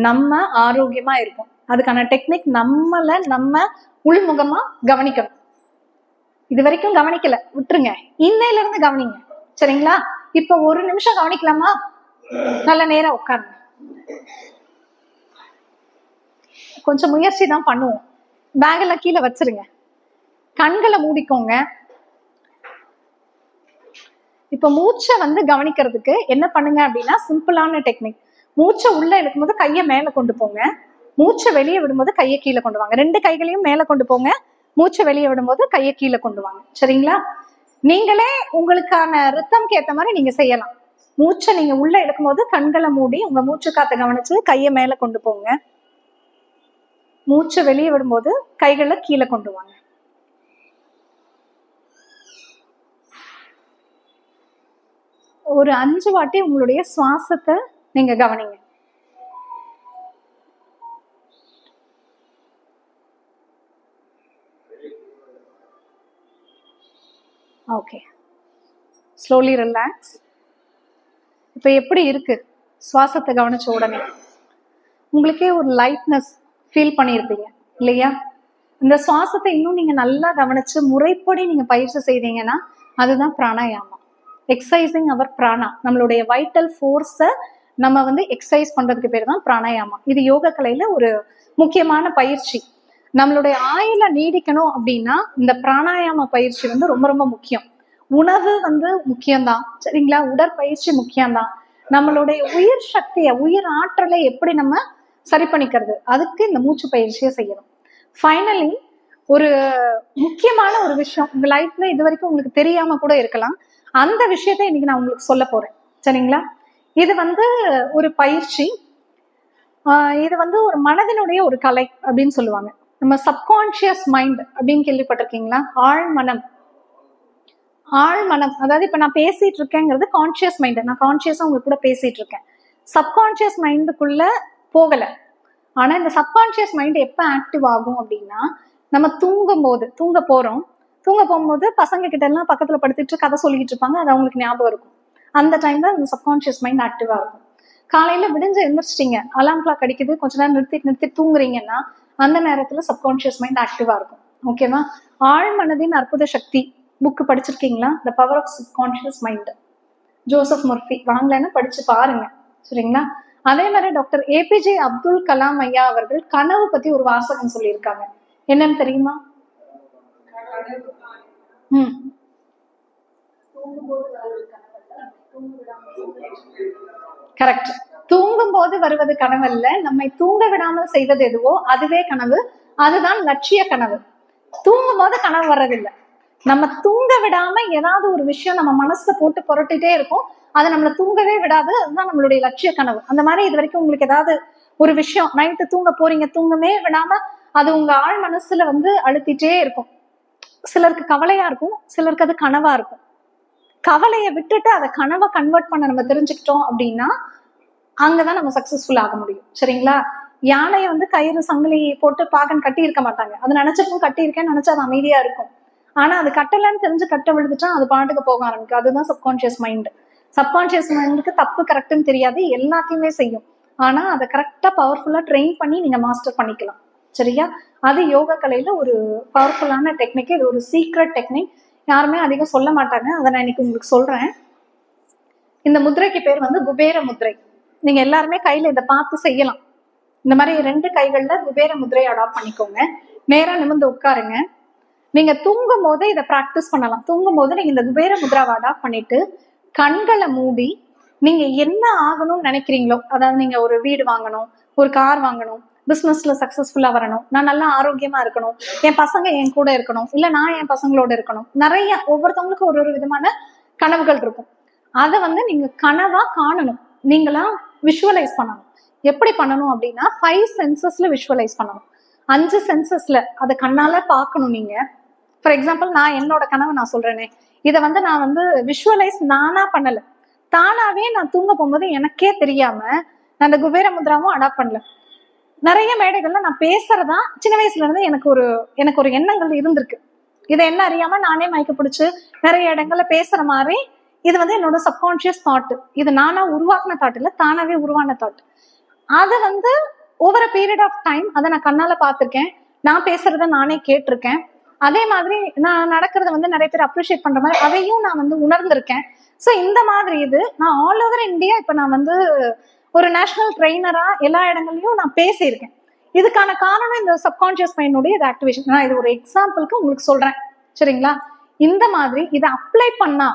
[SPEAKER 1] நம்ம ஆரோக்கியமா இருக்கும். அதுக்கான டெக்னிக் நம்ம உள்முகமா கவனிக்கணும். இது வரைக்கும் கவனிக்கல, விட்டுருங்க. இன்னையில இருந்து கவனிங்க. சரிங்களா? இப்ப ஒரு நிமிஷம் கவனிக்கலாமா? நல்ல நேரம் உட்காருங்க. கொஞ்சம் முயற்சி தான் பண்ணுவோம். பேகெல்லாம் கீழே வச்சிருங்க, கண்களை மூடிக்கோங்க. இப்ப மூச்சை கவனிக்கிறதுக்கு என்ன பண்ணுங்க அப்படின்னா, சிம்பிளான டெக்னிக். மூச்சை உள்ள இழுக்கும் போது கையை மேல கொண்டு போங்க, மூச்சை வெளியே விடும்போது கையை கீழே கொண்டு வாங்க. ரெண்டு கைகளையும் மேல கொண்டு போங்க, மூச்சை வெளியே விடும்போது கையை கீழே கொண்டு வாங்க. சரிங்களா? நீங்களே உங்களுக்கான ரித்தம்க்கு ஏற்ற மாதிரி நீங்க செய்யலாம். மூச்சை நீங்க உள்ள இழுக்கும் போது கண்களை மூடி உங்க மூச்சு காத்த கவனிச்சு கையை மேல கொண்டு போங்க, மூச்சை வெளியே விடும்போது கைகளை கீழே கொண்டு வாங்க. ஒரு 5 வாட்டி உங்களுடைய சுவாசத்தை நீங்க கவனிங்க. Okay, slowly relax. இப்ப எப்படி இருக்கு? சுவாசத்தை கவனிச்ச உடனே உங்களுக்கே ஒரு லைட்னஸ் ஃபீல் பண்ணியிருப்பீங்க இல்லையா? இந்த சுவாசத்தை இன்னும் நீங்க நல்லா கவனிச்சு முறைப்படி நீங்க பயிற்சி செய்தீங்கன்னா அதுதான் பிராணாயாமம். எக்ஸசைசிங் அவர் பிராணா, நம்மளுடைய வைட்டல் ஃபோர்ஸை நம்ம எக்ஸசைஸ் பண்றதுக்கு பேர் தான் பிராணாயாமம். இது யோக கலையில ஒரு முக்கியமான பயிற்சி. நம்மளுடைய ஆயுள நீடிக்கணும் அப்படின்னா இந்த பிராணாயாம பயிற்சி ரொம்ப ரொம்ப முக்கியம். உணவு முக்கியம்தான், சரிங்களா? உடற்பயிற்சி முக்கியம்தான். நம்மளுடைய உயிர் சக்தியை, உயிர் ஆற்றலை எப்படி நம்ம சரி பண்ணிக்கிறது, அதுக்கு இந்த மூச்சு பயிற்சியை செய்யணும். ஃபைனலி ஒரு முக்கியமான ஒரு விஷயம் உங்க லைஃப்ல இது வரைக்கும் உங்களுக்கு தெரியாம கூட இருக்கலாம், அந்த விஷயத்தை இன்னைக்கு நான் உங்களுக்கு சொல்ல போறேன். சரிங்களா? இது ஒரு பயிற்சி. இது ஒரு மனதினுடைய ஒரு கலை அப்படின்னு சொல்லுவாங்க. நம்ம சப்கான்சியஸ் மைண்ட் அப்படின்னு கேள்விப்பட்டிருக்கீங்களா? ஆழ்மனம். ஆழ்மனம் அதாவது இப்ப நான் பேசிட்டு இருக்கேங்கிறது கான்சியஸ் மைண்ட், நான் கான்சியஸா உங்க கூட பேசிட்டு இருக்கேன். சப்கான்சியஸ் மைண்டுக்குள்ள போகல. ஆனா இந்த சப்கான்சியஸ் மைண்ட் எப்ப ஆக்டிவ் ஆகும் அப்படின்னா, நம்ம தூங்க போகும்போது பசங்க கிட்ட எல்லாம் பக்கத்துல படுத்துட்டு கதை சொல்லிட்டு இருப்பாங்க, அது அவங்களுக்கு ஞாபகம் இருக்கும். அந்த டைம்ல இந்த சப்கான்சியஸ் மைண்ட் ஆக்டிவா இருக்கும். காலையில விடிஞ்சு எந்திரிச்சிட்டீங்க, அலாம் கிளாக் அடிக்குது, கொஞ்ச நேரம் நிறுத்தி தூங்குறீங்கன்னா அந்த நேரத்துல சப்கான்சியஸ் மைண்ட் ஆக்டிவா இருக்கும். ஓகேவா? ஆழ்மனதின் அற்புத சக்தி புக்கு படிச்சிருக்கீங்களா? The power of subconscious mind, Joseph Murphy. வாங்கலன்னா படிச்சு பாருங்க. சரிங்களா? அதே மாதிரி டாக்டர் ஏபிஜே அப்துல் கலாம் ஐயா அவர்கள் கனவு பத்தி ஒரு வாசகம் சொல்லியிருக்காங்க. என்னன்னு தெரியுமா? கரெக்ட். தூங்கும் போது வருவது கனவு அல்ல, நம்மை தூங்க விடாமல் செய்வது எதுவோ அதுவே கனவு. அதுதான் லட்சிய கனவு. தூங்கும் போது கனவு வர்றதில்லை. நம்ம தூங்க விடாம ஏதாவது ஒரு விஷயம் நம்ம மனசுல போட்டு புரட்டிட்டே இருக்கும், அதை நம்மளை தூங்கவே விடாது. அதுதான் நம்மளுடைய லட்சிய கனவு. அந்த மாதிரி இது வரைக்கும் உங்களுக்கு ஏதாவது ஒரு விஷயம் நைட்டு தூங்க போறீங்க, தூங்கவே விடாம அது உங்க ஆழ் மனசுல வந்து அழுத்திட்டே இருக்கும். சிலருக்கு கவலையா இருக்கும், சிலருக்கு அது கனவா இருக்கும். கவலையை விட்டுட்டு அதை கனவை கன்வெர்ட் பண்ண நம்ம தெரிஞ்சுக்கிட்டோம் அப்படின்னா அங்கதான் நம்ம சக்சஸ்ஃபுல் ஆக முடியும். சரிங்களா? யானையை வந்து கயிறு சங்கிலி போட்டு பாகன் கட்டி இருக்க மாட்டாங்க. அது நினைச்சிருக்கும் கட்டி இருக்கேன்னு நினைச்சா அது அமைதியா இருக்கும். ஆனா அது கட்டலன்னு தெரிஞ்சு கட்ட விழுந்துட்டா அது பாட்டுக்கு போக ஆரம்பிக்கும். அதுதான் சப்கான்சியஸ் மைண்ட். சப்கான்சியஸ் மைண்டுக்கு தப்பு கரெக்டுன்னு தெரியாது, எல்லாத்தையுமே செய்யும். ஆனா அதை கரெக்டா பவர்ஃபுல்லா ட்ரெயின் பண்ணி நீங்க மாஸ்டர் பண்ணிக்கலாம். சரியா? அது யோகா கலையில ஒரு பவர்ஃபுல்லான டெக்னிக். இது ஒரு சீக்ரெட் டெக்னிக், யாருமே அதிகம் சொல்ல மாட்டாங்க. அதை நான் இன்னைக்கு உங்களுக்கு சொல்றேன். இந்த முத்திரைக்கு பேர் வந்து குபேர முத்திரை. நீங்க எல்லாருமே கையில இதை பார்த்து செய்யலாம். இந்த மாதிரி 2 கைகள்ல குபேர முத்திரையை அடாப்ட் பண்ணிக்கோங்க. நேரா நிமிர்ந்து உட்காருங்க. நீங்க தூங்கும் போது இதை பிராக்டிஸ் பண்ணலாம். தூங்கும் போது நீங்க இந்த குபேர முத்ராவை அடாப்ட் பண்ணிட்டு கண்களை மூடி நீங்க என்ன ஆகணும்னு நினைக்கிறீங்களோ, அதாவது நீங்க ஒரு வீடு வாங்கணும், ஒரு கார் வாங்கணும், பிசினஸ்ல சக்சஸ்ஃபுல்லா வரணும், நான் நல்லா ஆரோக்கியமா இருக்கணும், என் பசங்க என் கூட இருக்கணும், இல்ல நான் என் பசங்களோட இருக்கணும், நிறைய ஒவ்வொருத்தவங்களுக்கும் ஒரு விதமான கனவுகள் இருக்கும். அதை வந்து நீங்க கனவா காணணும், நீங்களா விஷுவலைஸ் பண்ணணும். எப்படி பண்ணணும் அப்படின்னா 5 சென்சஸ்ல விஷுவலைஸ் பண்ணணும். 5 சென்சஸ்ல அதை கண்ணால பார்க்கணும். நீங்க ஃபார் எக்ஸாம்பிள் நான் என்னோட கனவை நான் சொல்றேனே, இதை வந்து நான் வந்து விஷுவலைஸ் நானா பண்ணல, தானாவே நான் தூங்க போகும்போது எனக்கே தெரியாம நான் அந்த குபேர முத்ராவும் அடாப்ட் பண்ணல. நிறைய மேடைகள்ல நான் பேசுறதா சின்ன வயசுல இருந்து எனக்கு ஒரு எண்ணங்கள் இருந்திருக்கு. இதை என்ன அறியாம நானே மயக்க பிடிச்சு நிறைய இடங்கள்ல பேசுற மாதிரி இது வந்து என்னோட சப்கான்சியஸ் தாட். இது நானா உருவாக்குன தாட் இல்ல, தானாவே உருவான தாட். அது வந்து over a period of time அதை நான் கண்ணால பார்த்திருக்கேன், நான் பேசுறத நானே கேட்டிருக்கேன். அதே மாதிரி நான் நடக்கிறத வந்து நிறைய பேர் அப்ரிஷியேட் பண்ற மாதிரி அதையும் நான் வந்து உணர்ந்திருக்கேன். ஸோ இந்த மாதிரி இது நான் ஆல் ஓவர் இந்தியா இப்ப நான் வந்து ஒரு நேஷனல் ட்ரெயினரா எல்லா இடங்கள்லயும் நான் பேசியிருக்கேன். இதுக்கான காரணம் இந்த சப்கான்சியஸ் மைண்டோட இது ஆக்டிவேஷன். நான் இது ஒரு எக்ஸாம்பிளுக்கு உங்களுக்கு சொல்றேன். சரிங்களா? இந்த மாதிரி இதை அப்ளை பண்ணா,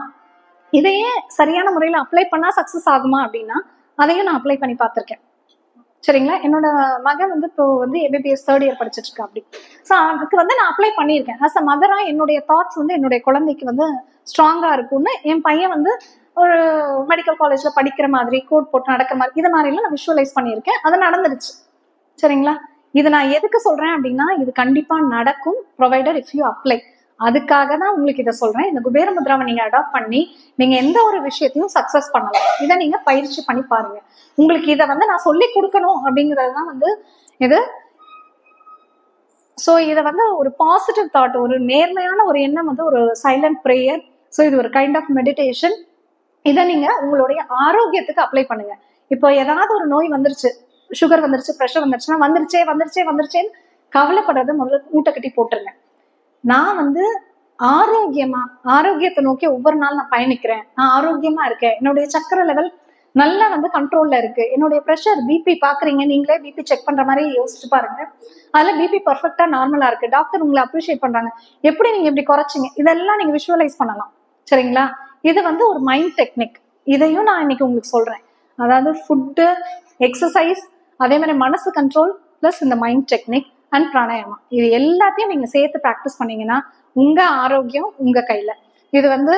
[SPEAKER 1] இதையே சரியான முறையில அப்ளை பண்ணா சக்சஸ் ஆகுமா அப்படின்னா அதையும் நான் அப்ளை பண்ணி பார்த்திருக்கேன். சரிங்களா? என்னோட மகன் வந்து இப்போ வந்து MBBS 3rd year படிச்சுட்டு இருக்கா. அப்படி ஸோ அதுக்கு வந்து நான் அப்ளை பண்ணியிருக்கேன். ஆஸ் அ மதரா என்னுடைய தாட்ஸ் வந்து என்னுடைய குழந்தைக்கு வந்து ஸ்ட்ராங்கா இருக்கும்னு என் பையன் வந்து ஒரு மெடிக்கல் காலேஜ்ல படிக்கிற மாதிரி கோட் போட்டு நடக்கிற மாதிரி இது மாதிரிலாம் நான் விஷுவலைஸ் பண்ணியிருக்கேன். அது நடந்துருச்சு. சரிங்களா? இது நான் எதுக்கு சொல்றேன் அப்படின்னா இது கண்டிப்பா நடக்கும், ப்ரொவைடர் இஃப் யூ அப்ளை. அதுக்காக தான் உங்களுக்கு இதை சொல்றேன். இந்த குபேர முத்ராவை நீங்க அடாப்ட் பண்ணி நீங்க எந்த ஒரு விஷயத்தையும் சக்சஸ் பண்ணலாம். இதை நீங்க பயிற்சி பண்ணி பாருங்க. உங்களுக்கு இதை வந்து நான் சொல்லி கொடுக்கணும் அப்படிங்கிறது தான் வந்து இது. ஸோ இதை வந்து ஒரு பாசிட்டிவ் தாட், ஒரு நேர்மையான ஒரு எண்ணம் வந்து ஒரு சைலண்ட் ப்ரேயர். ஸோ இது ஒரு கைண்ட் ஆஃப் மெடிடேஷன். இதை நீங்க உங்களுடைய ஆரோக்கியத்துக்கு அப்ளை பண்ணுங்க. இப்போ ஏதாவது ஒரு நோய் வந்துருச்சு, சுகர் வந்துருச்சு, ப்ரெஷர் வந்துருச்சுன்னா வந்துருச்சேன்னு கவலைப்படுறத முதல்ல மூட்டை கட்டி போட்டுருங்க. நான் வந்து ஆரோக்கியத்தை நோக்கி ஒவ்வொரு நாள் நான் பயணிக்கிறேன், நான் ஆரோக்கியமா இருக்கேன், என்னுடைய சக்கரை லெவல் நல்லா வந்து கண்ட்ரோல்ல இருக்கு, என்னுடைய ப்ரெஷர் பிபி பாக்குறீங்க, நீங்களே பிபி செக் பண்ற மாதிரி யோசிச்சு பாருங்க, அதுல பிபி பர்ஃபெக்டா நார்மலா இருக்கு, டாக்டர் உங்களை அப்ரிஷியேட் பண்றாங்க, எப்படி நீங்க இப்படி குறைச்சிங்க, இதெல்லாம் நீங்க விஷுவலைஸ் பண்ணலாம். சரிங்களா? இது வந்து ஒரு மைண்ட் டெக்னிக். இதையும் நான் இன்னைக்கு உங்களுக்கு சொல்றேன். அதாவது ஃபுட்டு, எக்ஸசைஸ், அதே மாதிரி மனசு கண்ட்ரோல் பிளஸ் இந்த மைண்ட் டெக்னிக் அண்ட் பிராணாயாமா, இது எல்லாத்தையும் நீங்க சேர்த்து ப்ராக்டிஸ் பண்ணீங்கன்னா உங்க ஆரோக்கியம் உங்க கையில. இது வந்து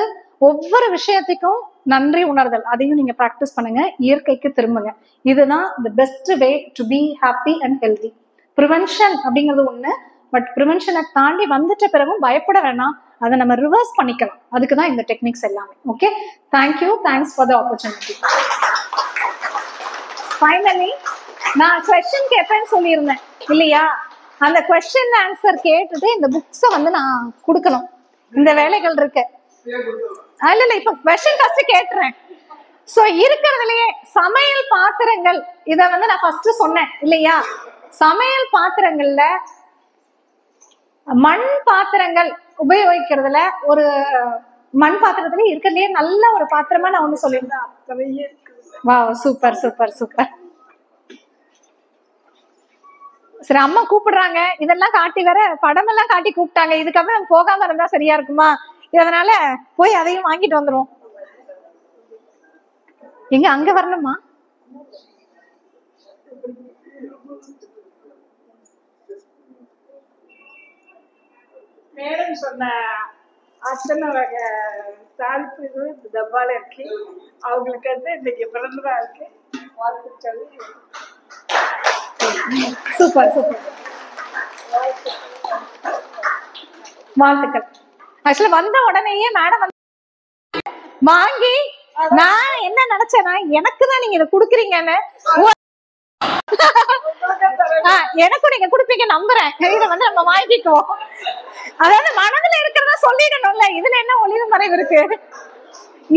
[SPEAKER 1] ஒவ்வொரு விஷயத்துக்கும் நன்றி உணர்தல், அதையும் நீங்க ப்ராக்டிஸ் பண்ணுங்க. இயற்கைக்கு திரும்புங்க. இதுதான் the best way to be happy and healthy. Prevention அப்படிங்கிறது ஒண்ணு, பட் ப்ரிவென்ஷனை தாண்டி வந்துட்ட பிறகும் பயப்பட வேணாம், அதை நம்ம ரிவர்ஸ் பண்ணிக்கலாம். அதுக்கு தான் இந்த டெக்னிக்ஸ் எல்லாமே. Okay, thank you, thanks for the opportunity. Finally நான் கொஸ்டின் கேட்பேன்னு சொல்லியிருந்தேன் இல்லையா? அந்த கொஸ்டின் ஆன்சர் கேட்டுட்டு இந்த புக்ஸை வந்து நான் கொடுக்கணும். இந்த வேலைகள் இருக்கு. இல்ல இப்ப கொஸ்டின் ஃபர்ஸ்ட் கேட்டுறேன். சோ இருக்கிறதுலயே சமையல் பாத்திரங்கள், இத வந்து நான் ஃபர்ஸ்ட் சொன்னேன் இல்லையா? சமையல் பாத்திரங்கள்ல மண் பாத்திரங்கள் உபயோகிக்கிறதுல ஒரு மண் பாத்திரத்துல இருக்கிறதுலயே நல்ல ஒரு பாத்திரமா நான் ஒண்ணு சொல்லியிருந்தேன். வா, சூப்பர் சூப்பர் சூப்பர். சரி, அம்மா கூப்பிடுறாங்க, இதெல்லாம் காட்டி வேற படம் எல்லாம் காட்டி கூப்பிட்டாங்க. இதுக்கப்புறம் போகாம இருந்தா சரியா இருக்குமா? அதனால போய் அதையும் வாங்கிட்டு வந்துரும். எங்க அங்க வரணுமா?
[SPEAKER 2] மேடம் சொன்ன அத்தனை வகை தாழ்ப்பு டப்பால இருக்கு. அவங்களுக்கு வந்து இன்னைக்கு பிறந்ததா இருக்கு. வாழ்த்து சொல்லி
[SPEAKER 1] சூப்பர் சூப்பர், வாழ்த்துக்கள். ஆக்சுவலா வந்த உடனேயே மேடம் வாங்கி நான் என்ன நினைச்சேன்னா எனக்கு தான் நீங்க இதை குடுக்குறீங்கன்னு, எனக்கும் நீங்க குடுப்பீங்க நம்புறேன். இதை வந்து நம்ம வாங்கிக்குவோம். அதாவது மனதுல இருக்கிறத சொல்லிடணும்ல, இதுல என்ன ஒளிவு மறைவு இருக்கு?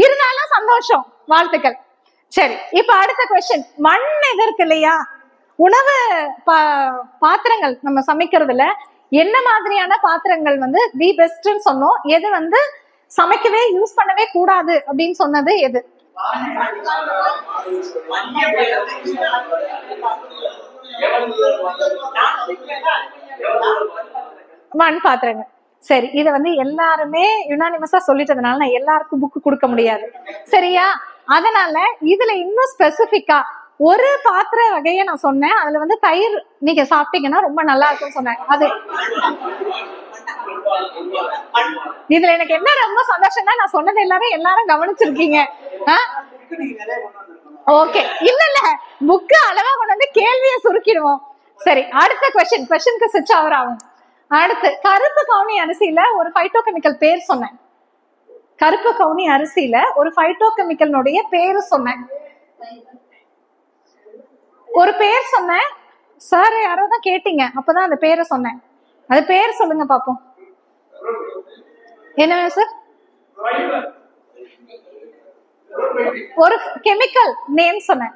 [SPEAKER 1] இருந்தாலும் சந்தோஷம், வாழ்த்துக்கள். சரி, இப்ப அடுத்த கொஸ்டின். மண் இது இருக்கு இல்லையா, உணவு பாத்திரங்கள் நம்ம சமைக்கிறதுல என்ன மாதிரியான பாத்திரங்கள் வந்து தி பெஸ்ட்னு சொன்னோம்? எது வந்து சமைக்கவே யூஸ் பண்ணவே கூடாது அப்படின்னு சொன்னது எது? மண் பாத்திரங்கள். சரி, இத வந்து எல்லாருமே யுனானிமஸா சொல்லிட்டதுனால நான் எல்லாருக்கும் புக் கொடுக்க முடியாது, சரியா? அதனால இதுல இன்னும் ஸ்பெசிபிக்கா ஒரு பாத்திர வகையை நான் சொன்னேன். அதுல வந்து தயிர் நீங்க சாப்பிட்டீங்கன்னா ரொம்ப நல்லா இருக்கும்னு சொன்னேன். அது இதுல எனக்கு என்ன ரொம்ப சந்தோஷம்னா, நான் சொன்னது எல்லாரும் கவனிச்சிருக்கீங்க. ஓகே, இல்ல இல்ல புக்கு அளவா கொண்டு வந்து கேள்வியை சுருக்கிடுவோம். சரி, அடுத்த கொஸ்டினுக்கு சுவிட்ச் ஓவர் ஆகும். அடுத்து, கருப்பு கவுனி அரிசியில ஒரு பைட்டோகெமிக்கல் பேர் சொன்னேன். கருப்பு கவுனி அரிசியில ஒரு பைட்டோகெமிக்கலுடைய பேரு சொன்னேன். ஒரு பேர் சொன்னேன் சார், யாரோ தான் கேட்டீங்க, அப்பதான் அந்த பேரை சொன்னேன். அது பேர் சொல்லுங்க பாப்போம். என்ன சார்? ஒரு கெமிக்கல் நேம் சொன்னேன்.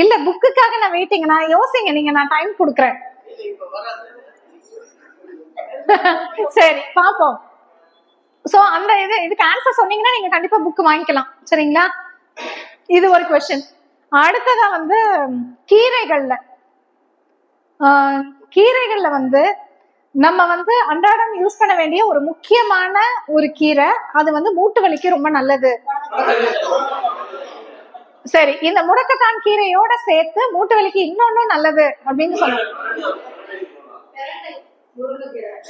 [SPEAKER 1] இல்ல, புக்குக்காக நான் வெயிட்டிங். நான் யோசிங்க, நீங்க நான் டைம் கொடுக்குறேன். சரி, பாப்போம். சோ அந்த இதுக்கு ஆன்சர் சொன்னீங்கன்னா நீங்க கண்டிப்பா புக் வாங்கிக்கலாம், சரிங்களா? இது ஒரு கொஸ்டின். அடுத்ததா வந்து கீரைகள்ல வந்து நம்ம வந்து அன்றாடம் யூஸ் பண்ண வேண்டிய ஒரு முக்கியமான ஒரு கீரை, அது வந்து மூட்டு வலிக்கு ரொம்ப நல்லது. சரி, இந்த முடக்கத்தான் கீரையோட சேர்த்து மூட்டு வலிக்கு இன்னொன்னும் நல்லது அப்படின்னு சொன்னாங்க.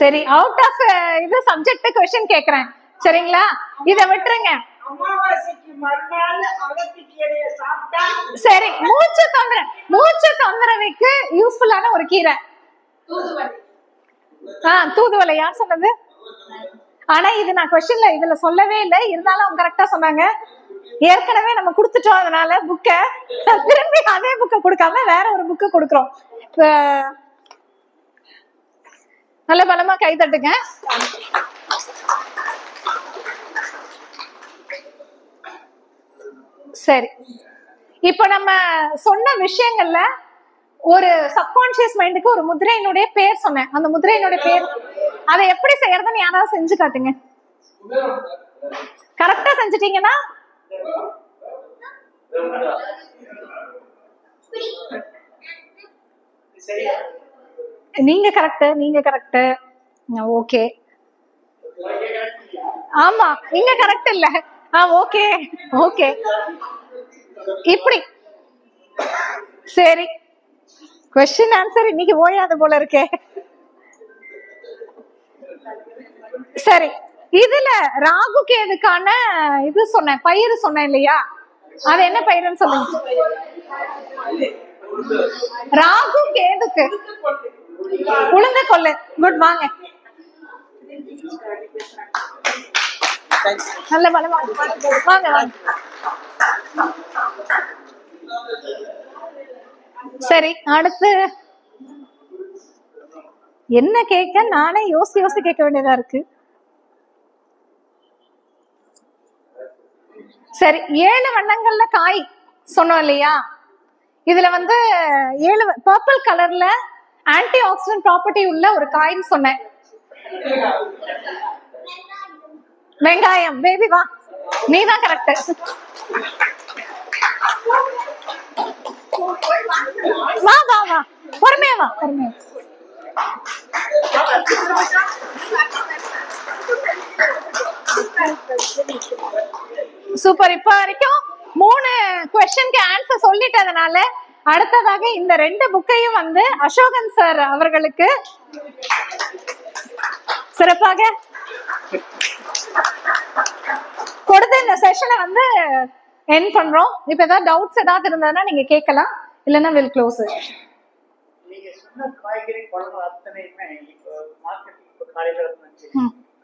[SPEAKER 1] சரி, அவுட் ஆஃப் இது சப்ஜெக்ட் கொஸ்டின் கேக்குறேன், சரிங்களா? இத விட்டுருங்க. சரி, மூச்சு தொந்தரவுக்கு யூஸ்ஃபுல்லான ஒரு கீரை தூதுவளை. யார் சொன்னது? ஆனா இது நான் கொஸ்டின்ல இதுல சொல்லவே இல்லை, இருந்தாலும் அவங்க கரெக்டா சொன்னாங்க. ஏற்கனவே நம்ம கொடுத்துட்டோம், அதனால புக்க திரும்பி அதே புக்க கொடுக்காம வேற ஒரு புக்கு கொடுக்குறோம். நல்ல பலமா கை தட்டுங்க. சரி, இப்ப நம்ம சொன்ன விஷயங்கள்ல ஒரு சப்கான்சியஸ் மைண்டுக்கு ஒரு முதிரையினுடைய பேர் சொன்னேன். அந்த முதிரையினுடைய பேர் அதை எப்படி செய்யறதுன்னு யாராவது செஞ்சு காட்டுங்க. கரெக்டா செஞ்சுட்டீங்கன்னா நீங்க கரெக்ட். ஓகே, ஆமா, நீங்க கரெக்ட் இல்ல. ஓகே ஓகே, இப்படி. சரி, கொஸ்டின் ஆன்சர் இன்னைக்கு ஓயாது போல இருக்கே. சரி, இதுல ராகு கேதுக்கான இது சொன்னேன், பயிர் சொன்னேன் இல்லையா? அது என்ன பயிர்னு சொல்லுங்க. ராகு கேதுக்கு உளுந்த கொள்ளு. குட், வாங்க. நல்ல பலமா வாங்க வாங்க. சரி, அடுத்து என்ன கேட்க நானே யோசிச்சு கேட்க வேண்டியதா இருக்கு. சரி, 7 வண்ணங்கள்ல காய் சொன்னோம் இல்லையா? இதுல வந்து 7 பர்பிள் கலர்ல ஆன்டி ஆக்சிடென்ட் ப்ராப்பர்ட்டி உள்ள ஒரு காய்னு சொன்னேன். வெங்காயம். பேபி வா, நீதான் கரெக்ட். வா வா வா, பொறுமையா வா, பொறுமையா. சூப்பர். இப்ப வரைக்கும் 3 क्वेश्चनக்கு ஆன்சர் சொல்லிட்டதனால அடுத்ததாக இந்த 2 புக்கையும் வந்து அசோகன் சார் அவர்களுக்கு சிறப்பாக கொடுத்து இந்த செஷனை வந்து எண்ட் பண்றோம். இப்ப ஏதாவது டவுட்ஸ் ஏதாவது இருந்ததுன்னா நீங்க கேட்கலாம், இல்லைன்னா வில் க்ளோஸ்.
[SPEAKER 3] நீங்க சொன்ன காய்கறி பழங்கள் அத்தனையுமே இப்போ மார்க்கெட்டிங் இப்போ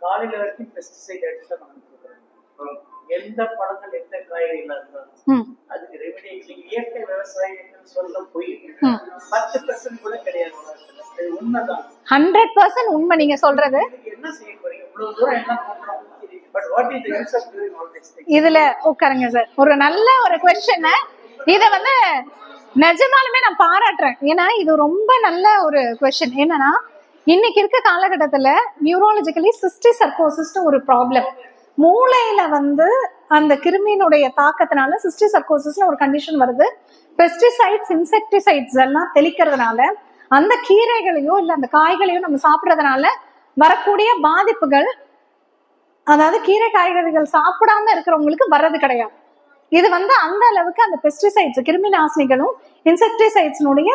[SPEAKER 3] காலையில வரைக்கும் பெஸ்டிசைட் அடிச்சு தான் கொடுக்குறோம். எந்த பழங்கள் எந்த காய்கறிகளா இருந்தாலும் அதுக்கு ரெமெடி இயற்கை விவசாயங்கள் சொல்ல போய் 10% கூட கிடையாது. உண்மைதான்,
[SPEAKER 1] 100% உண்மை நீங்க சொல்றது.
[SPEAKER 3] என்ன செய்ய போறீங்க? இவ்வளவு தூரம் என்ன பண்றோம், but what is the use of doing all this things?
[SPEAKER 1] இதுல உட்காருங்க சார். ஒரு நல்ல ஒரு क्वेश्चन. இத வந்து நிஜமாலுமே நான் பாராட்டுறேன். ஏன்னா இது ரொம்ப நல்ல ஒரு क्वेश्चन. என்னன்னா இன்னைக்கு இருக்க காலகட்டத்துல நியூரோலஜிக்கலி சிஸ்டிக் சர்க்கோசிஸ்னு ஒரு ப்ராப்ளம். மூளையில வந்து அந்த கிருமியினுடைய தாக்கத்தினால சிஸ்டிக் சர்க்கோசிஸ்னு ஒரு கண்டிஷன் வருது. பெஸ்டிசைட்ஸ், இன்செக்டிசைட்ஸ் எல்லாம் தெளிக்கிறதுனால அந்த கீரைகளையோ இல்ல அந்த காய்களையோ நம்ம சாப்பிட்றதுனால வரக்கூடிய பாதிப்புகள், அதாவது கீரை காய்கறிகள் சாப்பிடாம இருக்கிறவங்களுக்கு வர்றது கிடையாது. இது வந்து அந்த அளவுக்கு அந்த பெஸ்டிசைட்ஸ், கிருமி நாசினிகளும் இன்செக்டிசைட்ஸ்னுடைய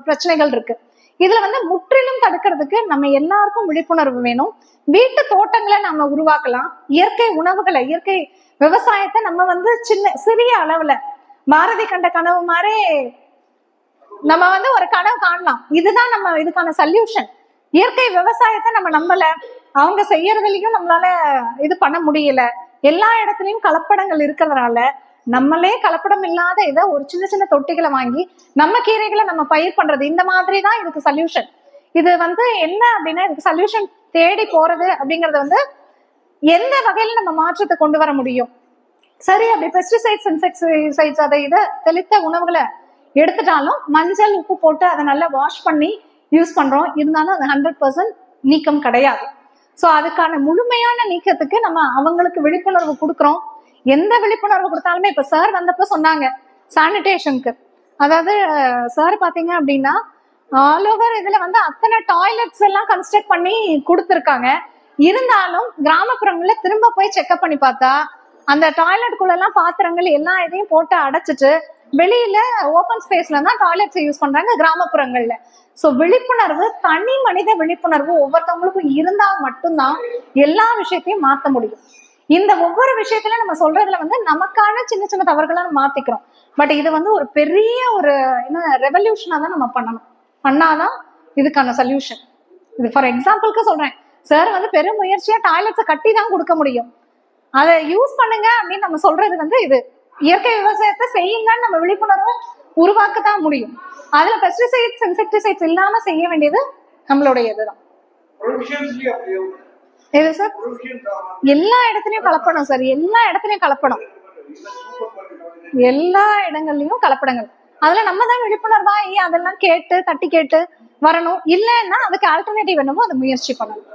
[SPEAKER 1] பிரச்சனைகள் இருக்கு. இதுல வந்து முற்றிலும் தடுக்கிறதுக்கு நம்ம எல்லாருக்கும் விழிப்புணர்வு வேணும். வீட்டு தோட்டங்களை நம்ம உருவாக்கலாம். இயற்கை உணவுகளை, இயற்கை விவசாயத்தை நம்ம வந்து சிறிய அளவுல பாரதி கண்ட கனவு மாதிரி நம்ம வந்து ஒரு கனவு காணலாம். இதுதான் நம்ம இதுக்கான சொல்யூஷன். இயற்கை விவசாயத்தை நம்ம நம்பல, அவங்க செய்யறதுலயும் நம்மளால இது பண்ண முடியல. எல்லா இடத்துலயும் கலப்படங்கள் இருக்கிறதுனால நம்மளே கலப்படம் இல்லாத இதை ஒரு சின்ன சின்ன தொட்டிகளை வாங்கி நம்ம கீரைகளை நம்ம பயிர் பண்றது, இந்த மாதிரி தான் இதுக்கு சொல்யூஷன். இது வந்து என்ன அப்படின்னா, இதுக்கு சொல்யூஷன் தேடி போறது அப்படிங்கறது வந்து எந்த வகையில நம்ம மாற்றத்தை கொண்டு வர முடியும். சரி, அப்படி பெஸ்டிசைட்ஸ், இன்செக்டிசைட்ஸ் அதை இதை தெளித்த உணவுகளை எடுத்துட்டாலும் மஞ்சள் உப்பு போட்டு அதை நல்லா வாஷ் பண்ணி யூஸ் பண்றோம். இருந்தாலும் அது 100% நீக்கம் கிடையாது. ஸோ அதுக்கான முழுமையான நீக்கத்துக்கு நம்ம அவங்களுக்கு விழிப்புணர்வு கொடுக்குறோம். எந்த விழிப்புணர்வு கொடுத்தாலுமே, இப்ப சார் வந்தப்ப சொன்னாங்க சானிடேஷனுக்கு, அதாவது சார் பாத்தீங்க அப்படின்னா ஆல் ஓவர் இதுல வந்து அத்தனை டாய்லெட்ஸ் எல்லாம் கன்ஸ்ட்ரக்ட் பண்ணி கொடுத்துருக்காங்க. இருந்தாலும் கிராமப்புறங்கள்ல திரும்ப போய் செக்அப் பண்ணி பார்த்தா அந்த டாய்லெட்டுக்குள்ள எல்லாம் பாத்திரங்கள் எல்லா இதையும் போட்டு அடைச்சிட்டு வெளியில ஓப்பன் ஸ்பேஸ்ல தான் டாய்லெட்ஸ் யூஸ் பண்றாங்க கிராமப்புறங்கள்ல. சோ விழிப்புணர்வு, தனி மனித விழிப்புணர்வு ஒவ்வொருத்தவங்களுக்கும் இருந்தா மட்டும்தான் எல்லா விஷயத்தையும் மாத்த முடியும். இந்த ஒவ்வொரு விஷயத்திலும் நம்ம சொல்றதுல வந்து நமக்கான சின்ன சின்ன தவறுகளை நம்ம மாத்திக்கிறோம். பட் இது வந்து ஒரு பெரிய ஒரு ரெவல்யூஷனா தான் நம்ம பண்ணணும். பண்ணாதான் இதுக்கான சொல்யூஷன். இது ஃபார் எக்ஸாம்பிளுக்கு சொல்றேன், சார் வந்து பெரும் முயற்சியா டாய்லெட்ஸை கட்டி தான் கொடுக்க முடியும். அதை யூஸ் பண்ணுங்க அப்படின்னு நம்ம சொல்றது வந்து இது இயற்கை விவசாயத்தை செய்யுங்கன்னு நம்ம விழிப்புணர்வு உருவாக்கத்தான் முடியும். அதுல பெஸ்டிசைட்ஸ், இன்செக்டிசைட்ஸ் இல்லாம செய்ய வேண்டியது நம்மளுடைய இதுதான். எது சார்? எல்லா இடத்துலயும் கலப்படம் சார், எல்லா இடத்துலயும் கலப்படம், எல்லா இடங்கள்லயும் கலப்படங்கள். அதுல நம்ம தான் விழிப்புணர்வாகி அதெல்லாம் கேட்டு தட்டி கேட்டு வரணும். இல்லைன்னா அதுக்கு ஆல்டர்னேட்டிவ் என்னமோ அதை முயற்சி பண்ணணும்.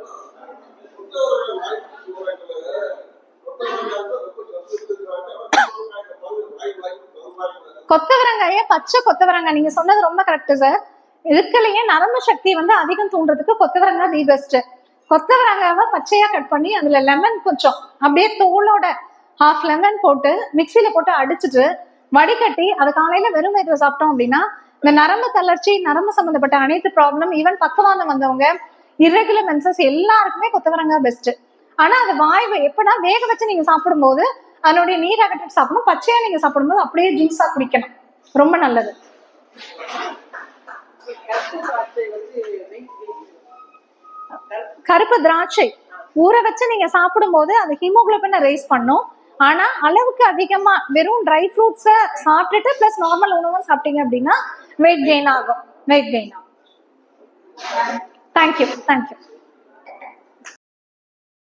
[SPEAKER 1] கொத்தவரங்காய, பச்சை கொத்தவரங்காய் நீங்க சொன்னது ரொம்ப கரெக்ட் சார். இதுக்குலயே நரம்பு சக்தி வந்து அதிகம் தூண்டுறதுக்கு கொத்தவரங்காய் தி பெஸ்ட். கொத்தவரங்காவை பச்சையா கட் பண்ணி அதுல லெமன் கொஞ்சம் அப்படியே தோலோட ½ லெமன் போட்டு மிக்சியில போட்டு அடிச்சுட்டு வடிகட்டி அது காலையில வெறும் வயிற்றுல சாப்பிட்டோம் அப்படின்னா இந்த நரம்பு தளர்ச்சி, நரம்பு சம்பந்தப்பட்ட அனைத்து ப்ராப்ளம், ஈவன் பக்கவாதம் வந்தவங்க, இர்ரெகுலர் மென்சஸ் எல்லாருக்குமே கொத்தவரங்காய் பெஸ்ட். ஆனா அது வாய்வு எப்படா வேக வச்சு நீங்க சாப்பிடும்போது அதனுடைய நீர் அகற்றிட்டு சாப்பிடணும். பச்சையா நீங்க சாப்பிடும்போது அப்படியே ஜூஸா குடிக்கணும், ரொம்ப நல்லது. கருப்பு திராட்சை ஊற வச்சு நீங்க சாப்பிடும்போது அது ஹீமோகுளோபினை ரைஸ் பண்ணும். ஆனா அளவுக்கு அதிகமா வெறும் ட்ரை ஃப்ரூட்ஸ சாப்பிட்டுட்டு பிளஸ் நார்மல் உணவும் சாப்பிட்டீங்க அப்படின்னா வெயிட் கெயின் ஆகும். தேங்க்யூ.